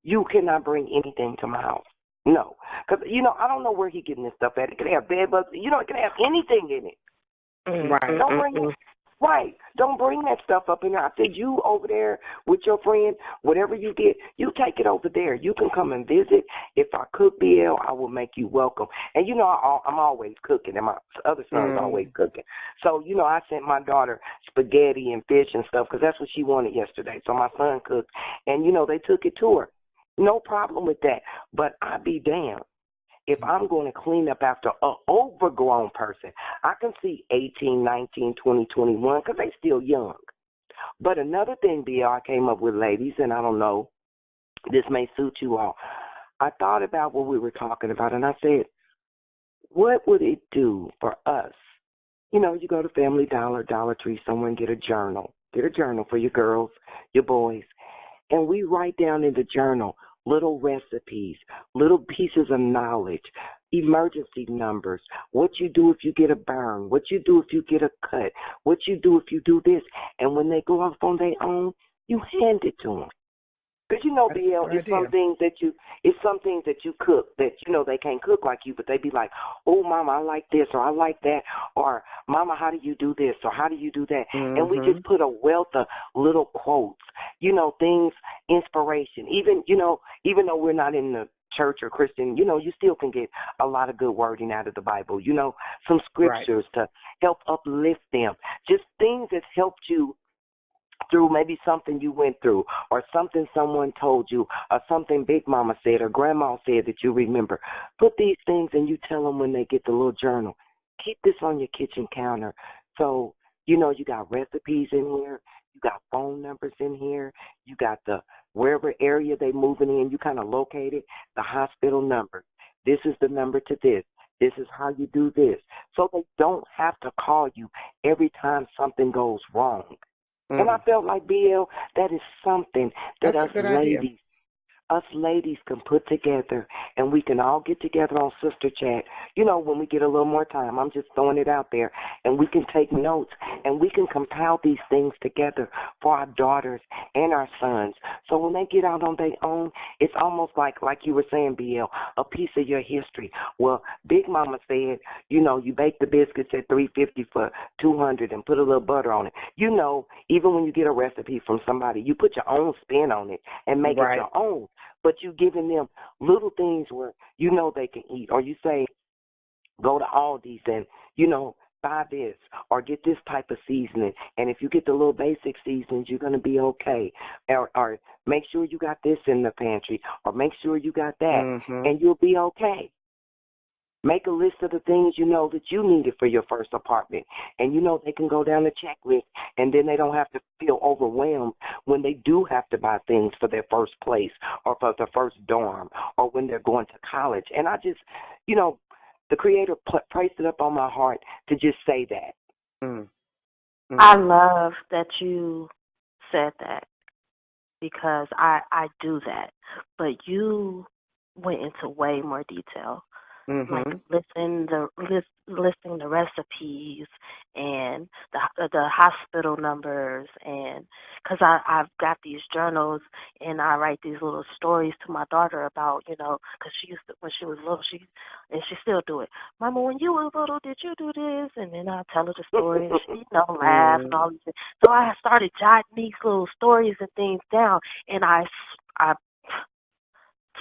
you cannot bring anything to my house. No. Because, you know, I don't know where he getting this stuff at. It could have bed bugs. You know, it could have anything in it. Right. Don't bring it. Right. Don't bring that stuff up in here. I said, you over there with your friend, whatever you get, you take it over there. You can come and visit. If I cook, BL, I will make you welcome. And, you know, I'm always cooking, and my other son's always cooking. So, you know, I sent my daughter spaghetti and fish and stuff because that's what she wanted yesterday. So my son cooked. And, you know, they took it to her. No problem with that. But I be damned if I'm going to clean up after an overgrown person. I can see 18, 19, 20, 21 because they still young. But another thing, BL, I came up with, ladies, and I don't know, this may suit you all. I thought about what we were talking about, and I said, what would it do for us? You know, you go to Family Dollar, Dollar Tree, somewhere and get a journal. Get a journal for your girls, your boys, and we write down in the journal little recipes, little pieces of knowledge, emergency numbers, what you do if you get a burn, what you do if you get a cut, what you do if you do this. And when they go off on their own, you hand it to them. Because, you know, That's BL, it's some things that you cook that, you know, they can't cook like you, but they be like, oh, Mama, I like this, or I like that, or Mama, how do you do this, or how do you do that? And we just put a wealth of little quotes, you know, things, inspiration. Even, you know, even though we're not in the church or Christian, you know, you still can get a lot of good wording out of the Bible, you know, some scriptures to help uplift them, just things that helped you through maybe something you went through or something someone told you or something Big Mama said or Grandma said that you remember. Put these things and you tell them when they get the little journal. Keep this on your kitchen counter. So, you know, you got recipes in here. You got phone numbers in here. You got the wherever area they moving in, you kind of locate it, the hospital number. This is the number to this. This is how you do this. So they don't have to call you every time something goes wrong. And I felt like, BL, that is something that us ladies can put together, and we can all get together on Sister Chat, you know, when we get a little more time. I'm just throwing it out there. And we can take notes, and we can compile these things together for our daughters and our sons. So when they get out on their own, it's almost like you were saying, BL, a piece of your history. Well, Big Mama said, you know, you bake the biscuits at $3.50 for 200 and put a little butter on it. You know, even when you get a recipe from somebody, you put your own spin on it and make it your own. But you giving them little things where you know they can eat. Or you say, go to Aldi's and, you know, buy this or get this type of seasoning. And if you get the little basic seasonings, you're going to be okay. Or make sure you got this in the pantry or make sure you got that and you'll be okay. Make a list of the things you know that you needed for your first apartment. And you know they can go down the checklist and then they don't have to feel overwhelmed when they do have to buy things for their first place or for their first dorm or when they're going to college. And I just, you know, the Creator placed it up on my heart to just say that. I love that you said that because I do that. But you went into way more detail. Like listing the recipes and the hospital numbers, and because I've got these journals and I write these little stories to my daughter about, you know, because she used to, when she was little, she still do it. Mama, when you were little, did you do this? And then I tell her the story and she, you know, laugh and all these things. So I started jotting these little stories and things down, and I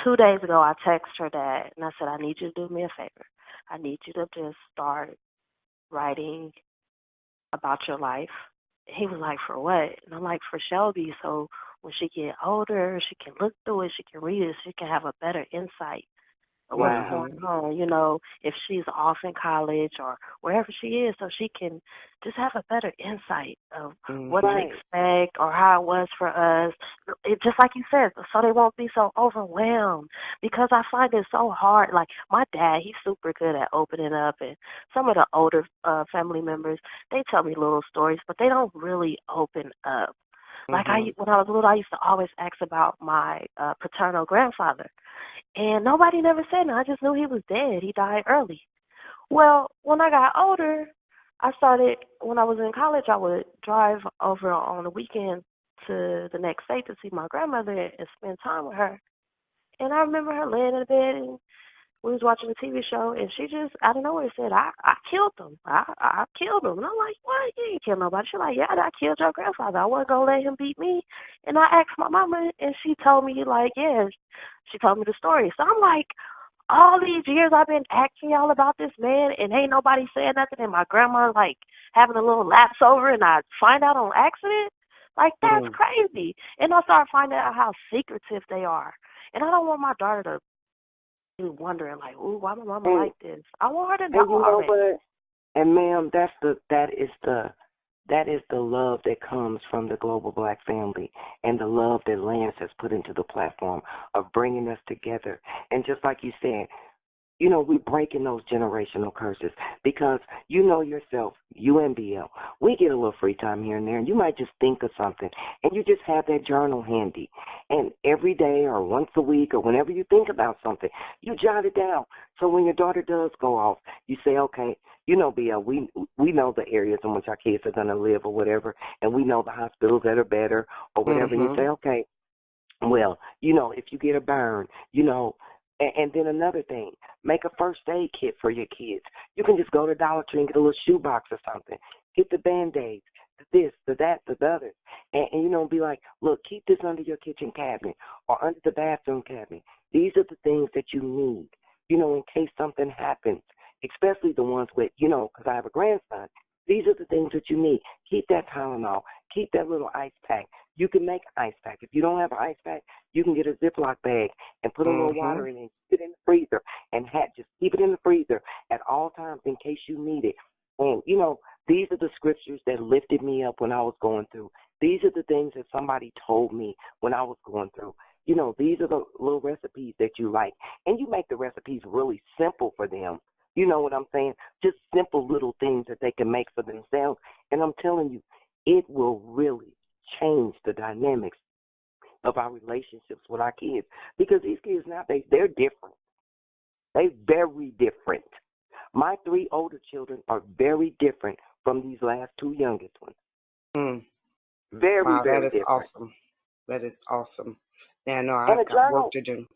2 days ago, I texted her dad, and I said, I need you to do me a favor. I need you to just start writing about your life He was like, for what? And I'm like, for Shelby. So when she get older, she can look through it, she can read it, she can have a better insight of what's Wow. going on, you know, if she's off in college or wherever she is, so she can just have a better insight of what to Right. expect or how it was for us. It just like you said, so they won't be so overwhelmed. Because I find it so hard. Like my dad, he's super good at opening up, and some of the older family members, they tell me little stories, but they don't really open up. Like Mhm. when I was little, I used to always ask about my paternal grandfather. And nobody never said no. I just knew he was dead. He died early. Well, when I got older, when I was in college, I would drive over on the weekend to the next state to see my grandmother and spend time with her. And I remember her laying in bed and we was watching a TV show, and she just out of nowhere said, I killed him. I killed him. And I'm like, what? You ain't killed nobody. She's like, yeah, I killed your grandfather. I wasn't going to let him beat me. And I asked my mama, and she told me, like, yeah, she told me the story. So I'm like, all these years I've been asking y'all about this man, and ain't nobody saying nothing, and my grandma's like having a little lapse over, and I find out on accident. Like, that's Mm. crazy. And I start finding out how secretive they are. And I don't want my daughter to be wondering, like, ooh, why my mama And like this? I want her to know and you know already. what? And ma'am, that is the love that comes from the global black family and the love that Lance has put into the platform of bringing us together. And just like you said, you know, we're breaking those generational curses because you know yourself, you and BL, we get a little free time here and there, and you might just think of something, and you just have that journal handy. And every day or once a week or whenever you think about something, you jot it down. So when your daughter does go off, you say, okay, you know, BL, we know the areas in which our kids are going to live or whatever, and we know the hospitals that are better or whatever, and you say, Mhm. okay, well, you know, if you get a burn, you know, and then another thing, make a first aid kit for your kids. You can just go to Dollar Tree and get a little shoebox or something. Get the Band-Aids, the this, the that, the other. And, you know, be like, look, keep this under your kitchen cabinet or under the bathroom cabinet. These are the things that you need, you know, in case something happens, especially the ones with, you know, because I have a grandson. These are the things that you need. Keep that Tylenol. Keep that little ice pack. You can make an ice pack. If you don't have an ice pack, you can get a Ziploc bag and put a little water Mhm. in it and keep it in the freezer and just keep it in the freezer at all times in case you need it. And, you know, these are the scriptures that lifted me up when I was going through. These are the things that somebody told me when I was going through. You know, these are the little recipes that you like. And you make the recipes really simple for them. You know what I'm saying? Just simple little things that they can make for themselves. And I'm telling you, it will really change the dynamics of our relationships with our kids. Because these kids nowadays, they're different. They're very different. My 3 older children are very different from these last 2 youngest ones. Mm. Very, Wow, that very is different. awesome. That is awesome. Now, no, And I've a got work journal, to do.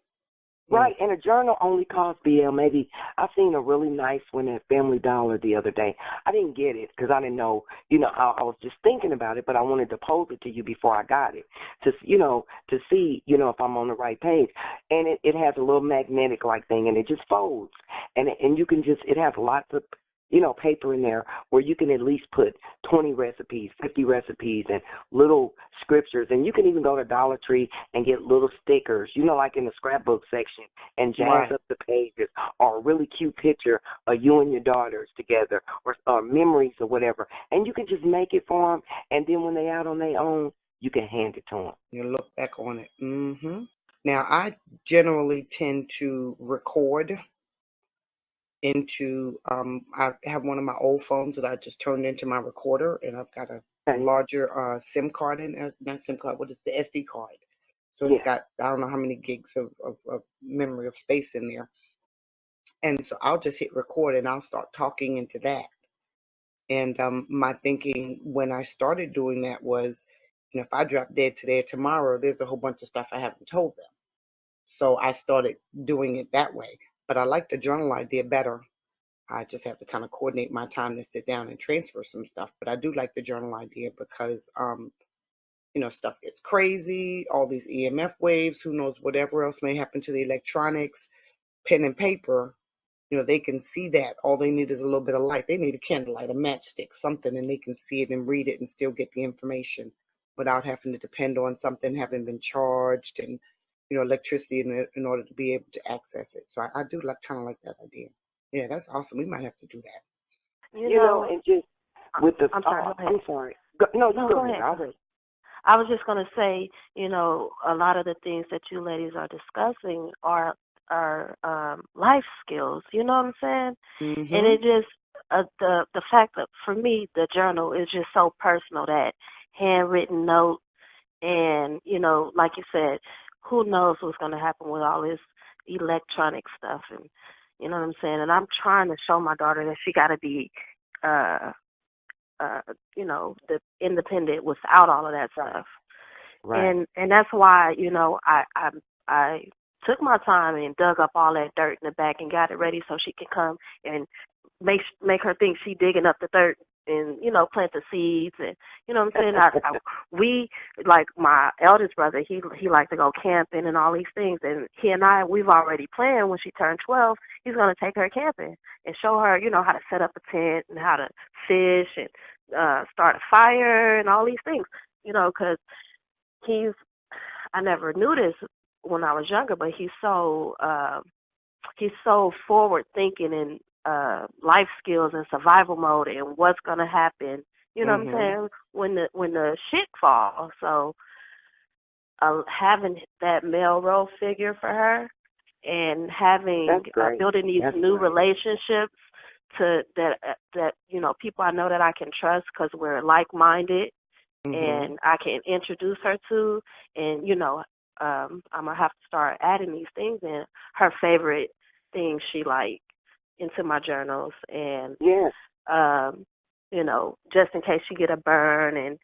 right, and a journal only costs BL maybe, I seen a really nice one at Family Dollar the other day. I didn't get it because I didn't know, you know, I was just thinking about it, but I wanted to pose it to you before I got it to, you know, to see, you know, if I'm on the right page. And it has a little magnetic like thing, and it just folds. And you can just, it has lots of, you know, paper in there where you can at least put 20 recipes, 50 recipes, and little scriptures. And you can even go to Dollar Tree and get little stickers, you know, like in the scrapbook section, and jazz Right. up the pages, or a really cute picture of you and your daughters together, or memories or whatever. And you can just make it for them, and then when they're out on their own, you can hand it to them. You look back on it. Mhm. Now, I generally tend to record into I have one of my old phones that I just turned into my recorder, and I've got a Okay. larger SIM card in not SIM card, what is the SD card? So it's Yeah. got I don't know how many gigs of memory of space in there. And so I'll just hit record and I'll start talking into that. And my thinking when I started doing that was, you know, if I drop dead today or tomorrow, there's a whole bunch of stuff I haven't told them. So I started doing it that way. But I like the journal idea better. I just have to kind of coordinate my time to sit down and transfer some stuff. But I do like the journal idea because, you know, stuff gets crazy, all these EMF waves, who knows, whatever else may happen to the electronics, pen and paper, they can see that. All they need is a little bit of light. They need a candlelight, a matchstick, something, and they can see it and read it and still get the information without having to depend on something having been charged and, electricity in order to be able to access it. So I do kind of like that idea. Yeah, that's awesome. We might have to do that. And just with the, I'm sorry. Go ahead. I'm sorry. No, Go ahead. I'll wait. I was just going to say, a lot of the things that you ladies are discussing are life skills. You know what I'm saying? Mm-hmm. And it just the fact that for me the journal is just so personal, that handwritten note, and like you said, who knows what's going to happen with all this electronic stuff, and you know what I'm saying. And I'm trying to show my daughter that she got to be the independent without all of that stuff. Right. And that's why, I took my time and dug up all that dirt in the back and got it ready so she could come and make her think she digging up the dirt and, plant the seeds. And, you know what I'm saying? We, like my eldest brother, he liked to go camping and all these things. And he and we've already planned when she turned 12, he's going to take her camping and show her, how to set up a tent and how to fish and start a fire and all these things, because I never knew this when I was younger, but he's so forward thinking and life skills and survival mode and what's gonna happen. You know what I'm saying? When the shit falls. So having that male role figure for her and having building these new relationships that people I know that I can trust because we're like-minded, and I can introduce her to, and I'm gonna have to start adding these things in, her favorite things she like, into my journals, and just in case she get a burn, and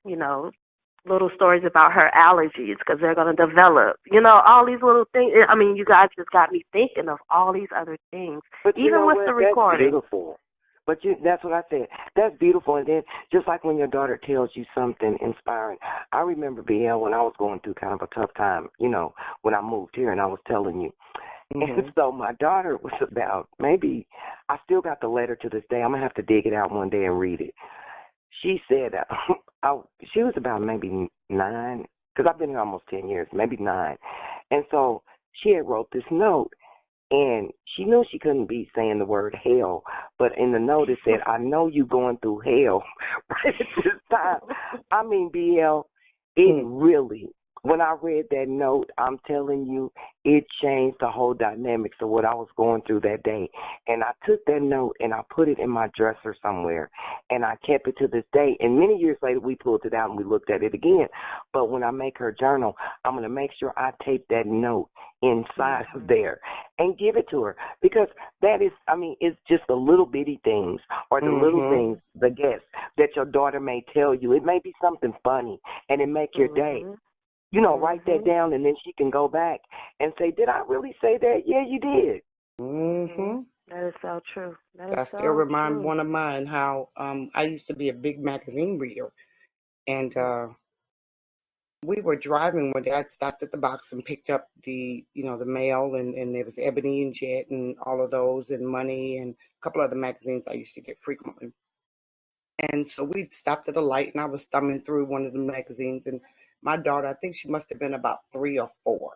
little stories about her allergies because they're gonna develop, all these little things. I mean, you guys just got me thinking of all these other things, but even with the recording. That's beautiful. But that's what I said. That's beautiful. And then just like when your daughter tells you something inspiring. I remember, BL, when I was going through kind of a tough time, when I moved here, and I was telling you. And so my daughter was about, maybe, I still got the letter to this day. I'm going to have to dig it out one day and read it. She said, she was about maybe 9, because I've been here almost 10 years, maybe 9. And so she had wrote this note. And she knew she couldn't be saying the word hell, but in the note it said, I know you going through hell right at this time. I mean, BL, it really, when I read that note, I'm telling you, it changed the whole dynamics of what I was going through that day. And I took that note and I put it in my dresser somewhere, and I kept it to this day. And many years later, we pulled it out and we looked at it again. But when I make her journal, I'm going to make sure I tape that note inside of there and give it to her, because that is, it's just the little bitty things, or the little things, the guess that your daughter may tell you. It may be something funny and it make your day. Write that down, and then she can go back and say, did I really say that? Yeah, you did. That is so true. I still remind one of mine how I used to be a big magazine reader, and we were driving when Dad stopped at the box and picked up the mail, and there was Ebony and Jet and all of those, and Money, and a couple other magazines I used to get frequently. And so we stopped at a light, and I was thumbing through one of the magazines, and my daughter, I think she must have been about 3 or 4.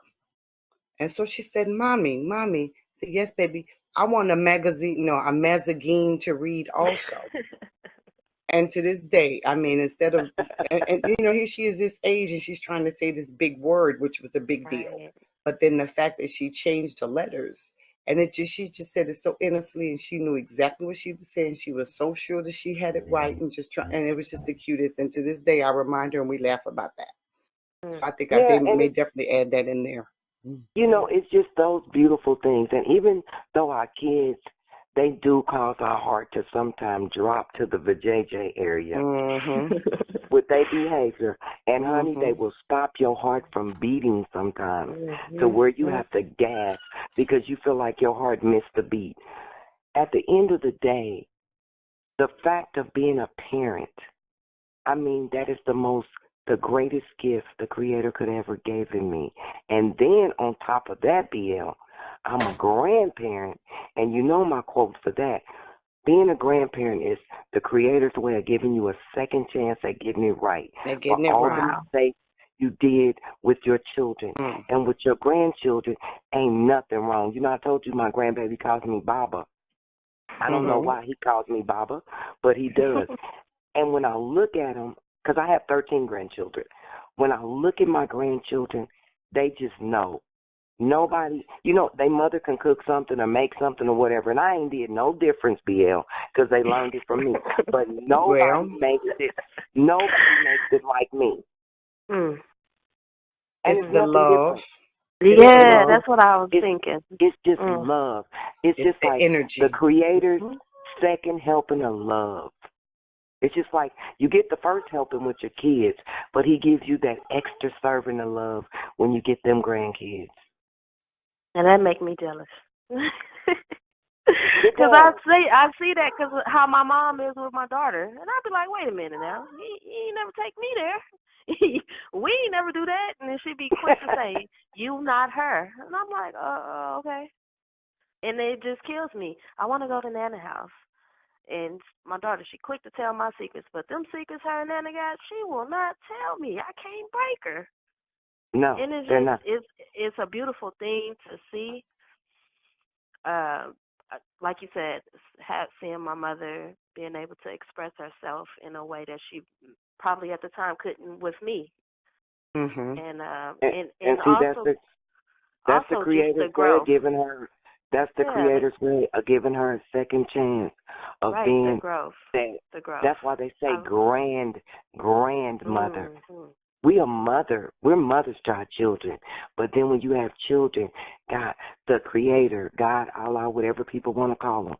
And so she said, Mommy. I said, yes, baby. I want a magazine, a magazine to read also. And to this day, instead of, and here she is this age, and she's trying to say this big word, which was a big deal. But then the fact that she changed the letters, and she just said it so innocently, and she knew exactly what she was saying. She was so sure that she had it right, and and it was just the cutest. And to this day, I remind her, and we laugh about that. So I think they may definitely add that in there. It's just those beautiful things. And even though our kids, they do cause our heart to sometimes drop to the vajayjay area with their behavior. And, honey, they will stop your heart from beating sometimes to where you have to gasp because you feel like your heart missed a beat. At the end of the day, the fact of being a parent, that is the greatest gift the Creator could ever given me. And then on top of that, BL, I'm a grandparent, And you know my quote for that. Being a grandparent is the Creator's way of giving you a second chance at getting it right They're for getting it all right. the mistakes you did with your children. Mm. And with your grandchildren, ain't nothing wrong. You know, I told you my grandbaby calls me Baba. I don't know Mhm. why he calls me Baba, but he does. And when I look at him, because I have 13 grandchildren, when I look at my grandchildren, they just know. Nobody, you know, their mother can cook something or make something or whatever, and I ain't did no difference, BL, because they learned it from me. But Well, nobody makes it like me. Mm. And it's it's the nothing love. different. It's the Yeah, love. that's what I was It's, thinking. it's just Mm. love. It's It's just the like energy. the Creator's Mhm. second helping of love. It's just like you get the first helping with your kids, but he gives you that extra serving of love when you get them grandkids. And that make me jealous. It Because does. I see that because how my mom is with my daughter. And I'd be like, wait a minute now. He ain't never take me there. We ain't never do that. And then she'd be quick to say, you not her. And I'm like, okay. And it just kills me. I want to go to Nana house. And my daughter, she quick to tell my secrets. But them secrets her and Nana got, she will not tell me. I can't break her. No, And it's they're just, not. it's a beautiful thing to see. Like you said, seeing my mother being able to express herself in a way that she probably at the time couldn't with me, Mhm. and And see, also that's the also just the Creator's way of growth. giving her. That's the Yeah, Creator's way of giving her a second chance of right, the being growth, that. the growth. That's why they say grandmother. Mm-hmm. We are mother. We're mothers to our children. But then when you have children, God, the Creator, God, Allah, whatever people want to call them,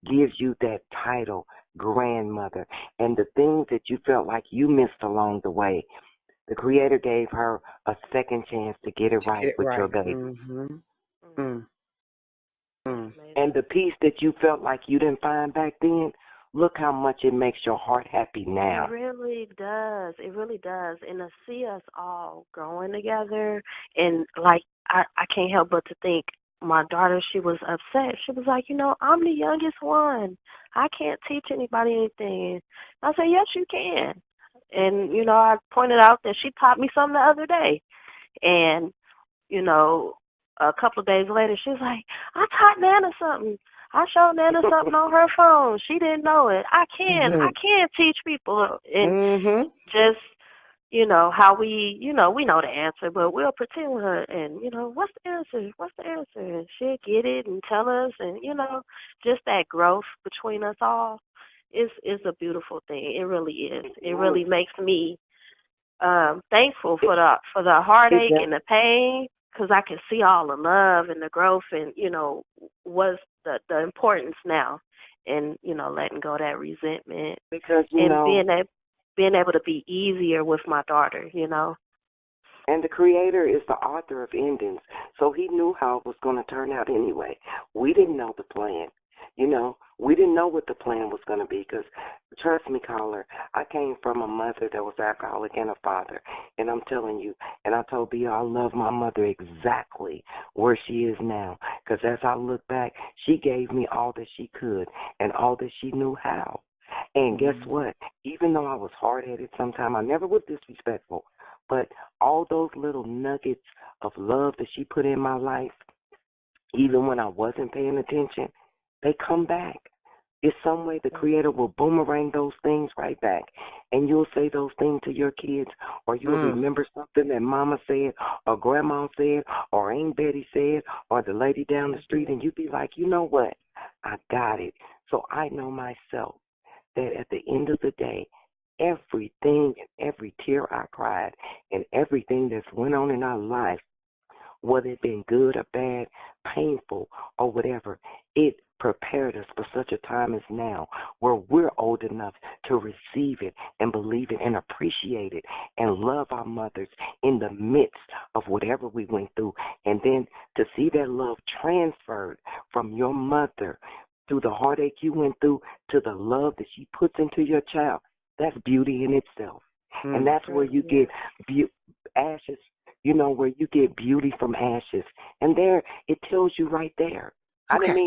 gives you that title, grandmother. And the things that you felt like you missed along the way, the Creator gave her a second chance to get it To right get it with your right. baby. Mhm. Mm. Mm. Mm. Amazing. And the peace that you felt like you didn't find back then, look how much it makes your heart happy now. It really does. It really does. And to see us all growing together, and like I can't help but to think my daughter, she was upset. She was like, I'm the youngest one. I can't teach anybody anything. I said, yes, you can. And, I pointed out that she taught me something the other day. And, a couple of days later, she was like, I taught Nana something. I showed Nana something on her phone. She didn't know it. I Mhm. can teach people. And Mhm. just, how we know the answer, but we'll pretend with her and, what's the answer? What's the answer? And she'll get it and tell us. And, just that growth between us all is a beautiful thing. It really is. It really makes me thankful for the heartache and the pain, because I can see all the love and the growth and, what's the importance now, and, letting go of that resentment, Because, and being able to be easier with my daughter, and the Creator is the author of endings, so he knew how it was going to turn out anyway. We didn't know the plan. We didn't know what the plan was going to be because, trust me, caller, I came from a mother that was alcoholic and a father. And I'm telling you, and I told B, I love my mother exactly where she is now, because as I look back, she gave me all that she could and all that she knew how. And guess what? Even though I was hard-headed sometimes, I never was disrespectful, but all those little nuggets of love that she put in my life, even when I wasn't paying attention, they come back. It's some way the Creator will boomerang those things right back. And you'll say those things to your kids, or you'll remember something that Mama said, or Grandma said, or Aunt Betty said, or the lady down the street, and you'll be like, you know what? I got it. So I know myself that at the end of the day, everything and every tear I cried and everything that's went on in our life, whether it been good or bad, painful or whatever, it prepared us for such a time as now, where we're old enough to receive it and believe it and appreciate it and love our mothers in the midst of whatever we went through. And then to see that love transferred from your mother through the heartache you went through to the love that she puts into your child, that's beauty in itself. And that's where you get ashes, where you get beauty from ashes. And there, it tells you right there. I didn't Okay.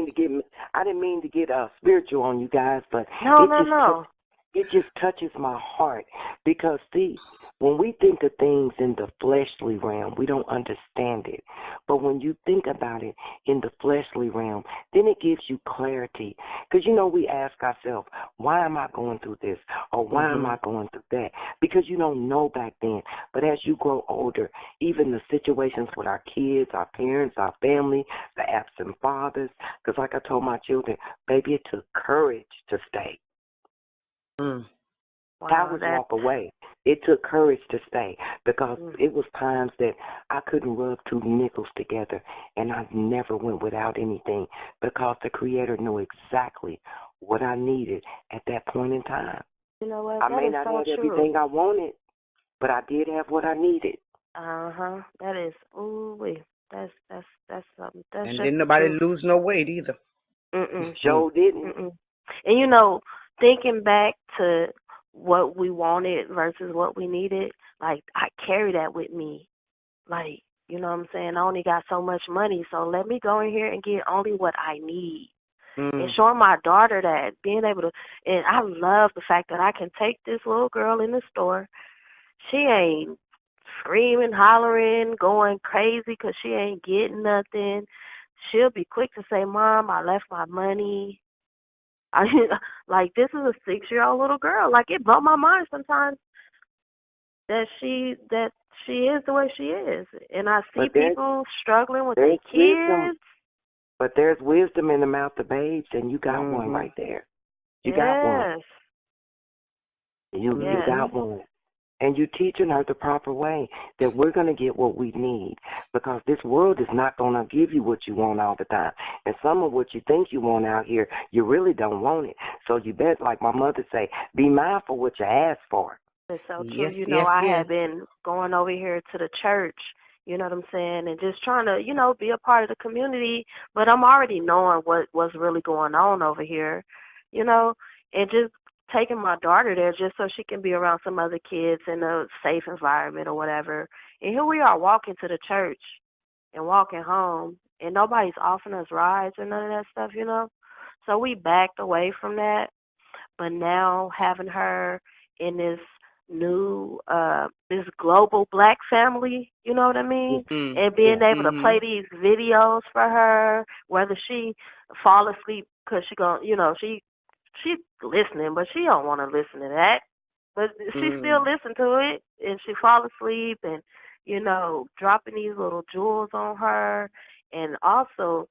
mean to get spiritual on you guys, but No, it no, just no. it just touches my heart because see, when we think of things in the fleshly realm, we don't understand it. But when you think about it in the fleshly realm, then it gives you clarity. Because we ask ourselves, why am I going through this? Or why am I going through that? Because you don't know back then. But as you grow older, even the situations with our kids, our parents, our family, the absent fathers, because like I told my children, baby, it took courage to stay. Mm. Wow, Cowards walk away. It took courage to stay because it was times that I couldn't rub two nickels together, and I never went without anything because the Creator knew exactly what I needed at that point in time. you know what? I That may is not so have true. everything I wanted, but I did have what I needed. That is, ooh wee. That's something. That's And just didn't the nobody truth. lose no weight either. Mm-mm. Sure didn't. Mm-mm. And thinking back to what we wanted versus what we needed, like I carry that with me. Like, you know what I'm saying? I only got so much money, so let me go in here and get only what I need. And showing my daughter that, being able to, and I love the fact that I can take this little girl in the store. She ain't screaming, hollering, going crazy because she ain't getting nothing. She'll be quick to say, Mom, I left my money. Like, this is a 6-year-old little girl. Like, it blew my mind sometimes that she is the way she is. And I see But people struggling with their there's wisdom. kids. But there's wisdom in the mouth of babes, and you got one right there. You got one. Yes. You Yes. got one. And you're teaching her the proper way that we're going to get what we need because this world is not going to give you what you want all the time. And some of what you think you want out here, you really don't want it. So you bet, like my mother say, be mindful what you ask for. It's so true. Yes, yes, I yes. have been going over here to the church, you know what I'm saying, and just trying to, be a part of the community, but I'm already knowing what's really going on over here, and just taking my daughter there just so she can be around some other kids in a safe environment or whatever. And here we are walking to the church and walking home, and nobody's offering us rides or none of that stuff, So we backed away from that, but now having her in this new this global black family, you know what I mean? And being able to play these videos for her, whether she fall asleep because she's listening, but she don't want to listen to that. But she still listen to it, and she fall asleep, and dropping these little jewels on her, and also,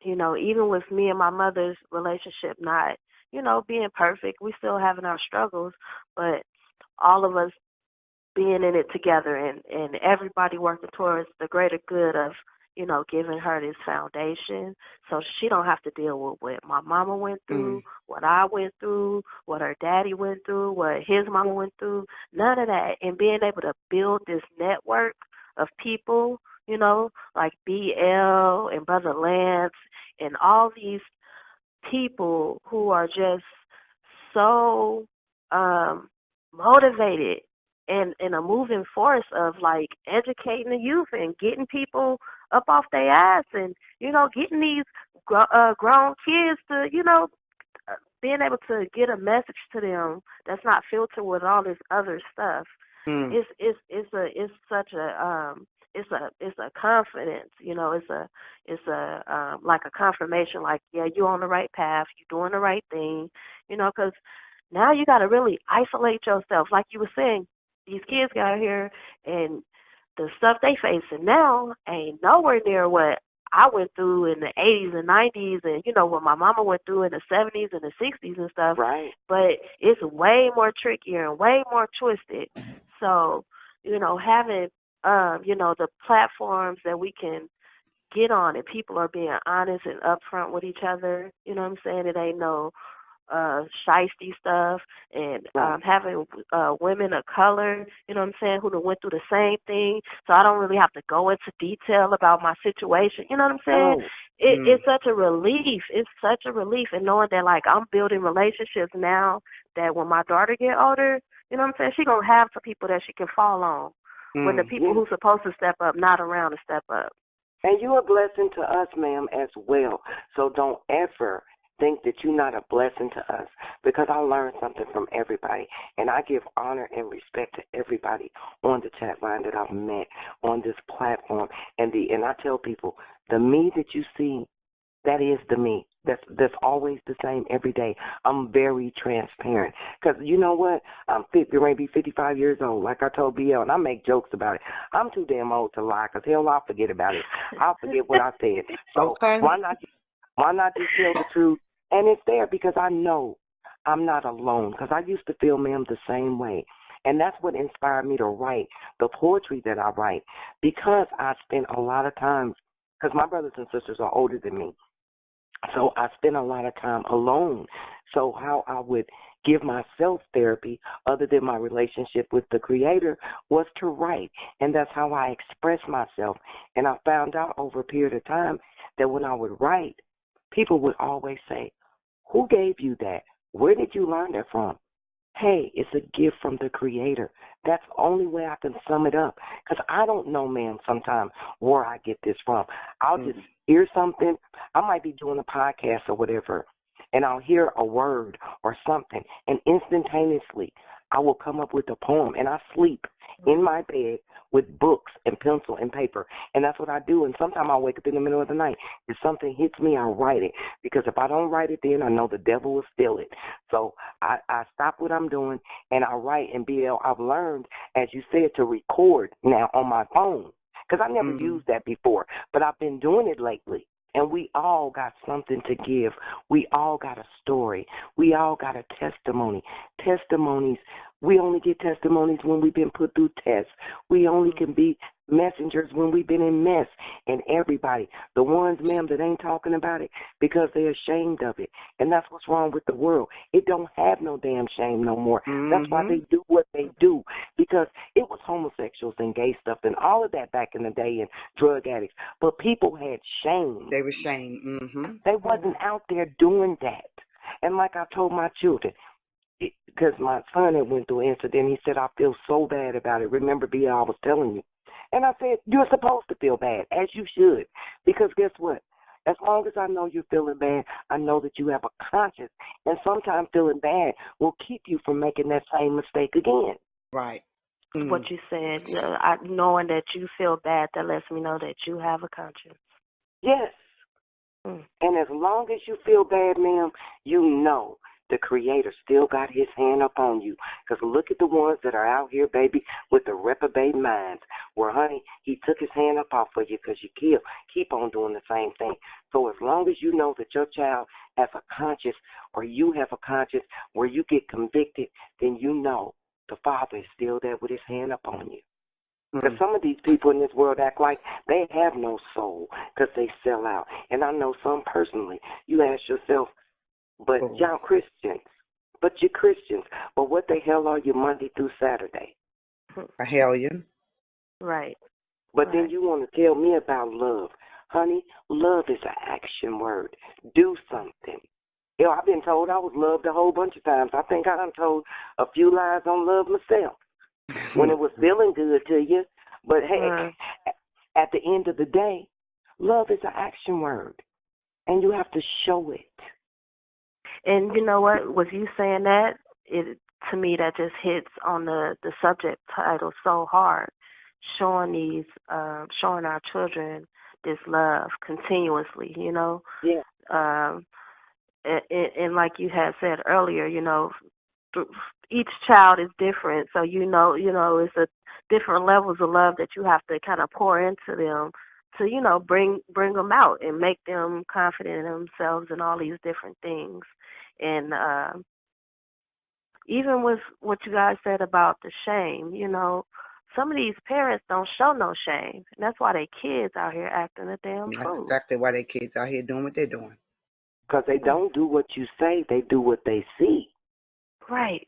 even with me and my mother's relationship not, being perfect, we still having our struggles, but all of us being in it together and everybody working towards the greater good of, giving her this foundation so she don't have to deal with what my mama went through, what I went through, what her daddy went through, what his mama went through, none of that. And being able to build this network of people, like BL and Brother Lance and all these people who are just so motivated and a moving force of like educating the youth and getting people up off their ass and getting these grown kids to being able to get a message to them that's not filtered with all this other stuff. It's such a it's a confidence, it's a like a confirmation, like, yeah, you're on the right path, you're doing the right thing, because now you got to really isolate yourself. Like you were saying, these kids got here and the stuff they facing now ain't nowhere near what I went through in the 80s and 90s and, what my mama went through in the 70s and the 60s and stuff. Right. But it's way more trickier and way more twisted. So, having, the platforms that we can get on and people are being honest and upfront with each other, you know what I'm saying? It ain't no shiesty stuff and having women of color, you know what I'm saying, who went through the same thing. So I don't really have to go into detail about my situation. You know what I'm saying? It's such a relief. It's such a relief. And knowing that, like, I'm building relationships now that when my daughter get older, you know what I'm saying, she going to have some people that she can fall on when the people who's supposed to step up not around to step up. And you're a blessing to us, ma'am, as well. So don't ever think that you're not a blessing to us, because I learned something from everybody. And I give honor and respect to everybody on the chat line that I've met on this platform. And I tell people, the me that you see, that is the me. That's always the same every day. I'm very transparent. Because you know what? I'm maybe 55 years old, like I told BL, and I make jokes about it. I'm too damn old to lie, because hell, I'll forget about it. I'll forget what I said. So Okay. why not just tell the truth? And it's there because I know I'm not alone, because I used to feel, ma'am, the same way. And that's what inspired me to write the poetry that I write, because I spent a lot of time, because my brothers and sisters are older than me. So I spent a lot of time alone. So how I would give myself therapy, other than my relationship with the Creator, was to write. And that's how I express myself. And I found out over a period of time that when I would write, people would always say, who gave you that? Where did you learn that from? Hey, it's a gift from the Creator. That's the only way I can sum it up. Because I don't know, man, sometimes where I get this from. I'll just hear something. I might be doing a podcast or whatever, and I'll hear a word or something, and instantaneously I will come up with a poem. And I sleep in my bed with books and pencil and paper. And that's what I do. And sometimes I'll wake up in the middle of the night. If something hits me, I'll write it. Because if I don't write it, then I know the devil will steal it. So I stop what I'm doing and I write. And BL, I've learned, as you said, to record now on my phone. Because I never used that before. But I've been doing it lately. And we all got something to give. We all got a story. We all got a testimony. Testimonies. We only get testimonies when we've been put through tests. We only can be messengers when we've been in mess. And everybody, the ones, ma'am, that ain't talking about it because they're ashamed of it. And that's what's wrong with the world. It don't have no damn shame no more. That's why they do what they do, because it was homosexuals and gay stuff and all of that back in the day, and drug addicts. But people had shame. They were shamed. They wasn't out there doing that. And like I told my children, because my son had went through an incident, he said, I feel so bad about it. Remember, B, I was telling you. And I said, you're supposed to feel bad, as you should. Because guess what? As long as I know you're feeling bad, I know that you have a conscience. And sometimes feeling bad will keep you from making that same mistake again. Right. What you said, knowing that you feel bad, that lets me know that you have a conscience. Yes. And as long as you feel bad, ma'am, you know the Creator still got his hand up on you. Because look at the ones that are out here, baby, with the reprobate minds. Where, honey, he took his hand up off of you because you keep on doing the same thing. So as long as you know that your child has a conscience, or you have a conscience where you get convicted, then you know the Father is still there with his hand up on you. Because some of these people in this world act like they have no soul because they sell out. And I know some personally. You ask yourself, but y'all Christians. But you're Christians. But what the hell are you Monday through Saturday? A hellion. Right. But then you want to tell me about love. Honey, love is an action word. Do something. You know, I've been told I was loved a whole bunch of times. I think I done told a few lies on love myself when it was feeling good to you. But hey, at the end of the day, love is an action word. And you have to show it. And you know what? With you saying that, to me, that just hits on the subject title so hard. Showing our children this love continuously, you know. Yeah. And like you had said earlier, you know, each child is different, so you know, it's a different levels of love that you have to kind of pour into them to, you know, bring them out and make them confident in themselves and all these different things. And even with what you guys said about the shame, you know, some of these parents don't show no shame, and that's why their kids out here acting a damn fool. That's exactly why their kids out here doing what they're doing. Because they don't do what you say, they do what they see. Right.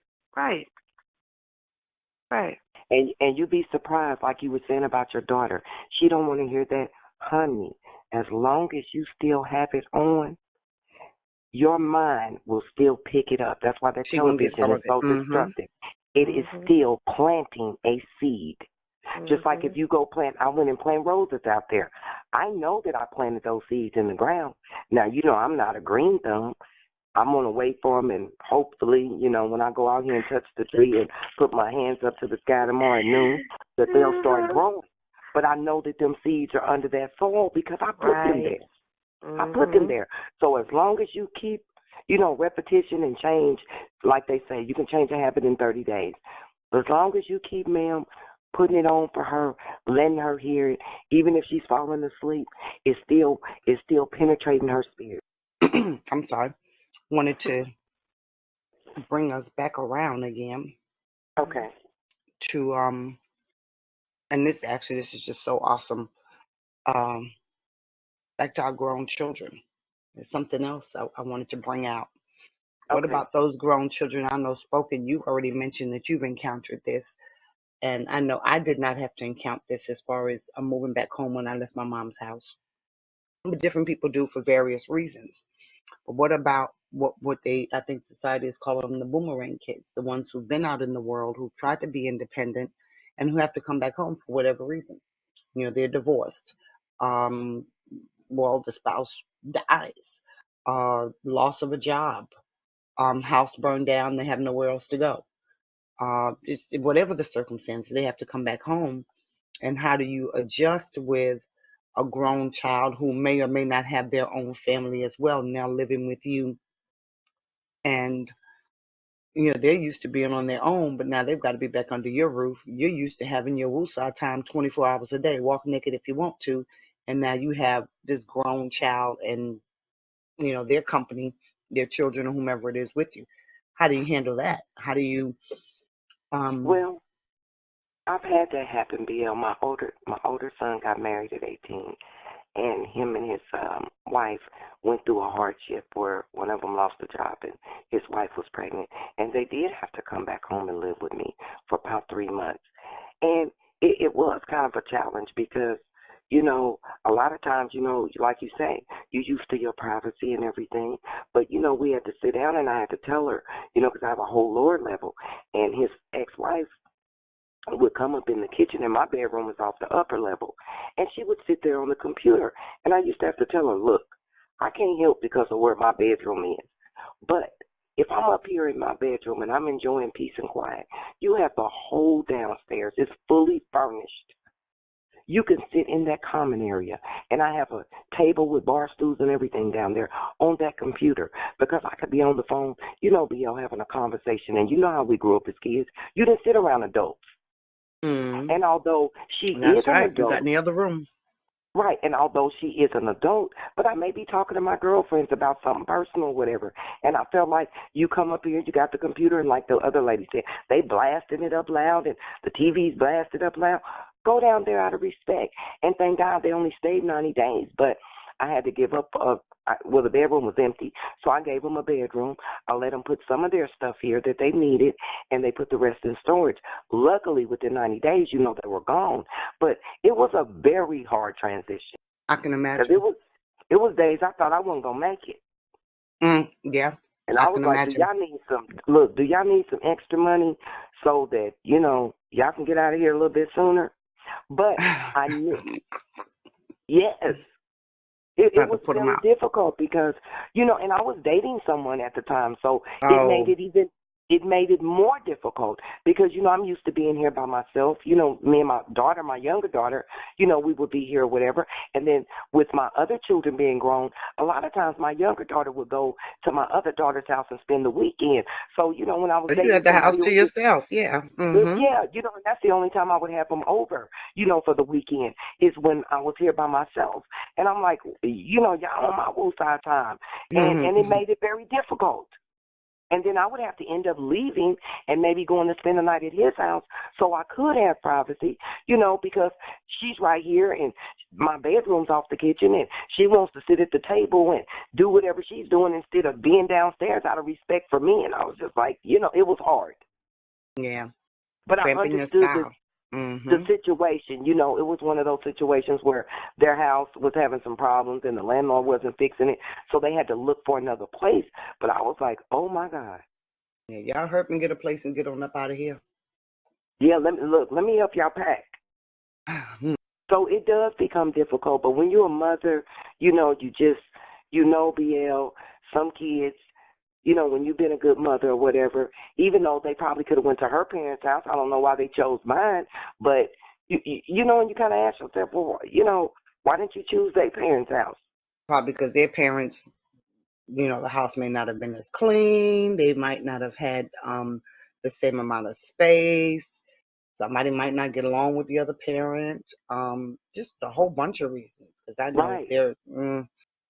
And you'd be surprised, like you were saying about your daughter. She don't want to hear that. Honey, as long as you still have it on, your mind will still pick it up. That's why that television is so destructive. It is still planting a seed. Just like Mhm. if you go plant, I went and plant roses out there. I know that I planted those seeds in the ground. Now, I'm not a green thumb. I'm going to wait for them, and hopefully, when I go out here and touch the tree and put my hands up to the sky tomorrow at noon, that they'll start Mhm. growing. But I know that them seeds are under that soil because I put them Right. there. I put them Mhm. there. So as long as you keep, repetition and change, like they say, you can change a habit in 30 days. But as long as you keep, ma'am, putting it on for her, letting her hear it, even if she's falling asleep, it's still penetrating her spirit. I'm sorry. Wanted to bring us back around again Okay. to and this is just so awesome. Um, back to our grown children. There's something else I wanted to bring out. What Okay. about those grown children? I know, Spoken, you've already mentioned that you've encountered this. And I know I did not have to encounter this as far as moving back home when I left my mom's house. But different people do for various reasons. But what about what I think society is calling them the boomerang kids, the ones who've been out in the world, who've tried to be independent and who have to come back home for whatever reason. They're divorced. Um, well, the spouse dies. Loss of a job. House burned down, they have nowhere else to go. Just whatever the circumstance, they have to come back home. And how do you adjust with a grown child who may or may not have their own family as well, now living with you? And they're used to being on their own, but now they've got to be back under your roof. You're used to having your woosah time 24 hours a day, walk naked if you want to, and now you have this grown child and their company, their children, or whomever it is with you. How do you handle that? How do you Well, I've had that happen, BL. My older son got married at 18, and him and his wife went through a hardship where one of them lost a job and his wife was pregnant, and they did have to come back home and live with me for about 3 months. And it was kind of a challenge because, a lot of times, like you say, you're used to your privacy and everything. But, we had to sit down and I had to tell her, because I have a whole lower level. And his ex-wife would come up in the kitchen, and my bedroom was off the upper level. And she would sit there on the computer. And I used to have to tell her, look, I can't help because of where my bedroom is. But if I'm up here in my bedroom and I'm enjoying peace and quiet, you have the whole downstairs. It's fully furnished. You can sit in that common area, and I have a table with bar stools and everything down there on that computer because I could be on the phone, BL, having a conversation. And you know how we grew up as kids. You didn't sit around adults. And although she is That's an right. You got adult, in the other room. right, and although she is an adult, but I may be talking to my girlfriends about something personal or whatever, and I felt like you come up here, you got the computer, and like the other lady said, they blasting it up loud, and the TV's blasted up loud. Go down there out of respect, and thank God they only stayed 90 days, but I had to give up, the bedroom was empty, so I gave them a bedroom. I let them put some of their stuff here that they needed, and they put the rest in storage. Luckily, within 90 days, they were gone. But it was a very hard transition. I can Because imagine. it was days I thought I wasn't going to make it. Yeah, And I I was can like, do imagine. y'all need some extra money so that, y'all can get out of here a little bit sooner? But I knew, yes. It Have to was put them very out. difficult because, and I was dating someone at the time, so Oh, it made it more difficult because, I'm used to being here by myself. Me and my daughter, my younger daughter, we would be here or whatever. And then with my other children being grown, a lot of times my younger daughter would go to my other daughter's house and spend the weekend. So, when I was but you dating had the house somebody to who was yourself. Yeah. yeah, and that's the only time I would have them over, for the weekend is when I was here by myself. And I'm like, y'all on my woosah time. And it made it very difficult. And then I would have to end up leaving and maybe going to spend the night at his house so I could have privacy, because she's right here and my bedroom's off the kitchen and she wants to sit at the table and do whatever she's doing instead of being downstairs out of respect for me. And I was just like, it was hard. Yeah. But I Cramping your understood style. the situation. It was one of those situations where their house was having some problems and the landlord wasn't fixing it, so they had to look for another place. But I was like, oh my God. Yeah, y'all help me get a place and get on up out of here. Yeah, let me help y'all pack. So it does become difficult. But when you're a mother, BL, some kids, when you've been a good mother or whatever, even though they probably could have went to her parents' house, I don't know why they chose mine, but and you kind of ask yourself, well, why didn't you choose their parents' house? Probably because their parents, the house may not have been as clean. They might not have had the same amount of space. Somebody might not get along with the other parent. Just a whole bunch of reasons. Because I know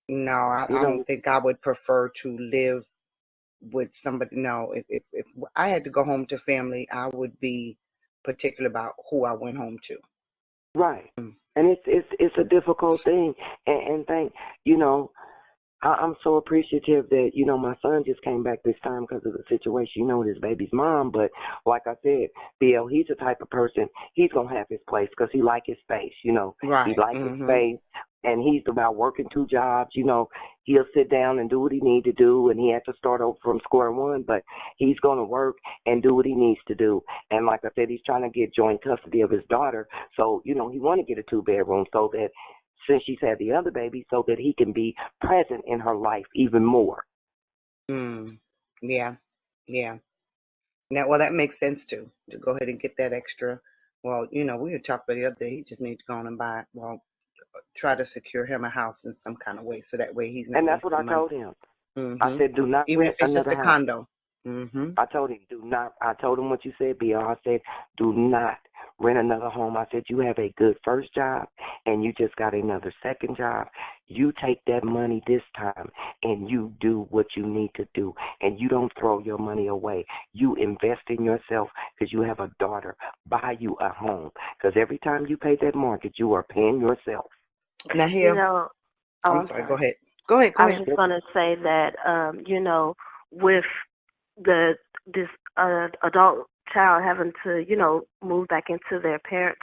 Right. I don't think I would prefer to live with somebody. No, if I had to go home to family, I would be particular about who I went home to. Right. And it's a difficult thing. And I'm so appreciative that, my son just came back this time because of the situation, with his baby's mom. But like I said, Bill, he's the type of person, he's going to have his place because he like his space, Right. He like his space. And he's about working 2 jobs, he'll sit down and do what he need to do, and he had to start over from square one, but he's going to work and do what he needs to do. And like I said, he's trying to get joint custody of his daughter. So, he want to get a 2-bedroom so that since she's had the other baby, so that he can be present in her life even more. Yeah. Well, that makes sense too, to go ahead and get that extra. Well, we were talking about the other day, he just needs to go on and try to secure him a house in some kind of way, so that way he's not. And that's what I told him. I said, do not even if it's just a house. condo. I told him, do not. I told him what you said, BR. I said, do not rent another home. I said, you have a good first job and you just got another second job. You take that money this time and you do what you need to do, and you don't throw your money away. You invest in yourself because you have a daughter. Buy you a home, because every time you pay that mortgage, you are paying yourself. Now here, I'm sorry. Go ahead. I was just going to say that, with this adult child having to, move back into their parent,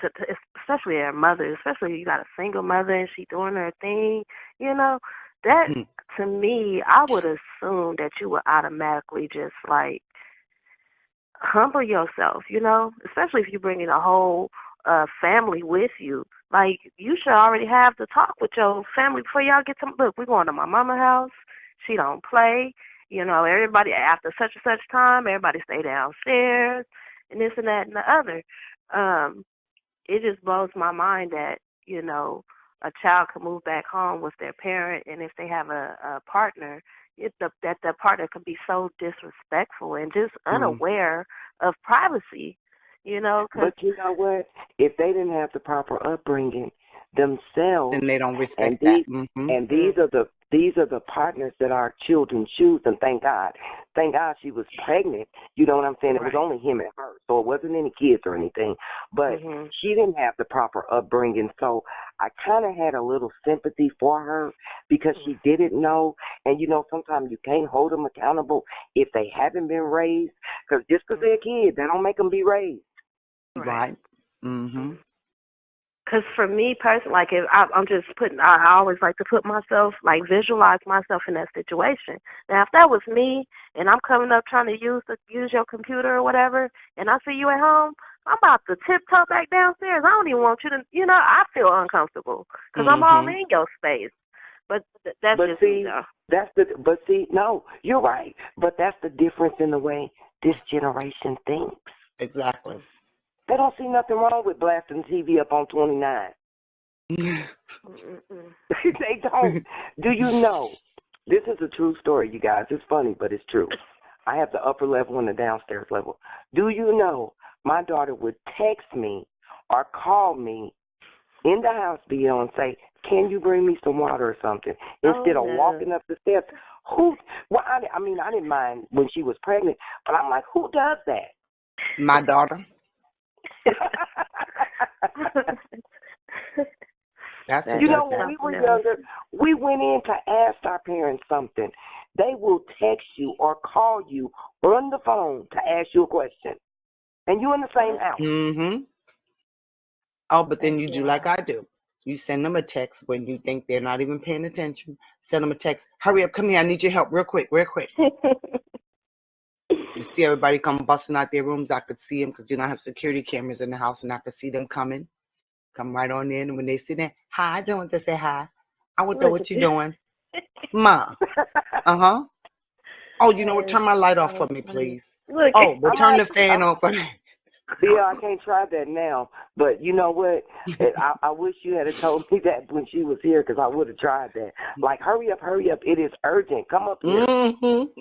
especially their mother, especially you got a single mother and she doing her thing, that to me, I would assume that you would automatically just like humble yourself, especially if you're bringing a whole family with you. Like, you should already have the talk with your family before y'all get to, look, we're going to my mama's house. She don't play. Everybody, after such and such time, everybody stay downstairs and this and that and the other. It just blows my mind that, a child can move back home with their parent, and if they have a partner, that the partner can be so disrespectful and just unaware of privacy. But you know what? If they didn't have the proper upbringing themselves, then they don't respect that. And these are the partners that our children choose. And thank God she was pregnant. You know what I'm saying? It was only him and her, so it wasn't any kids or anything. But she didn't have the proper upbringing, so I kind of had a little sympathy for her because she didn't know. And sometimes you can't hold them accountable if they haven't been raised, because just because they're kids, that don't make them be raised. Right. Because for me personally, like, if I'm just I always like to put myself, like, visualize myself in that situation. Now, if that was me and I'm coming up trying to use your computer or whatever, and I see you at home, I'm about to tiptoe back downstairs. I don't even want you to, I feel uncomfortable because I'm all in your space. But that's just me, though. No, you're right. But that's the difference in the way this generation thinks. Exactly. They don't see nothing wrong with blasting TV up on 29. They don't. Do you know? This is a true story, you guys. It's funny, but it's true. I have the upper level and the downstairs level. Do you know my daughter would text me or call me in the house, BL, and say, can you bring me some water or something? Instead of walking up the steps. I didn't mind when she was pregnant, but I'm like, who does that? My daughter. That's when we were younger, we went in to ask our parents something. They will text you or call you on the phone to ask you a question, and you in the same house. Oh, but then you do like I do. You send them a text when you think they're not even paying attention. Send them a text. Hurry up, come here. I need your help real quick. You see everybody come busting out their rooms. I could see them because I have security cameras in the house, and I could see them coming. Come right on in. And when they sit there, hi, I just want to say hi. I want to know Look what at you you. doing. Ma. Uh-huh. Oh, you know what? That is Turn my light off for so me, funny. please. Look, Oh, well, I'm turn like, the fan off for me. Bill, I can't try that now. But you know what? I wish you had told me that when she was here, because I would have tried that. Like, hurry up, hurry up. It is urgent. Come up here.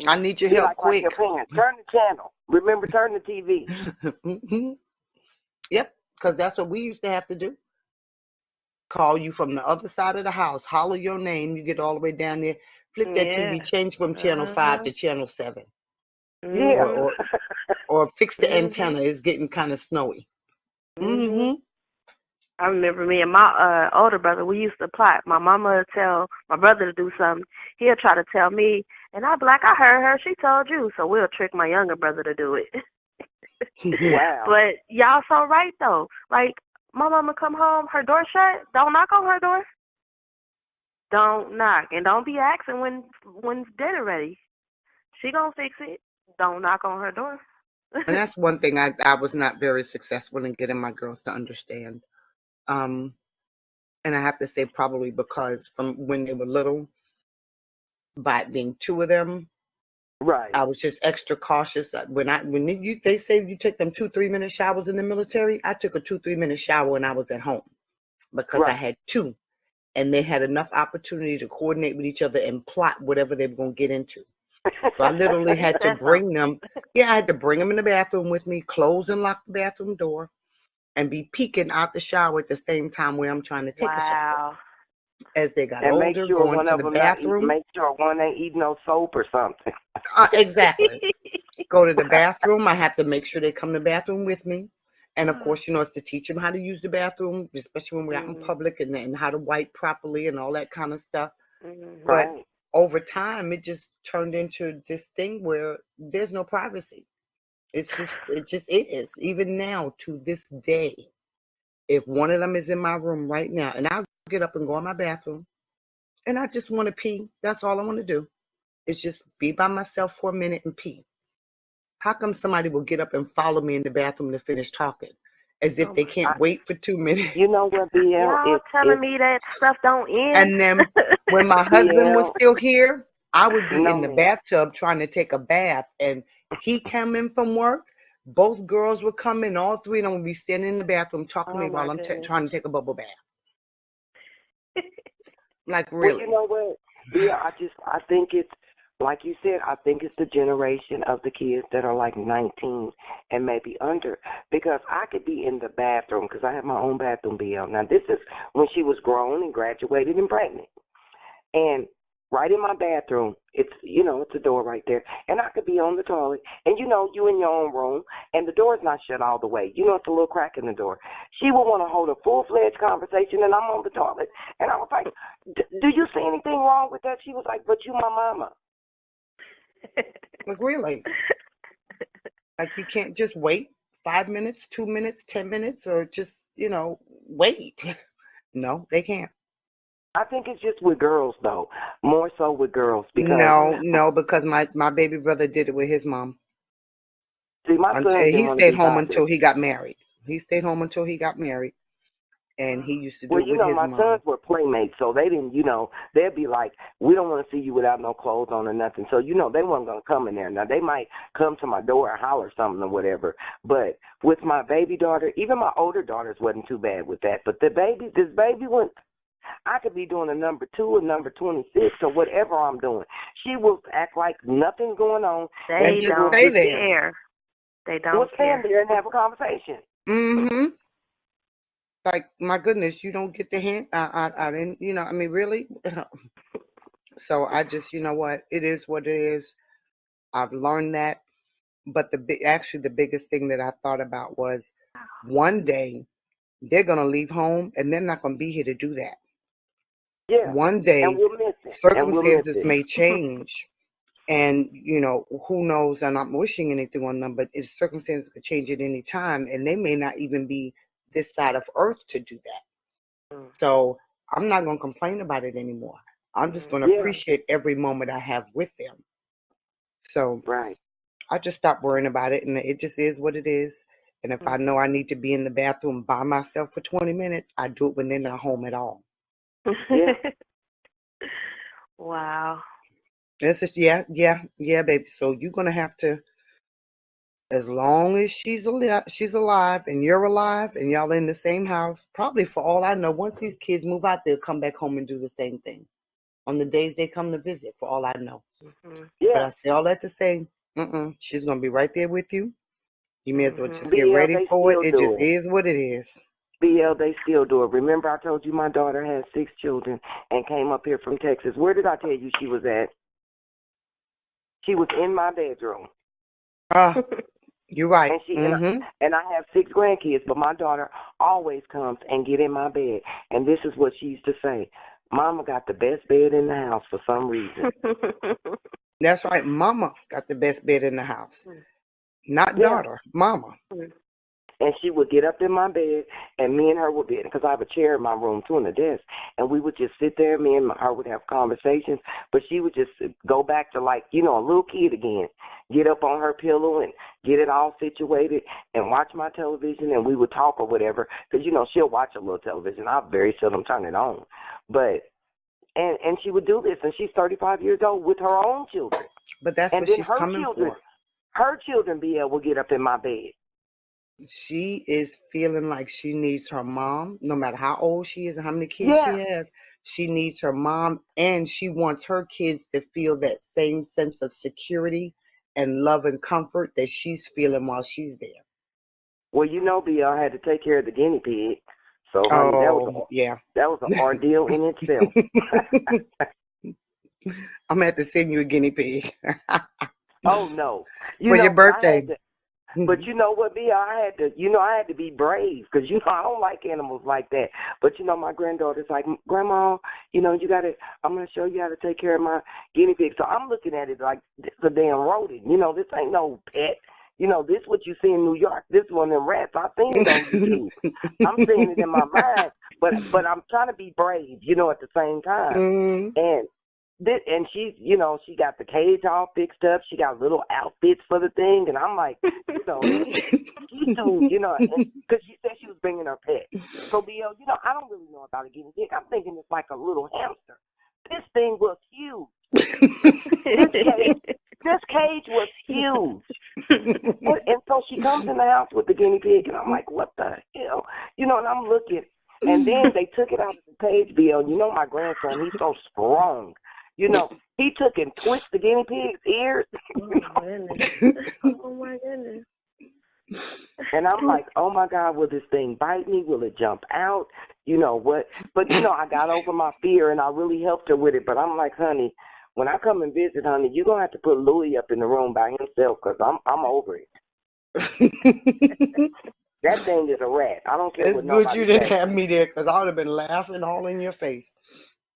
I need your Be help like quick. your parents. Turn the channel. Remember, turn the TV. Yep, because that's what we used to have to do. Call you from the other side of the house, holler your name, you get all the way down there, flip that yeah. TV, change from channel 5 to channel 7. Yeah. Or fix the Mhm. antenna. It's getting kind of snowy. Mhm. I remember me and my older brother, we used to plot. My mama would tell my brother to do something. He'll try to tell me, and I'd be like, I heard her. She told you. So we'll trick my younger brother to do it. Wow. But y'all so right, though. Like, my mama come home, her door shut. Don't knock on her door. Don't knock. And don't be asking when's dinner ready. She gonna fix it. Don't knock on her door. And that's one thing I was not very successful in getting my girls to understand. And I have to say probably because from when they were little, by it being 2 of them, Right. I was just extra cautious. They say you take them 2-3 minute showers in the military, I took a 2-3 minute shower when I was at home because I Right. had 2, and they had enough opportunity to coordinate with each other and plot whatever they were going to get into. So I literally had to That's bring them. Yeah, I had to bring them in the bathroom with me, close and lock the bathroom door, and be peeking out the shower at the same time where I'm trying to take a shower. wow. As they got And make older, sure going one to of the them bathroom. make sure one ain't eating no soap or something. Exactly. Go to the bathroom. I have to make sure they come to the bathroom with me. And of course, it's to teach them how to use the bathroom, especially when we're out in public, and how to wipe properly and all that kind of stuff. Mhm. But Right. over time, it just turned into this thing where there's no privacy. It just is. Even now, to this day, if one of them is in my room right now, and I'll get up and go in my bathroom, and I just want to pee, that's all I want to do. Is just be by myself for a minute and pee. How come somebody will get up and follow me in the bathroom to finish talking, as if they can't wait for 2 minutes? You know what, BL? Y'all telling me that stuff don't end? And then when my husband was still here, I would be in the No. bathtub trying to take a bath, and he come in from work. Both girls would come in. All 3 of them would be standing in the bathroom talking to me while I'm trying to take a bubble bath. Like, Well, really? you know what? Yeah, I think it's, like you said, I think it's the generation of the kids that are like 19 and maybe under. Because I could be in the bathroom, because I have my own bathroom, BL. Now, this is when she was grown and graduated and pregnant. And right in my bathroom, it's a door right there. And I could be on the toilet. And you in your own room, and the door's not shut all the way. It's a little crack in the door. She would want to hold a full-fledged conversation, and I'm on the toilet. And I was like, do you see anything wrong with that? She was like, but you my mama. Like, really? Like, you can't just wait 5 minutes, 2 minutes, 10 minutes, or just, wait. No, they can't. I think it's just with girls, though. More so with girls. Because No, because my baby brother did it with his mom. see, my son didn't He want to stayed be home bothered. until he got married. He stayed home until he got married, and he used to do Well, it with his my mom. sons were playmates, so they didn't, they'd be like, we don't want to see you without no clothes on or nothing. So, they weren't going to come in there. Now, they might come to my door and holler something or whatever. But with my baby daughter, even my older daughters wasn't too bad with that. But this baby went, I could be doing a number 2 or number 26 or whatever I'm doing. She will act like nothing's going on. They just don't stay there. care. They don't We'll care. stand there and have a conversation. Mm-hmm. Like, my goodness, you don't get the hint. I didn't, really? So I just, what? It is what it is. I've learned that. But the biggest thing that I thought about was one day they're going to leave home and they're not going to be here to do that. Yeah. One day, and we'll miss it. circumstances may change. And, who knows, I'm not wishing anything on them, but circumstances could change at any time, and they may not even be this side of earth to do that. So I'm not going to complain about it anymore. I'm just going to appreciate every moment I have with them. So Right. I just stopped worrying about it, and it just is what it is. And if I know I need to be in the bathroom by myself for 20 minutes, I do it when they're not home at all. Yeah. Wow. That's just, yeah, baby. So you're going to have to, as long as she's alive and you're alive and y'all in the same house, probably for all I know, once these kids move out, they'll come back home and do the same thing on the days they come to visit, for all I know. Yeah. But I say all that to say, she's going to be right there with you. You may as well just get BL, ready they for it. still It do just it. is what it is. BL, they still do it. Remember I told you my daughter had 6 children and came up here from Texas. Where did I tell you she was at? She was in my bedroom. You're right. And she and I have 6 grandkids, but my daughter always comes and get in my bed. And this is what she used to say: Mama got the best bed in the house for some reason. That's right. Mama got the best bed in the house. Not daughter, mama. And she would get up in my bed, and me and her would be, because I have a chair in my room too and a desk, and we would just sit there. Me and her would have conversations, but she would just go back to, like, a little kid again, get up on her pillow and get it all situated and watch my television, and we would talk or whatever, because, she'll watch a little television. I very seldom turn it on. But, and she would do this, and she's 35 years old with her own children. But that's and what then she's her coming children, for. Her children, BL, will get up in my bed. She is feeling like she needs her mom, no matter how old she is and how many kids she has. She needs her mom, and she wants her kids to feel that same sense of security and love and comfort that she's feeling while she's there. Well, BL, I had to take care of the guinea pig. So, honey, that was an ordeal in itself. I'm going to have to send you a guinea pig. Oh, no. For your birthday. But you know what, BL, I had to be brave, because, I don't like animals like that. But, my granddaughter's like, Grandma, I'm going to show you how to take care of my guinea pig. So I'm looking at it like, this is a damn rodent. This ain't no pet. This is what you see in New York. This one of them rats. I seen it on YouTube. I'm seeing it in my mind, but I'm trying to be brave, at the same time. And she's, she got the cage all fixed up. She got little outfits for the thing. And I'm like, she's too, because she said she was bringing her pet. So, BL, I don't really know about a guinea pig. I'm thinking it's like a little hamster. This thing was huge. This cage was huge. And so she comes in the house with the guinea pig, and I'm like, what the hell? And I'm looking. And then they took it out of the cage, BL. My grandson, he's so strong. He took and twisted the guinea pig's ears. Oh, my goodness. And I'm like, oh, my God, will this thing bite me? Will it jump out? What? But, I got over my fear, and I really helped her with it. But I'm like, honey, when I come and visit, honey, you're going to have to put Louis up in the room by himself, because I'm over it. That thing is a rat. I don't care what nobody says. It's good you didn't have me there, because I would have been laughing all in your face.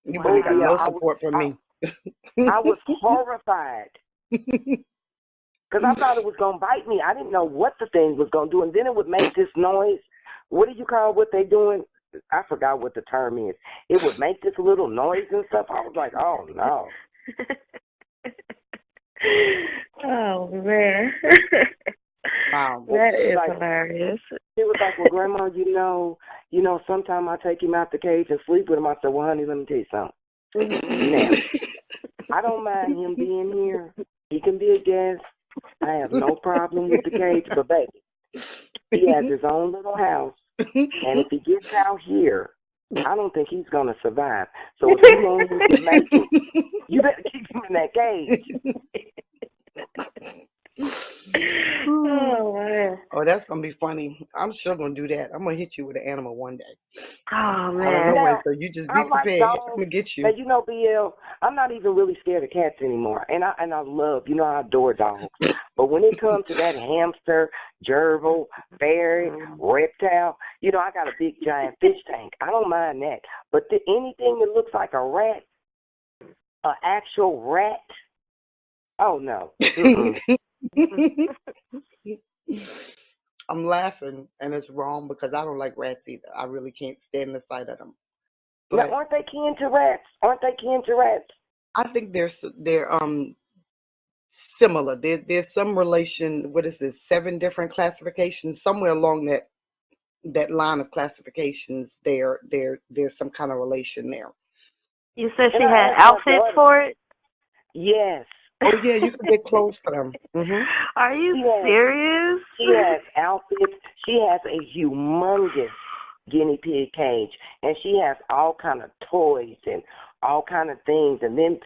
You really got no support from me. I was horrified, because I thought it was going to bite me. I didn't know what the thing was going to do. And then it would make this noise. What do you call what they doing? I forgot what the term is. It would make this little noise and stuff. I was like, oh, no. Oh, man. Wow. That is hilarious. She was like, well, Grandma, sometimes I take him out the cage and sleep with him. I said, well, honey, let me tell you something. Now, I don't mind him being here. He can be a guest. I have no problem with the cage, but baby, he has his own little house, and if he gets out here, I don't think he's going to survive. So if you want him to make it, you better keep him in that cage. Oh, man. Oh, that's going to be funny. I'm sure going to do that. I'm going to hit you with an animal one day. Oh, man. I don't know when, so you just be prepared. I'm going to get you. And BL, I'm not even really scared of cats anymore. And I love, I adore dogs. But when it comes to that hamster, gerbil, ferret, reptile, I got a big giant fish tank. I don't mind that. But anything that looks like a rat, an actual rat, oh, no. I'm laughing, and it's wrong because I don't like rats either. I really can't stand the sight of them. But now, aren't they kin to rats? I think they're similar. There's some relation. What is this? 7 different classifications. Somewhere along that line of classifications, there's some kind of relation there. You said she And I had asked my outfits daughter. for it? Yes. Oh yeah, you can get clothes for them. Hmm. Are you Yes. serious? She has outfits. She has a humongous guinea pig cage, and she has all kind of toys and all kind of things. And then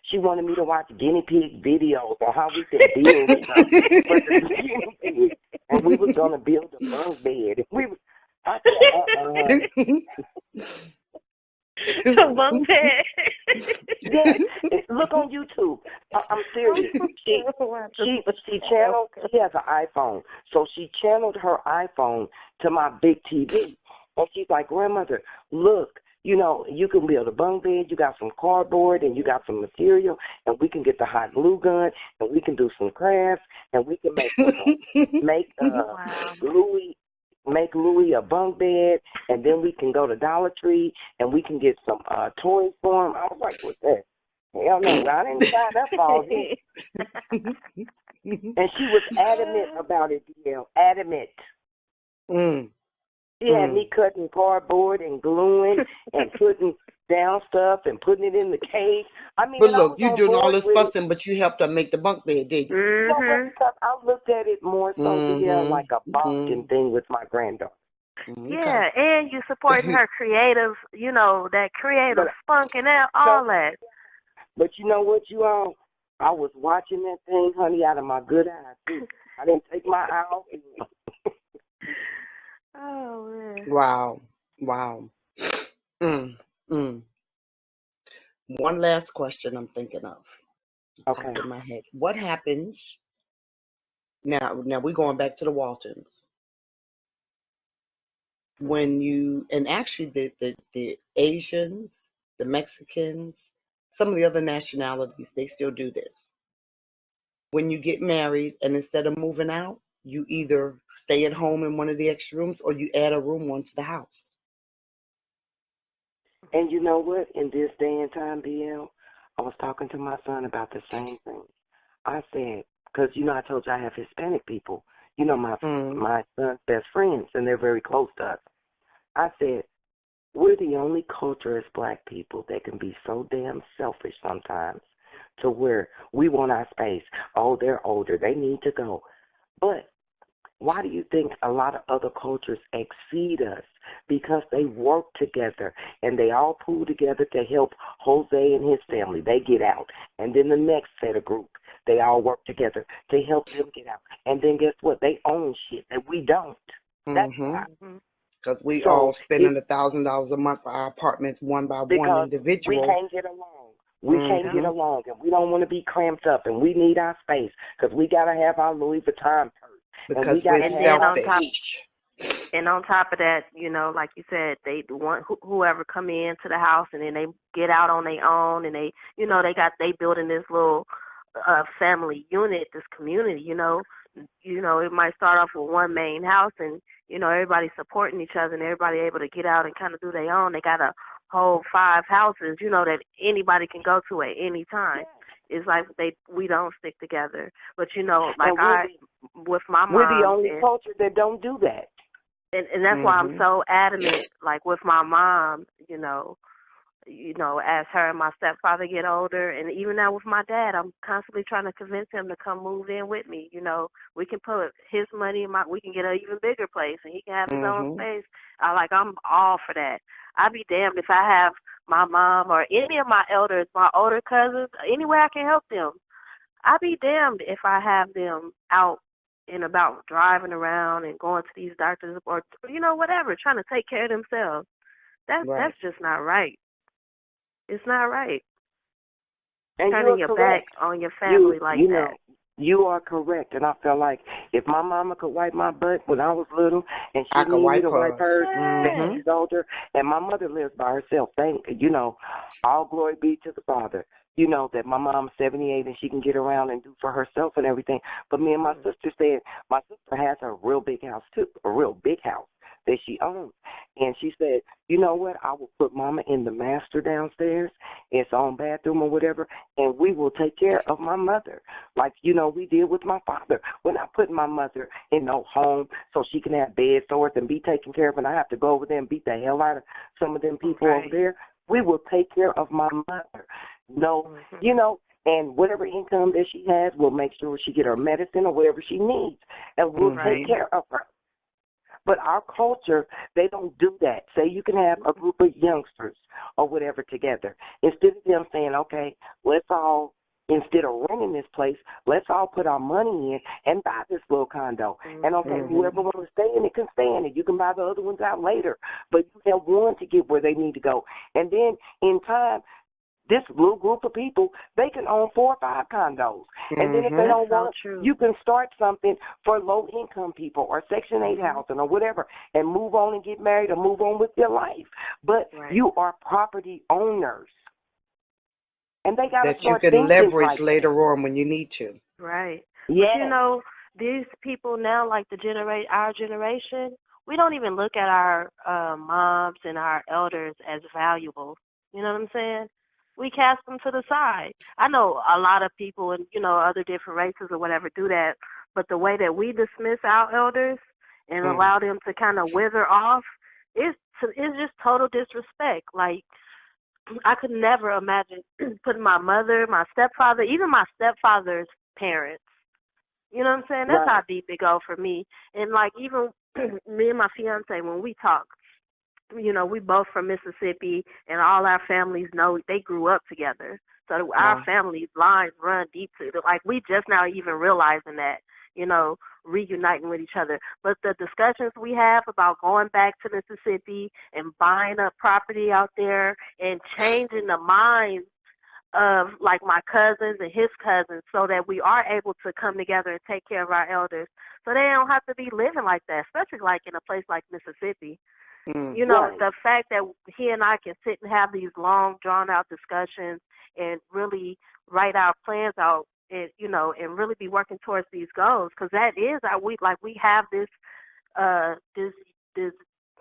she wanted me to watch guinea pig videos on how we could build stuff for the guinea pig, and we was gonna build a bunk bed. I said, A bunk bed. Yes, look on YouTube. I'm serious. She channeled. She has an iPhone, so she channeled her iPhone to my big TV, and she's like, "Grandmother, look, you know, you can build a bunk bed. You got some cardboard and you got some material, and we can get the hot glue gun, and we can do some crafts, and we can make Louis a bunk bed, and then we can go to Dollar Tree and we can get some toys for him." I was like, "What's that?" Hell no, I didn't sign up for all this. And she was adamant about it, DL. Adamant. Mm. She had me cutting cardboard and gluing and putting down stuff and putting it in the cage. I mean, But look, you doing all this with fussing, but you helped her make the bunk bed, did you? You know what? Because I looked at it more so, DL, like a bonding thing with my granddaughter. Yeah, and you supporting her creative, you know, that creative spunk and all that. But you know what, you all? I was watching that thing, honey, out of my good eye, too. I didn't take my eye off it. Oh, man. Wow. One last question I'm thinking of. Okay. In my head. What happens now we're going back to the Waltons. When you, and actually the Asians, the Mexicans, some of the other nationalities, they still do this. When you get married and instead of moving out, you either stay at home in one of the extra rooms or you add a room onto the house. And you know what? In this day and time, BL, I was talking to my son about the same thing. I said, because, you know, I told you I have Hispanic people. You know, my son's best friends, and they're very close to us. I said, we're the only culture as black people that can be so damn selfish sometimes to where we want our space. Oh, they're older. They need to go. But why do you think a lot of other cultures exceed us? Because they work together and they all pool together to help Jose and his family. They get out. And then the next set of group, they all work together to help them get out. And then guess what? They own shit that we don't. That's why. Because we all spending $1,000 a month for our apartments one by one individual. We can't get along. We can't get along, and we don't want to be cramped up, and we need our space because we got to have our Louis Vuitton purse. Because we're selfish. And on top of that, you know, like you said, they want whoever come into the house and then they get out on their own, and they, you know, they building this little family unit, this community. You know, it might start off with one main house, and you know everybody supporting each other, and everybody able to get out and kind of do their own. They got a whole 5 houses, you know, that anybody can go to at any time. It's like we don't stick together. But you know, like with my mom, we're the only culture that don't do that. And that's why I'm so adamant, like with my mom, you know, as her and my stepfather get older, and even now with my dad, I'm constantly trying to convince him to come move in with me. You know, we can put his money in we can get an even bigger place, and he can have his own space. I'm all for that. I'd be damned if I have my mom or any of my elders, my older cousins, anywhere I can help them. I'd be damned if I have them out and about driving around and going to these doctors or, you know, whatever, trying to take care of themselves. That's just not right. It's not right. And turning your back on your family like you that. Know, you are correct, and I feel like if my mama could wipe my butt when I was little, and she needed me to wipe hers, and she's older, and my mother lives by herself. All glory be to the Father. You know that my mom's 78 and she can get around and do for herself and everything. But me and my sister said my sister has a real big house too, a real big house. that she owns. And she said, you know what, I will put Mama in the master downstairs, its own bathroom or whatever, and we will take care of my mother. Like, you know, we did with my father. We're not putting my mother in no home so she can have bed sores and be taken care of, and I have to go over there and beat the hell out of some of them people over there. We will take care of my mother. No, you know, and whatever income that she has, we'll make sure she get her medicine or whatever she needs, and we'll take care of her. But our culture, they don't do that. Say you can have a group of youngsters or whatever together. Instead of them saying, okay, let's all, instead of renting this place, let's all put our money in and buy this little condo. And okay, whoever wants to stay in it can stay in it. You can buy the other ones out later. But you have one to get where they need to go. And then in time, this little group of people, they can own 4 or 5 condos. And then if they don't want, you can start something for low-income people or Section 8 housing or whatever and move on and get married or move on with your life. But you are property owners. And they got to start that you can leverage like later on when you need to. Right. Yeah. But, you know, these people now, like our generation, we don't even look at our moms and our elders as valuable. You know what I'm saying? We cast them to the side. I know a lot of people and, you know, other different races or whatever do that, but the way that we dismiss our elders and allow them to kind of wither off, it's just total disrespect. Like, I could never imagine putting my mother, my stepfather, even my stepfather's parents. You know what I'm saying? That's how deep it go for me. And, like, even me and my fiance, when we talk, you know, we both from Mississippi, and all our families know they grew up together. So our family lines run deep to it. Like, we just now even realizing that, you know, reuniting with each other. But the discussions we have about going back to Mississippi and buying up property out there and changing the minds of, like, my cousins and his cousins so that we are able to come together and take care of our elders so they don't have to be living like that, especially, like, in a place like Mississippi. You know, the fact that he and I can sit and have these long, drawn-out discussions and really write our plans out and, you know, and really be working towards these goals, because that is we have this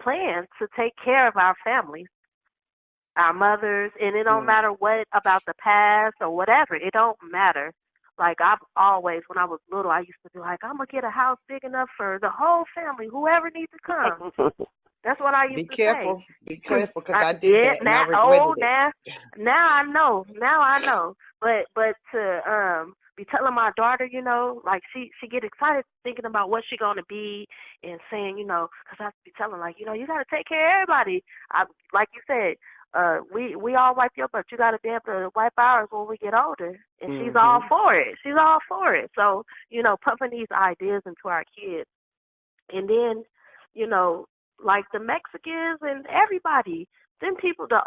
plan to take care of our families, our mothers, and it don't matter what about the past or whatever. It don't matter. Like, I've always, when I was little, I used to be like, I'm going to get a house big enough for the whole family, whoever needs to come. That's what I used to say. Be careful, because I did that and I regretted it. Now I know. But to be telling my daughter, you know, like, she get excited thinking about what she going to be and saying, you know, because I be telling, like, you know, you got to take care of everybody. Like you said, we all wipe your butt. You got to be able to wipe ours when we get older. And she's all for it. She's all for it. So, you know, pumping these ideas into our kids. And then, you know, like the Mexicans and everybody, them people, the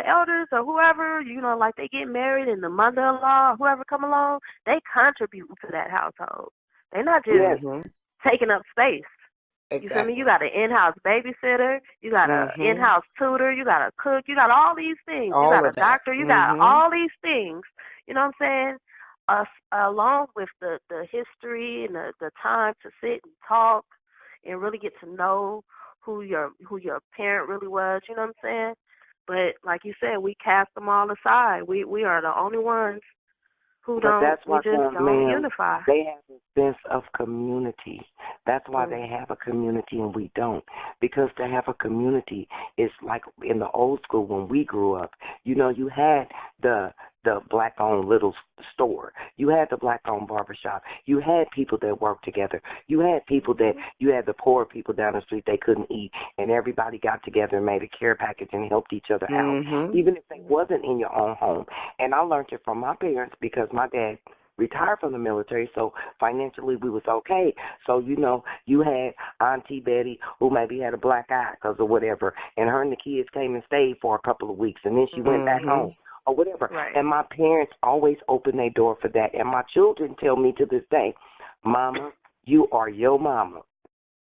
elders or whoever, you know, like they get married and the mother-in-law, whoever come along, they contribute to that household. They're not just taking up space. Exactly. You feel me? You got an in-house babysitter, you got an in-house tutor, you got a cook, you got all these things. You got a doctor, you got all these things. You know what I'm saying? Along with the history and the time to sit and talk and really get to know who your parent really was, you know what I'm saying? But like you said, we cast them all aside. We are the only ones who don't unify. They have a sense of community. That's why they have a community and we don't. Because to have a community is like in the old school when we grew up. You know, you had the black-owned little store. You had the black-owned barbershop. You had people that worked together. You had people you had the poor people down the street, they couldn't eat, and everybody got together and made a care package and helped each other out, even if they wasn't in your own home. And I learned it from my parents because my dad retired from the military, so financially we was okay. So, you know, you had Auntie Betty who maybe had a black eye because of whatever, and her and the kids came and stayed for a couple of weeks, and then she went back home. Or whatever. Right. And my parents always open their door for that. And my children tell me to this day, Mama, you are your mama.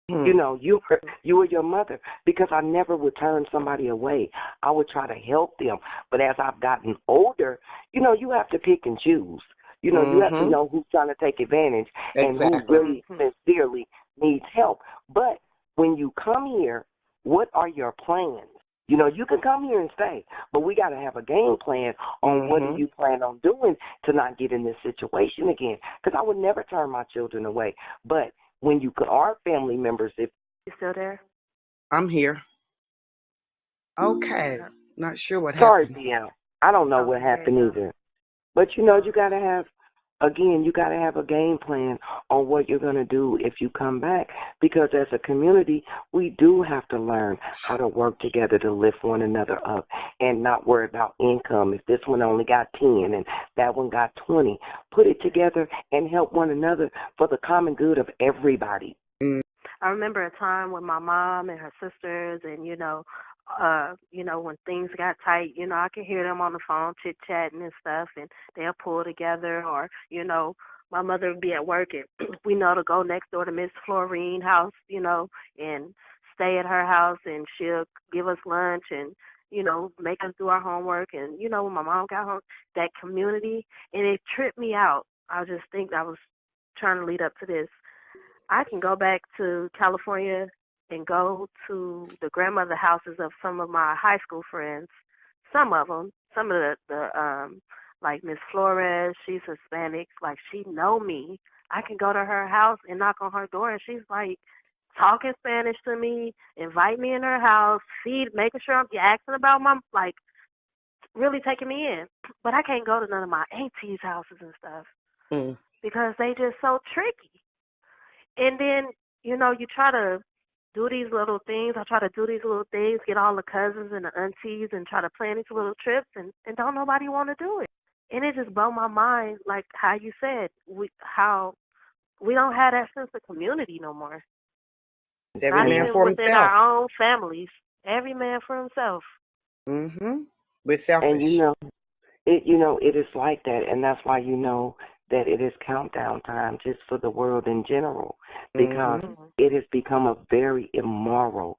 You know, you are your mother, because I never would turn somebody away. I would try to help them. But as I've gotten older, you know, you have to pick and choose. You know, you have to know who's trying to take advantage and who really sincerely needs help. But when you come here what are your plans? You know, you can come here and stay, but we got to have a game plan on what do you plan on doing to not get in this situation again. Because I would never turn my children away. But when you are family members, if You still there? I'm here. Okay. Not sure what sorry, happened. BL, I don't know what Okay, there happened you go. either. But you know, you got to have. Again, you got to have a game plan on what you're going to do if you come back, because as a community, we do have to learn how to work together to lift one another up and not worry about income. If this one only got 10 and that one got 20, put it together and help one another for the common good of everybody. I remember a time when my mom and her sisters and, when things got tight, I could hear them on the phone chit-chatting and stuff, and they'll pull together, or, my mother would be at work, and we know to go next door to Miss Florine house, and stay at her house, and she'll give us lunch and, make us do our homework. And, when my mom got home, that community, and it tripped me out. I just think I was trying to lead up to this. I can go back to California and go to the grandmother houses of some of my high school friends. Some of them, some of the like Miss Flores, she's Hispanic, like she know me. I can go to her house and knock on her door, and she's like talking Spanish to me, invite me in her house, making sure I'm asking about like really taking me in. But I can't go to none of my aunties' houses and stuff because they just so tricky. And then, you try to do these little things. I try to do these little things, get all the cousins and the aunties and try to plan these little trips, and don't nobody want to do it. And it just blew my mind, like how you said, how we don't have that sense of community no more. It's every Not man even for within himself. our own families. Every man for himself. We're selfish. And it is like that, and that's why that it is countdown time just for the world in general, because it has become a very immoral,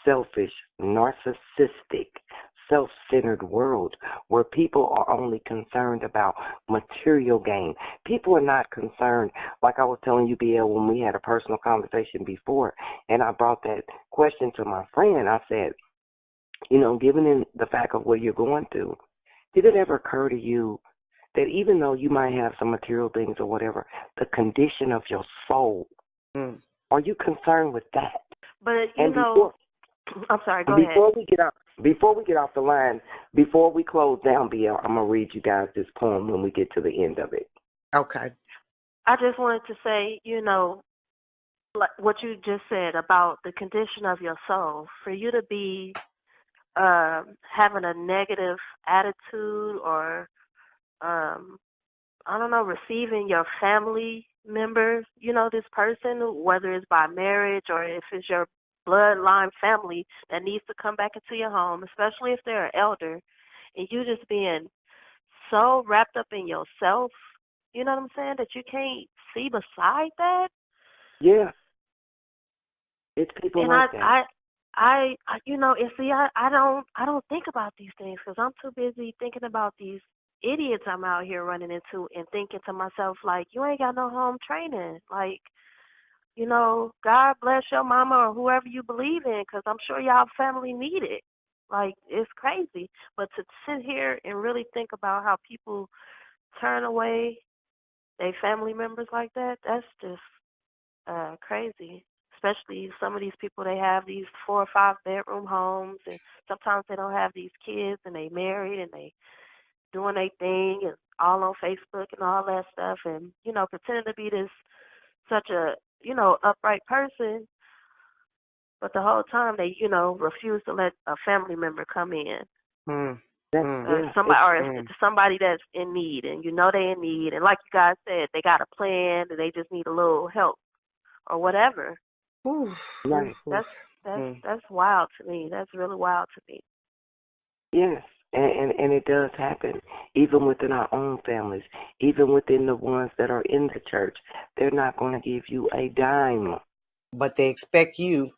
selfish, narcissistic, self-centered world where people are only concerned about material gain. People are not concerned, like I was telling you, BL, when we had a personal conversation before, and I brought that question to my friend. I said, given the fact of what you're going through, did it ever occur to you that even though you might have some material things or whatever, the condition of your soul, are you concerned with that? But, I'm sorry, go before ahead. Before we get off the line, before we close down, BL, I'm going to read you guys this poem when we get to the end of it. Okay. I just wanted to say, like what you just said about the condition of your soul, for you to be having a negative attitude or I don't know, receiving your family members, this person, whether it's by marriage or if it's your bloodline family that needs to come back into your home, especially if they're an elder, and you just being so wrapped up in yourself, you know what I'm saying, that you can't see beside that. Yeah. It's people and like that. I don't think about these things because I'm too busy thinking about these idiots I'm out here running into and thinking to myself, like, you ain't got no home training. Like, God bless your mama or whoever you believe in, because I'm sure y'all family need it. Like, it's crazy. But to sit here and really think about how people turn away their family members like that, that's just crazy. Especially some of these people, they have these 4 or 5 bedroom homes, and sometimes they don't have these kids, and they married, and they doing their thing, and all on Facebook and all that stuff, and, pretending to be this such a, upright person, but the whole time they, refuse to let a family member come in. Somebody that's in need, and they in need, and like you guys said, they got a plan, and they just need a little help or whatever. Right. That's wild to me. That's really wild to me. Yes, and it does happen, even within our own families, even within the ones that are in the church. They're not going to give you a dime. But they expect you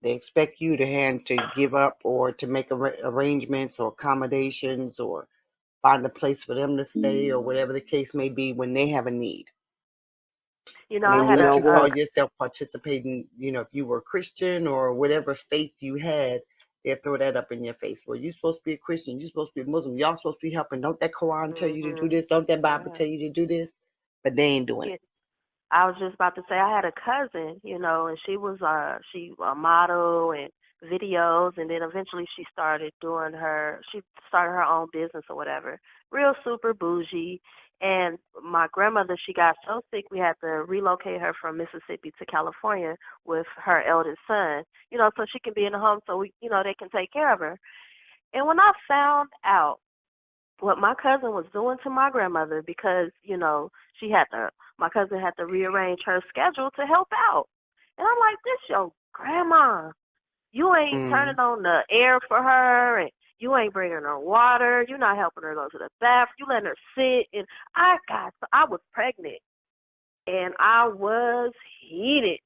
to give up or to make arrangements or accommodations or find a place for them to stay or whatever the case may be when they have a need. You know, And I when You had you know let you call what? yourself participating, if you were Christian or whatever faith you had, they'll throw that up in your face. Well, you're supposed to be a Christian. You're supposed to be a Muslim. Y'all supposed to be helping. Don't that Quran tell you to do Mhm. this? Don't that Bible Yeah. tell you to do this? But they ain't doing Yeah. it. I was just about to say I had a cousin, you know, and she was she a model and videos, and then eventually she started her own business or whatever. Real super bougie. And my grandmother, she got so sick we had to relocate her from Mississippi to California with her eldest son, you know, so she can be in the home so they can take care of her. And when I found out what my cousin was doing to my grandmother, because my cousin had to rearrange her schedule to help out, and I'm like, this your grandma. You ain't Mm. turning on the air for her, and you ain't bringing her water. You're not helping her go to the bathroom. You letting her sit. And I was pregnant, and I was heated.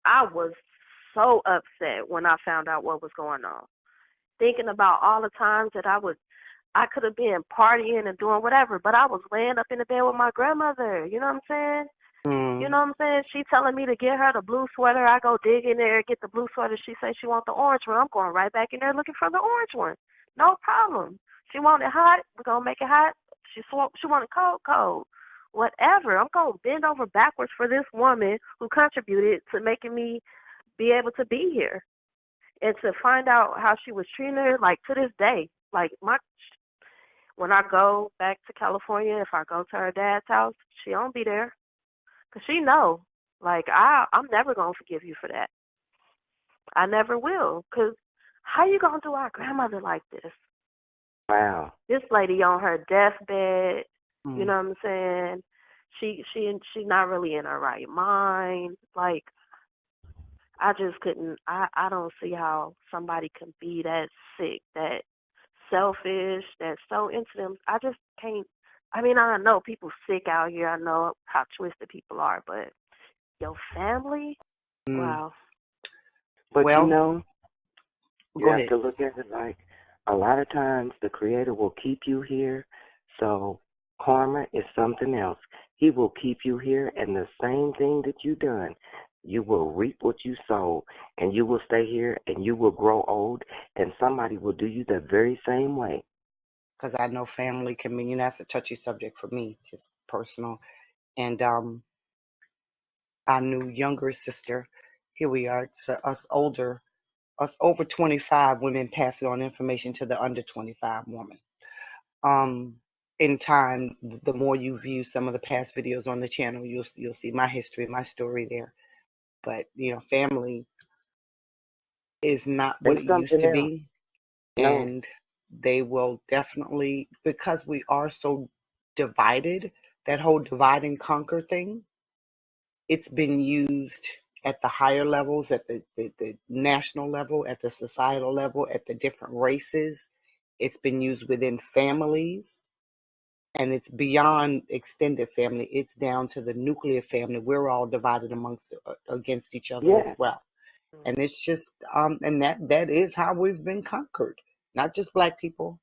I was so upset when I found out what was going on, thinking about all the times that I could have been partying and doing whatever, but I was laying up in the bed with my grandmother. You know what I'm saying? You Mm. know what I'm saying? She telling me to get her the blue sweater. I go dig in there, get the blue sweater. She say she want the orange one. I'm going right back in there looking for the orange one. No problem. She want it hot. We're going to make it hot. She want it cold, cold. Whatever. I'm going to bend over backwards for this woman who contributed to making me be able to be here. And to find out how she was treating her, like to this day, like when I go back to California, if I go to her dad's house, she don't be there. 'Cause she know, like, I'm never going to forgive you for that. I never will. 'Cause how you going to do our grandmother like this? Wow. This lady on her deathbed, you Mm. know what I'm saying? She's not really in her right mind. Like, I just couldn't, I don't see how somebody can be that sick, that selfish, that's so into them. I just can't. I mean, I know people sick out here. I know how twisted people are, but your family, Mm. wow. But you Well, know, you go have ahead. to look at it like a lot of times the Creator will keep you here. So karma is something else. He will keep you here, and the same thing that you done, you will reap what you sow, and you will stay here, and you will grow old, and somebody will do you the very same way. Because I know family can mean, that's a touchy subject for me, just personal. And our new younger sister, here we are, to us over 25 women passing on information to the under 25 woman. In time, the more you view some of the past videos on the channel, you'll see my history, my story there. But family is not what And it used something to else. be, No, and they will definitely, because we are so divided, that whole divide and conquer thing, it's been used at the higher levels, at the national level, at the societal level, at the different races. It's been used within families, and it's beyond extended family. It's down to the nuclear family. We're all divided against each other as yeah, well. And it's just and that is how we've been conquered. Not just black people,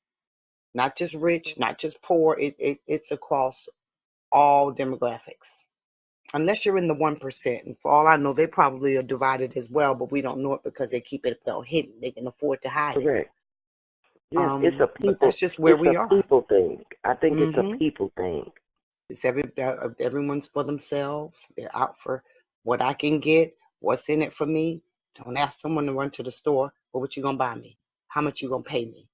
not just rich, not just poor. It's across all demographics. Unless you're in the 1%, and for all I know, they probably are divided as well, but we don't know it because they keep it well hidden. They can afford to hide it. correct. Yes, it's a But that's people. just where It's we a are. people thing. I think it's a hmm people thing. It's everyone's for themselves. They're out for what I can get, what's in it for me. Don't ask someone to run to the store. Well, what you gonna buy me? How much you gonna pay me?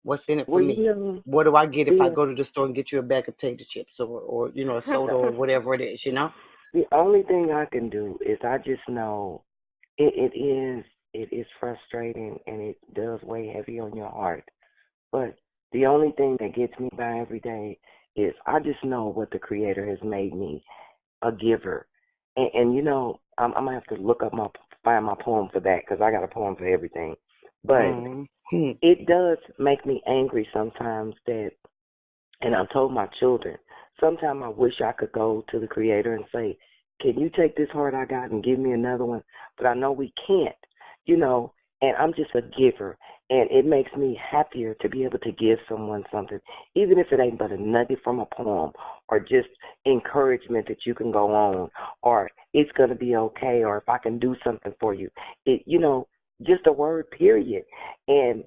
What's in it for Well, me? What do I get if I yeah. go to the store and get you a bag of potato chips or a soda or whatever it is? The only thing I can do is I just know it is frustrating and it does weigh heavy on your heart. But the only thing that gets me by every day is I just know what the Creator has made me, a giver. And I'm gonna have to find my poem for that because I got a poem for everything. But Mm-hmm. it does make me angry sometimes and I've told my children, sometimes I wish I could go to the Creator and say, can you take this heart I got and give me another one? But I know we can't, and I'm just a giver. And it makes me happier to be able to give someone something, even if it ain't but a nugget from a poem or just encouragement that you can go on or it's going to be okay or if I can do something for you. Just a word, period. And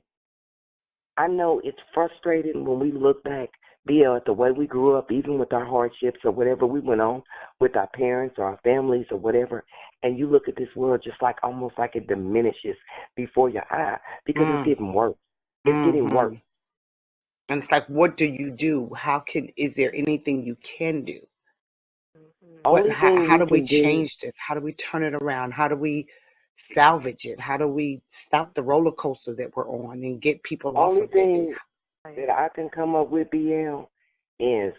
I know it's frustrating when we look back, Bill, at the way we grew up, even with our hardships or whatever we went on with our parents or our families or whatever, and you look at this world just like almost like it diminishes before your eye because it's Mm. getting worse. It's getting worse. And it's like, what do you do? Is there anything you can do? Only thing How we do we can do, change this? How do we turn it around? How do we salvage it? How do we stop the roller coaster that we're on and get people off only of it? thing that I can come up with, BL, is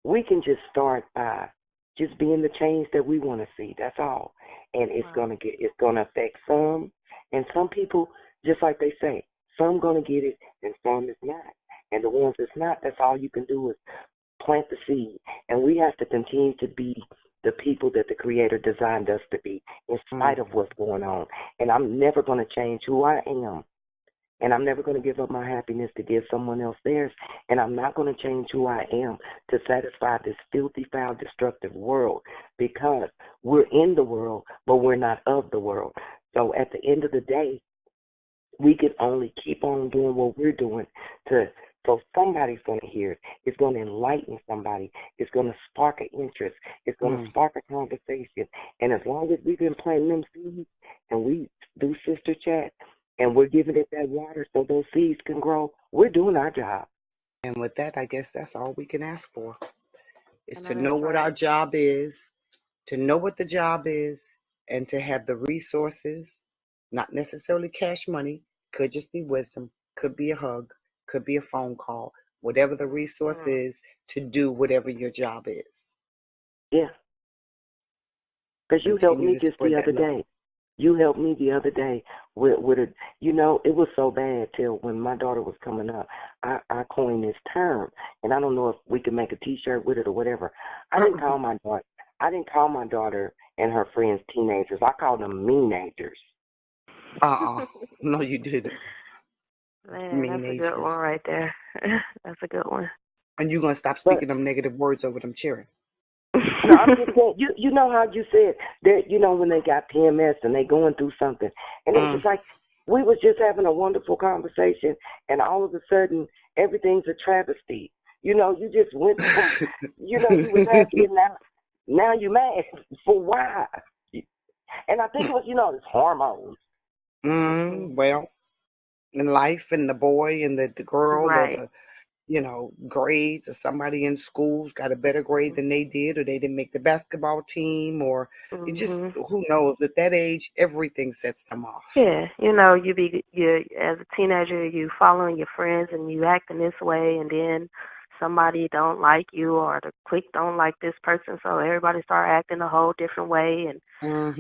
we can just start by just being the change that we want to see. That's all. And it's gonna affect some, and some people, just like they say, some gonna get it and some is not. And the ones that's not, that's all you can do is plant the seed. And we have to continue to be the people that the Creator designed us to be, in spite of what's going on. And I'm never gonna change who I am. And I'm never going to give up my happiness to give someone else theirs. And I'm not going to change who I am to satisfy this filthy, foul, destructive world because we're in the world, but we're not of the world. So at the end of the day, we can only keep on doing what we're doing so somebody's going to hear it. It's going to enlighten somebody. It's going to spark an interest. It's going to spark a conversation. And as long as we've been planting them seeds and we do sister chat, and we're giving it that water so those seeds can grow, we're doing our job. And with that, I guess that's all we can ask for, is to know what our job is, to know what the job is, and to have the resources, not necessarily cash money, could just be wisdom, could be a hug, could be a phone call, whatever the resource is to do whatever your job is. Yeah. Because you helped me just the other day. You helped me the other day with it was so bad till when my daughter was coming up, I coined this term, and I don't know if we can make a T-shirt with it or whatever. I didn't call my daughter and her friends teenagers. I called them meanagers. No, you didn't. Man, that's a good one right there. That's a good one. And you're gonna stop speaking them negative words over them cheering. No, I'm just saying, you know how you said that, when they got PMS and they going through something. And it was just like, we was just having a wonderful conversation, and all of a sudden, everything's a travesty. You just went from, you was happy, and now you're mad. For why? And I think it was, it's hormones. Well, in life, and the boy and the girl, right. or the grades, or somebody in schools got a better grade than they did, or they didn't make the basketball team, or you just, who knows, at that age, everything sets them off. Yeah, you as a teenager, you following your friends and you acting this way, and then somebody don't like you, or the clique don't like this person, so everybody start acting a whole different way, and it's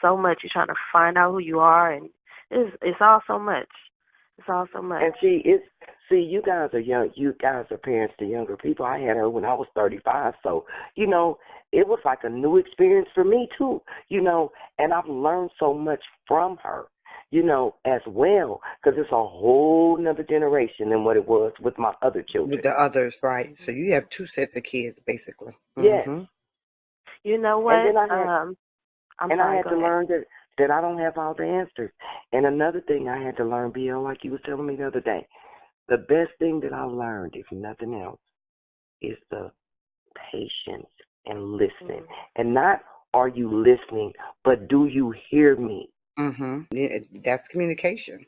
so much. You're trying to find out who you are, and it's all so much. It's all so much. And you guys are young. You guys are parents to younger people. I had her when I was 35, so it was like a new experience for me too. And I've learned so much from her. As well, because it's a whole nother generation than what it was with my other children. With the others, right? So you have two sets of kids, basically. Yes. You know what? And then I had to learn that I don't have all the answers. And another thing I had to learn, BL, like you was telling me the other day, the best thing that I learned, if nothing else, is the patience and listening. And not are you listening, but do you hear me? Yeah, that's communication.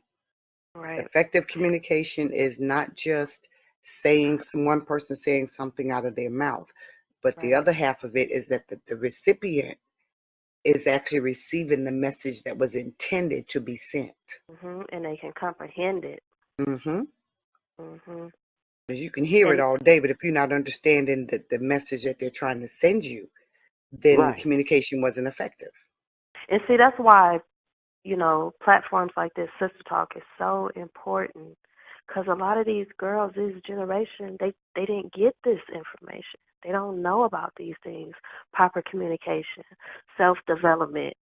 Right. Effective communication is not just one person saying something out of their mouth, but the other half of it is that the recipient is actually receiving the message that was intended to be sent. And they can comprehend it. Because you can hear it all day, but if you're not understanding the message that they're trying to send you, then the communication wasn't effective. And see, that's why platforms like this, Sister Talk, is so important, because a lot of these girls, this generation, they didn't get this information. They don't know about these things: proper communication, self-development,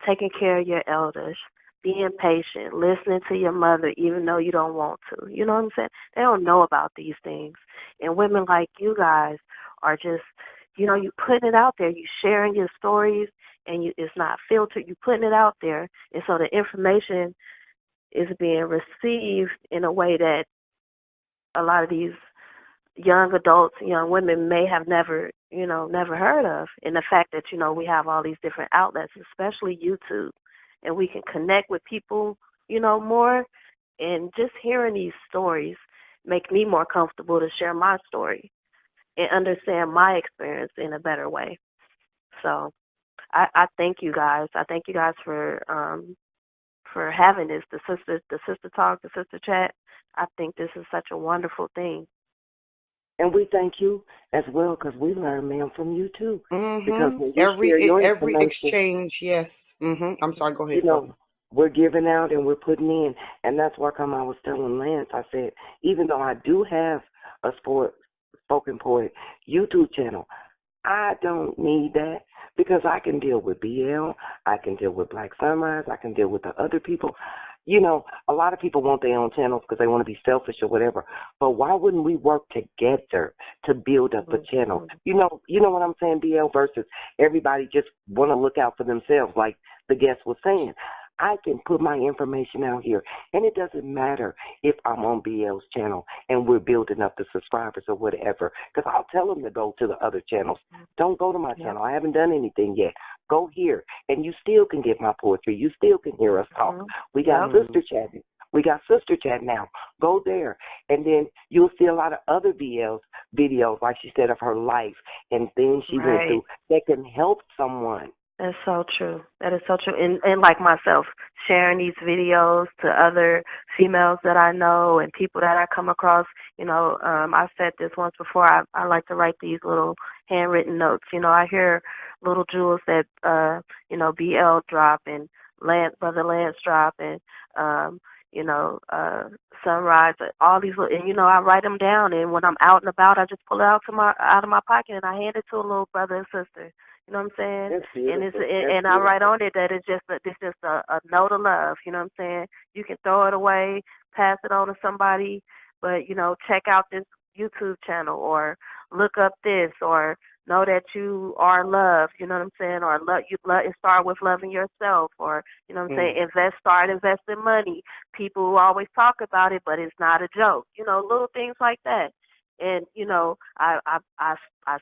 taking care of your elders, being patient, listening to your mother even though you don't want to. You know what I'm saying? They don't know about these things. And women like you guys are just, you putting it out there. You sharing your stories, and it's not filtered. You putting it out there. And so the information is being received in a way that a lot of these young adults, young women may have never heard of. And the fact that, we have all these different outlets, especially YouTube, and we can connect with people, more. And just hearing these stories make me more comfortable to share my story and understand my experience in a better way. So I thank you guys. I thank you guys for having this, the sister talk, the sister chat. I think this is such a wonderful thing. And we thank you as well, because we learn, ma'am, from you too. Because when you Every share your every information, exchange, yes. I'm sorry. Go ahead. we're giving out and we're putting in, and that's why I was telling Lance. I said, even though I do have a spoken poet YouTube channel, I don't need that, because I can deal with BL, I can deal with Black Sunrise, I can deal with the other people. A lot of people want their own channels because they want to be selfish or whatever. But why wouldn't we work together to build up a channel? You know what I'm saying, BL, versus everybody just want to look out for themselves, like the guest was saying. I can put my information out here, and it doesn't matter if I'm on BL's channel and we're building up the subscribers or whatever, because I'll tell them to go to the other channels. Don't go to my channel. I haven't done anything yet. Go here, and you still can get my poetry. You still can hear us talk. We got sister chatting. We got sister chat now. Go there, and then you'll see a lot of other BL's videos, like she said, of her life and things she went through that can help someone. That's so true. That is so true. And like myself, sharing these videos to other females that I know and people that I come across, I've said this once before, I like to write these little handwritten notes. I hear little jewels that, BL drop and Brother Lance drop and, Sunrise, all these little, and I write them down, and when I'm out and about, I just pull it out of my pocket and I hand it to a little brother and sister. You know what I'm saying? And I write on it that it's just a note of love. You know what I'm saying? You can throw it away, pass it on to somebody, but check out this YouTube channel or look up this, or know that you are loved. You know what I'm saying? Or start with loving yourself, or you know what I'm saying? Start investing money. People always talk about it, but it's not a joke. Little things like that. And I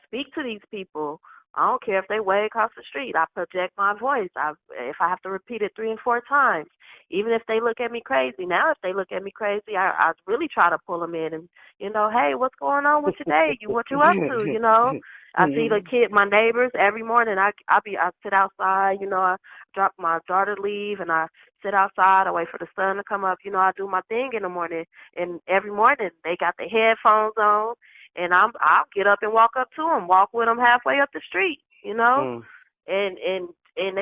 speak to these people. I don't care if they way across the street. I project my voice. If I have to repeat it 3 and 4 times, even if they look at me crazy. Now, if they look at me crazy, I really try to pull them in and, hey, what's going on with your day? What you up to? I see the kid, my neighbors, every morning. I sit outside. I drop my daughter to leave, and I sit outside. I wait for the sun to come up. I do my thing in the morning, and every morning they got their headphones on. And I'll get up and walk up to them, walk with them halfway up the street, and they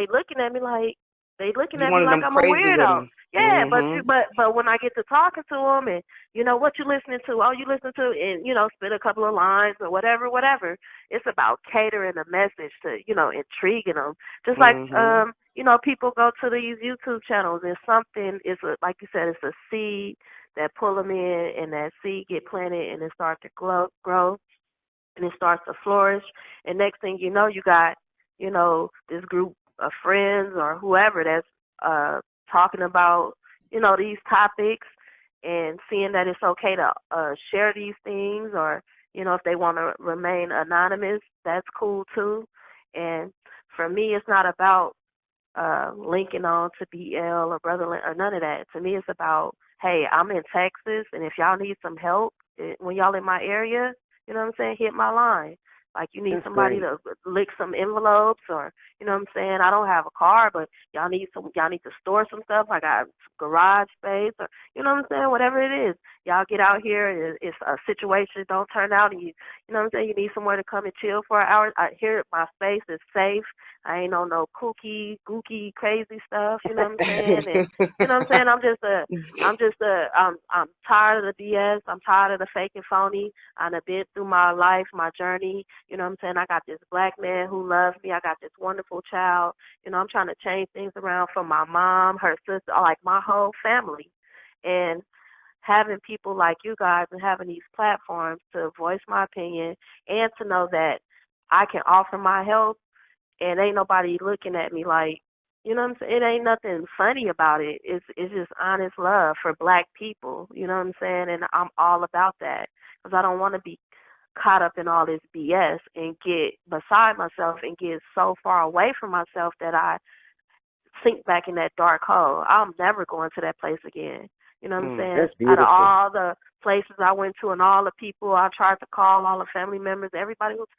looking at me like I'm a weirdo. Yeah, but when I get to talking to them and what you listening to? Oh, you listening to, and spit a couple of lines or whatever. It's about catering a message to intriguing them. Just like people go to these YouTube channels and something is like you said, it's a seed that pull them in, and that seed get planted, and it starts to grow, and it starts to flourish. And next thing you know, you got, this group of friends or whoever that's talking about, these topics, and seeing that it's okay to share these things, or, if they want to remain anonymous, that's cool too. And for me, it's not about linking on to BL or Brother or none of that. To me, it's about, hey, I'm in Texas, and if y'all need some help when y'all in my area, you know what I'm saying, hit my line. Like, you need somebody to lick some envelopes, or, you know what I'm saying, I don't have a car, but y'all need to store some stuff. I got garage space, or, you know what I'm saying, whatever it is. y'all get out here and it's a situation don't turn out and you know what I'm saying, you need somewhere to come and chill for an hour. I hear my space is safe. I ain't on no kooky, gooky, crazy stuff, you know what I'm saying? And you know what I'm saying? I'm tired of the BS. I'm tired of the fake and phony. I've been through my life, my journey. You know what I'm saying? I got this black man who loves me. I got this wonderful child. You know, I'm trying to change things around for my mom, her sister, like my whole family. And having people like you guys and having these platforms to voice my opinion and to know that I can offer my help and ain't nobody looking at me like, you know what I'm saying? It ain't nothing funny about it. It's just honest love for black people, you know what I'm saying? And I'm all about that because I don't want to be caught up in all this BS and get beside myself and get so far away from myself that I sink back in that dark hole. I'm never going to that place again. You know what I'm saying? That's Out of beautiful. all the places I went to and all the people I tried to call, all the family members, everybody was,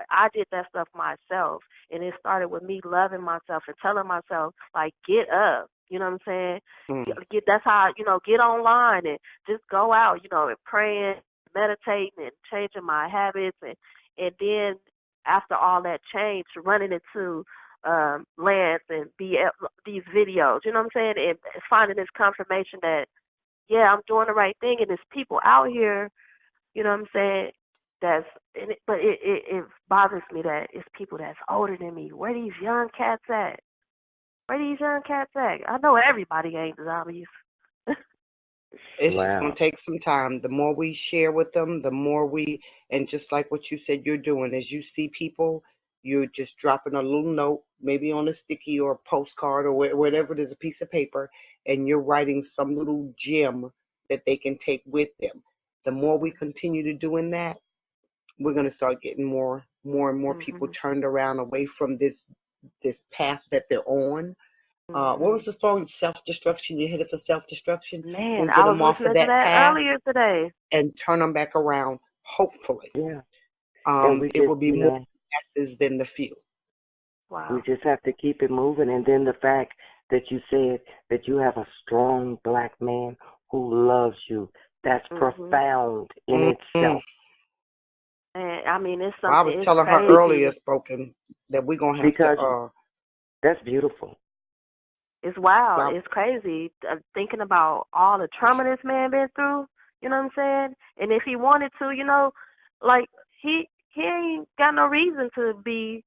I did that stuff myself. And it started with me loving myself and telling myself, like, get up. You know what I'm saying? That's how, get online and just go out, and praying, meditating and changing my habits. And then after all that change, running into Lance and these videos, you know what I'm saying? And finding this confirmation that, yeah, I'm doing the right thing, and there's people out here, you know what I'm saying, but it bothers me that it's people that's older than me. Where these young cats at? Where these young cats at? I know everybody ain't zombies. It's just going to take some time. The more we share with them, the more and just like what you said you're doing, as you see people, you're just dropping a little note, maybe on a sticky or a postcard or whatever it is, a piece of paper, and you're writing some little gem that they can take with them. The more we continue to doing that, we're going to start getting more and more people turned around away from this path that they're on. What was the song? Self-destruction. You hit it for self-destruction. Man, we'll get I was them off listening of that to that path earlier today. and turn them back around. Hopefully, it will be more masses than the few. Wow. We just have to keep it moving, and then the fact that you said that you have a strong black man who loves you—that's profound in itself. And I mean, it's something. I was telling her earlier, spoken, that we're gonna have to. That's beautiful. It's wild. It's crazy thinking about all the trauma this man been through. You know what I'm saying? And if he wanted to, like he ain't got no reason to be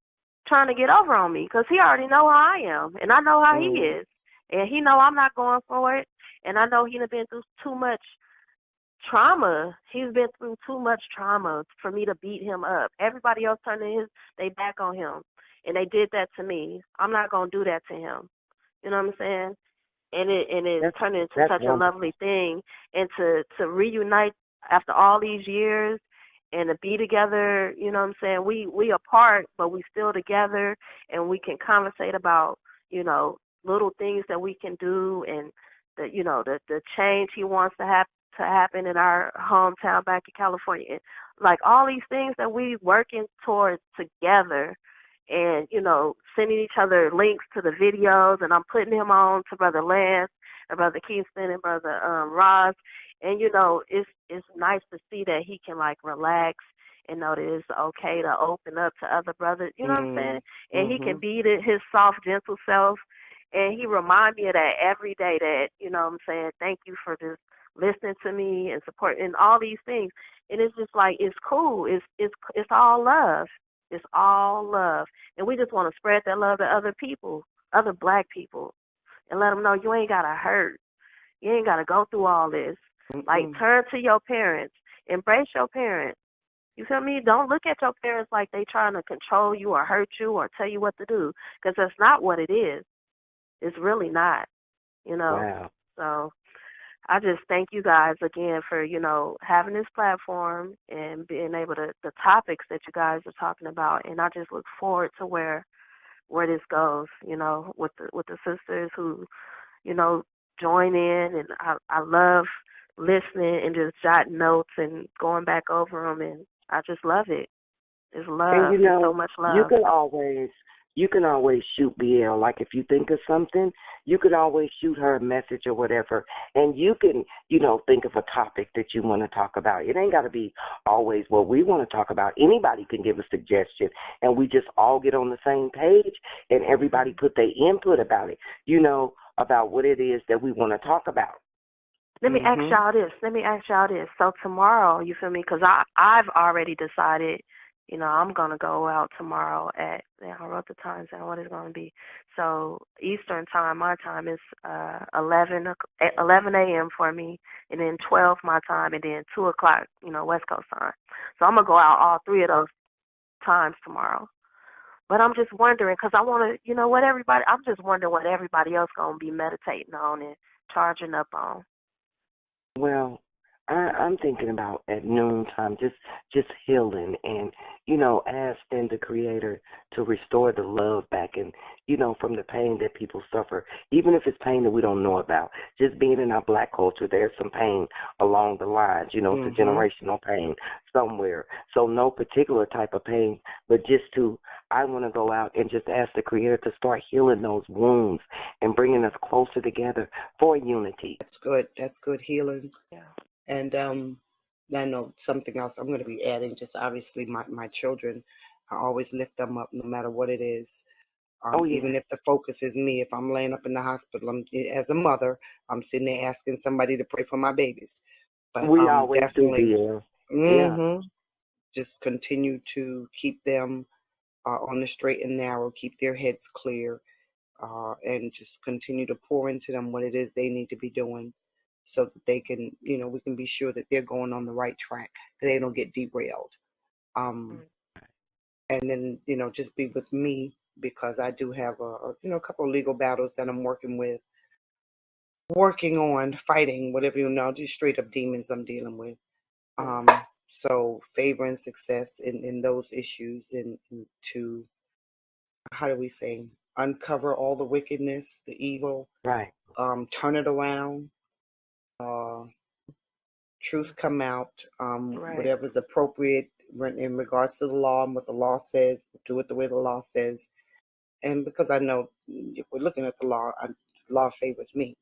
trying to get over on me because he already know how I am and I know how he is, and he know I'm not going for it, and I know he done been through too much trauma. He's been through too much trauma for me to beat him up. Everybody else turned they back on him, and they did that to me. I'm not gonna do that to him. You know what I'm saying? And it turned into such a lovely thing, and to reunite after all these years and to be together. You know what I'm saying? We apart, but we still together, and we can conversate about little things that we can do, and the change he wants to happen in our hometown back in California. Like all these things that we working towards together, and sending each other links to the videos, and I'm putting him on to Brother Lance and Brother Kingston and Brother Ross, and it's nice to see that he can like relax and know that it's okay to open up to other brothers. You know what I'm saying? And he can be his soft, gentle self, and he remind me of that every day. That what I'm saying, thank you for just listening to me and supporting all these things. And it's just like it's cool. It's all love. It's all love. And we just want to spread that love to other people, other black people, and let them know you ain't got to hurt. You ain't got to go through all this. Like, turn to your parents. Embrace your parents. You feel me? Don't look at your parents like they trying to control you or hurt you or tell you what to do, because that's not what it is. It's really not, Wow. So I just thank you guys again for, having this platform and being able to, the topics that you guys are talking about. And I just look forward to where this goes, with the sisters who, join in. And I love listening and just jotting notes and going back over them. And I just love it. It's love. And It's so much love. you can always you can always shoot BL. Like if you think of something, you can always shoot her a message or whatever, and you can, think of a topic that you want to talk about. It ain't got to be always what we want to talk about. Anybody can give a suggestion, and we just all get on the same page, and everybody put their input about it, about what it is that we want to talk about. Let me ask y'all this. So tomorrow, you feel me? Because I've already decided, I'm going to go out tomorrow I wrote the times and what it's going to be. So Eastern time, my time is 11 a.m. for me, and then 12 my time, and then 2 o'clock, West Coast time. So I'm going to go out all three of those times tomorrow. But I'm just wondering, because I want to, I'm just wondering what everybody else going to be meditating on and charging up on. Well, I'm thinking about at noontime, just healing and, asking the Creator to restore the love back and, from the pain that people suffer, even if it's pain that we don't know about. Just being in our Black culture, there's some pain along the lines, it's a generational pain somewhere. So no particular type of pain, but I want to go out and just ask the Creator to start healing those wounds and bringing us closer together for unity. That's good. That's good healing. Yeah. And I know something else I'm going to be adding, just obviously my children, I always lift them up no matter what it is. Even if the focus is me, if I'm laying up in the hospital, as a mother, I'm sitting there asking somebody to pray for my babies. But we always definitely, do, just continue to keep them on the straight and narrow, keep their heads clear, and just continue to pour into them what it is they need to be doing, so that they can, we can be sure that they're going on the right track, that they don't get derailed. And then, just be with me, because I do have a couple of legal battles that I'm working on, fighting, whatever, just straight up demons I'm dealing with. So favor and success in those issues, and to, how do we say, uncover all the wickedness, the evil, right? Turn it around. Truth come out, whatever's appropriate in regards to the law and what the law says, do it the way the law says. And because I know if we're looking at the law favors me.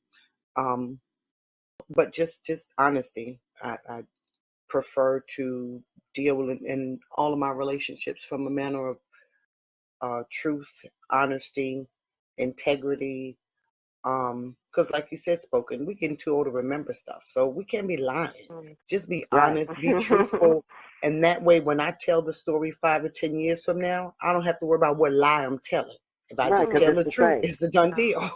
But just honesty. I prefer to deal in all of my relationships from a manner of truth, honesty, integrity. Because like you said, Spoken, we're getting too old to remember stuff, so we can't be lying. Just be honest, be truthful, and that way, when I tell the story 5 or 10 years from now, I don't have to worry about what lie I'm telling. If I just tell the truth, it's a done deal.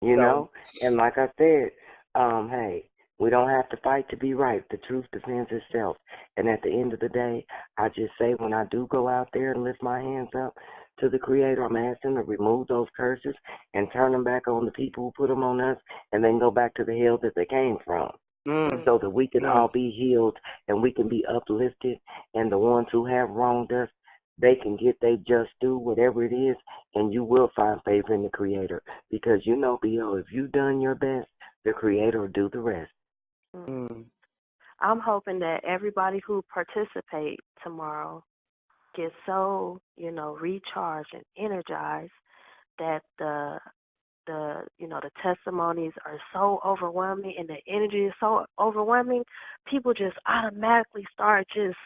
And like I said, hey, we don't have to fight to be right. The truth defends itself. And at the end of the day, I just say, when I do go out there and lift my hands up to the Creator, I'm asking to remove those curses and turn them back on the people who put them on us, and then go back to the hell that they came from, so that we can all be healed and we can be uplifted, and the ones who have wronged us, they can get their just due, whatever it is, and you will find favor in the Creator. Because B.O., if you've done your best, the Creator will do the rest. I'm hoping that everybody who participate tomorrow gets so, recharged and energized that the testimonies are so overwhelming and the energy is so overwhelming, people just automatically start just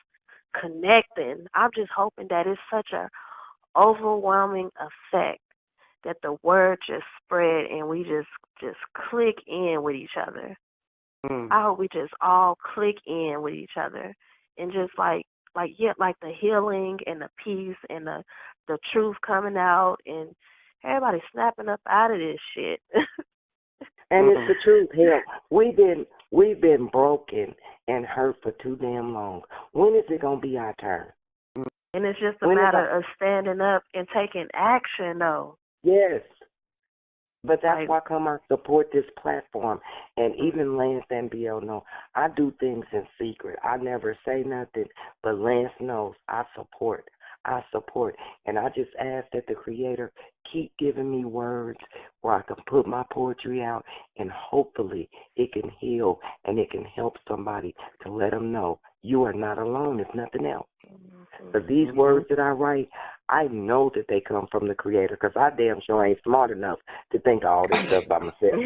connecting. I'm just hoping that it's such a overwhelming effect that the word just spread and we just click in with each other. I hope we just all click in with each other and just like the healing and the peace and the truth coming out, and everybody snapping up out of this shit. And it's the truth. Hell, we've been broken and hurt for too damn long. When is it gonna be our turn? And it's just a matter of standing up and taking action, though. Yes. But that's why I support this platform. And even Lance and B.O. know I do things in secret. I never say nothing, but Lance knows I support. And I just ask that the Creator keep giving me words where I can put my poetry out, and hopefully it can heal and it can help somebody to let them know you are not alone, if nothing else. But these words that I write, I know that they come from the Creator because I damn sure ain't smart enough to think of all this stuff by myself.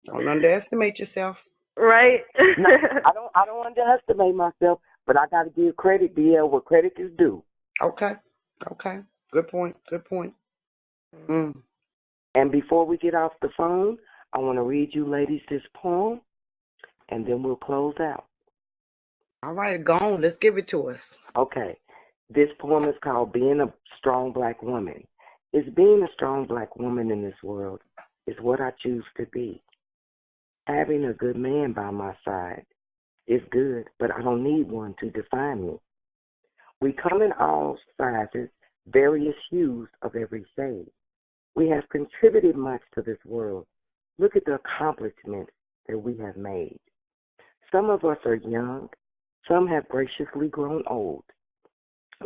Don't underestimate yourself. Right. No, I don't underestimate myself, but I got to give credit, BL, where credit is due. Okay. Good point. Mm. And before we get off the phone, I want to read you ladies this poem, and then we'll close out. All right, go on. Let's give it to us. Okay. This poem is called Being a Strong Black Woman. It's being a strong black woman in this world is what I choose to be. Having a good man by my side is good, but I don't need one to define me. We come in all sizes, various hues of every shade. We have contributed much to this world. Look at the accomplishments that we have made. Some of us are young, some have graciously grown old.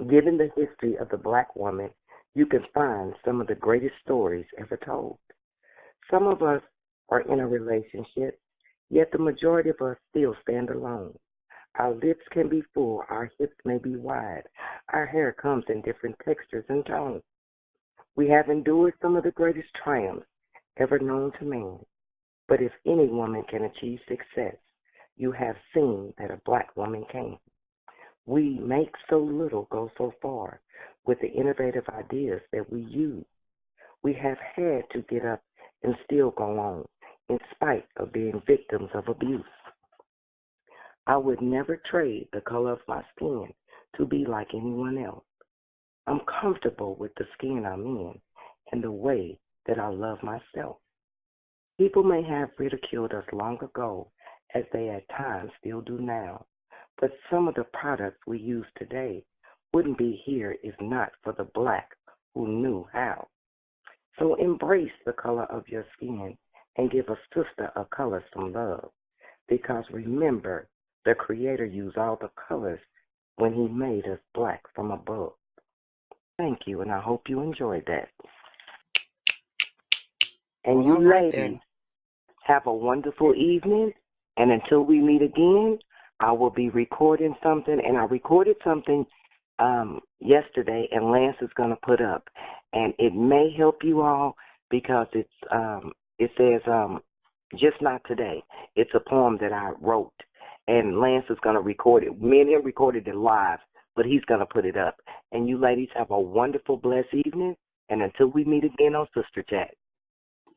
Given the history of the black woman, you can find some of the greatest stories ever told. Some of us are in a relationship, yet the majority of us still stand alone. Our lips can be full, our hips may be wide. Our hair comes in different textures and tones. We have endured some of the greatest triumphs ever known to man. But if any woman can achieve success, you have seen that a black woman can. We make so little go so far with the innovative ideas that we use. We have had to get up and still go on in spite of being victims of abuse. I would never trade the color of my skin to be like anyone else. I'm comfortable with the skin I'm in and the way that I love myself. People may have ridiculed us long ago, as they at times still do now, but some of the products we use today wouldn't be here if not for the black who knew how. So embrace the color of your skin and give a sister of color some love, because remember, the Creator used all the colors when He made us black from above. Thank you, and I hope you enjoyed that. And Well, you right ladies, then. have a wonderful evening, and until we meet again, I will be recording something, and I recorded something yesterday, and Lance is going to put up, and it may help you all because it says just not today. It's a poem that I wrote, and Lance is going to record it. Me and him recorded it live, but he's going to put it up. And you ladies have a wonderful, blessed evening, and until we meet again on Sister Chat.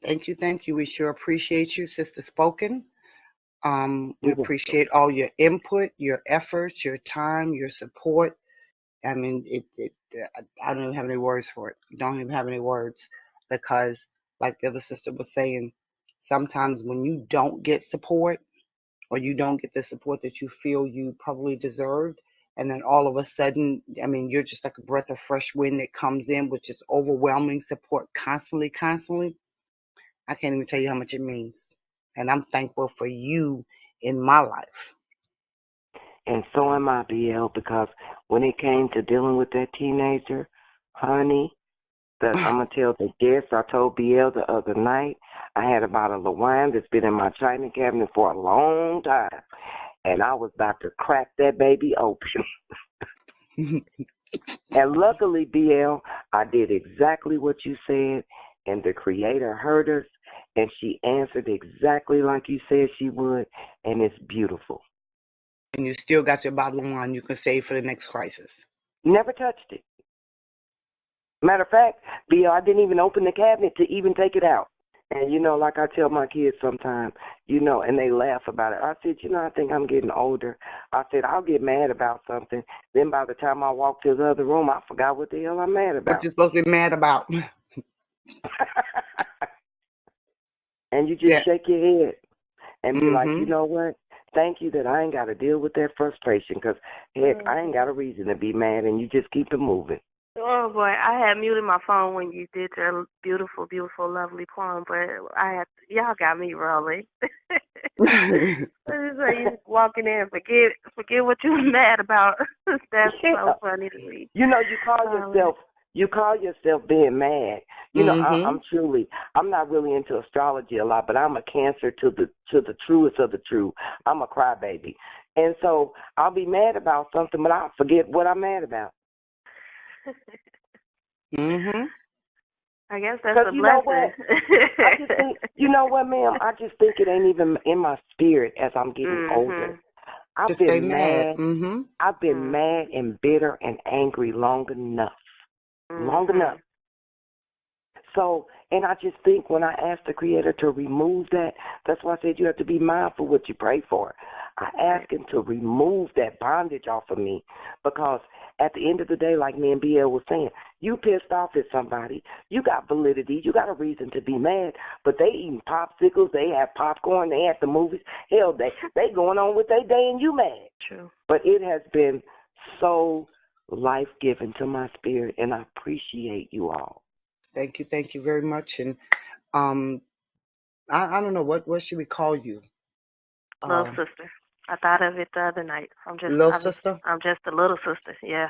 Thank you. We sure appreciate you, Sister Spoken. We You're welcome. appreciate all your input, your efforts, your time, your support. I mean, I don't even have any words for it. Don't even have any words, because, like the other sister was saying, sometimes when you don't get support, or you don't get the support that you feel you probably deserved, and then all of a sudden, I mean, you're just like a breath of fresh wind that comes in with just overwhelming support constantly. I can't even tell you how much it means. And I'm thankful for you in my life. And so am I, BL, because when it came to dealing with that teenager, honey, I'm going to tell the guests, I told BL the other night, I had a bottle of wine that's been in my china cabinet for a long time, and I was about to crack that baby open. And luckily, BL, I did exactly what you said, and the Creator heard us, and she answered exactly like you said she would, and it's beautiful. And you still got your bottle of wine you can save for the next crisis. Never touched it. Matter of fact, BL, I didn't even open the cabinet to even take it out. And, like I tell my kids sometimes, and they laugh about it. I said, I think I'm getting older. I said, I'll get mad about something. Then by the time I walk to the other room, I forgot what the hell I'm mad about. What you're supposed to be mad about. And you just shake your head and be like, Mm-hmm. you know what? Thank you that I ain't got to deal with that frustration, because, heck, I ain't got a reason to be mad, and you just keep it moving. Oh boy, I had muted my phone when you did your beautiful, beautiful, lovely poem, but y'all got me rolling. So you just walking in, forget what you were mad about. That's so funny to me. You call yourself being mad. I'm not really into astrology a lot, but I'm a Cancer to the truest of the true. I'm a crybaby, and so I'll be mad about something, but I'll forget what I'm mad about. Mhm. I guess that's Because a you know what? blessing. I just think, you know what, ma'am? I just think it ain't even in my spirit as I'm getting older. Mhm. I've Just stay been mad. mad. Mhm. I've been Mhm. mad and bitter and angry long enough. Long enough. Mhm. So, and I just think when I asked the Creator to remove that, that's why I said you have to be mindful what you pray for. I asked Him to remove that bondage off of me because at the end of the day, like me and BL was saying, you pissed off at somebody. You got validity. You got a reason to be mad, but they eating popsicles. They have popcorn. They at the movies. Hell, they going on with their day and you mad. True. But it has been so life-giving to my spirit, and I appreciate you all. Thank you very much. And um, I don't know what should we call you? Little Um, sister. I thought of it the other night. little sister. I'm just a little sister. Yeah.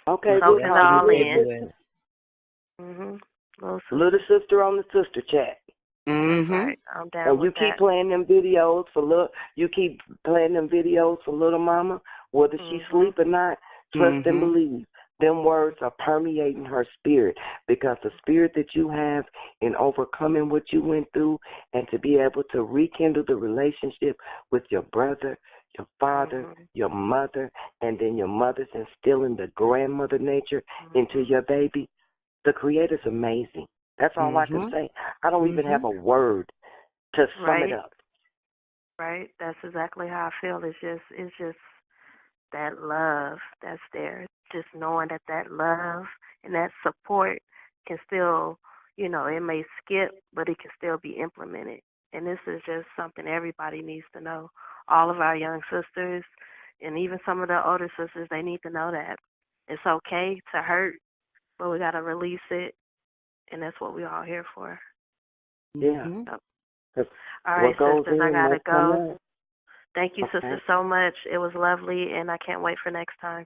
Okay, Yeah, we'll Soaking it that's what call you all you say, Little in. Sister. Boaz. Mhm. Little sister. Little Sister on the sister chat. That's Mhm. right. I'm down And you with keep that. playing them videos for little mama, whether she Mhm. sleep or not. Trust and Mhm. believe. Them words are permeating her spirit because the spirit that you have in overcoming what you went through and to be able to rekindle the relationship with your brother, your father, Mhm. your mother, and then your mother's instilling the grandmother nature into your baby. The Creator's amazing. That's all I can Mhm. say. I don't even have Mhm. a word to sum it Right. up. Right. That's exactly how I feel. It's just that love that's there. Just knowing that love and that support can still, it may skip, but it can still be implemented. And this is just something everybody needs to know. All of our young sisters and even some of the older sisters, they need to know that it's okay to hurt, but we got to release it. And that's what we're all here for. Yeah. Mhm. Yep. 'Cause All right, what goes sisters, I in got to must come go. out. Thank you, Okay. sisters, so much. It was lovely, and I can't wait for next time.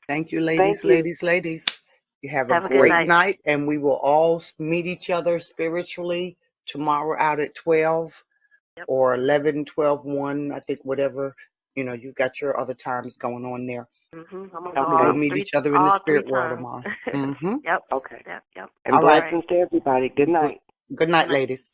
Thank you, Thank ladies, you. ladies. You have a Have a good great night. night, and we will all meet each other spiritually tomorrow out at 12 Yep. or 11, 12, 1, I think, whatever. You've got your other times going on there. I'm gonna And go we will all meet three, each other in the all three spirit world times. tomorrow. Mhm. Yep. Okay. Yep. And All right. blessings to everybody. Good night. Good night, Good night. ladies.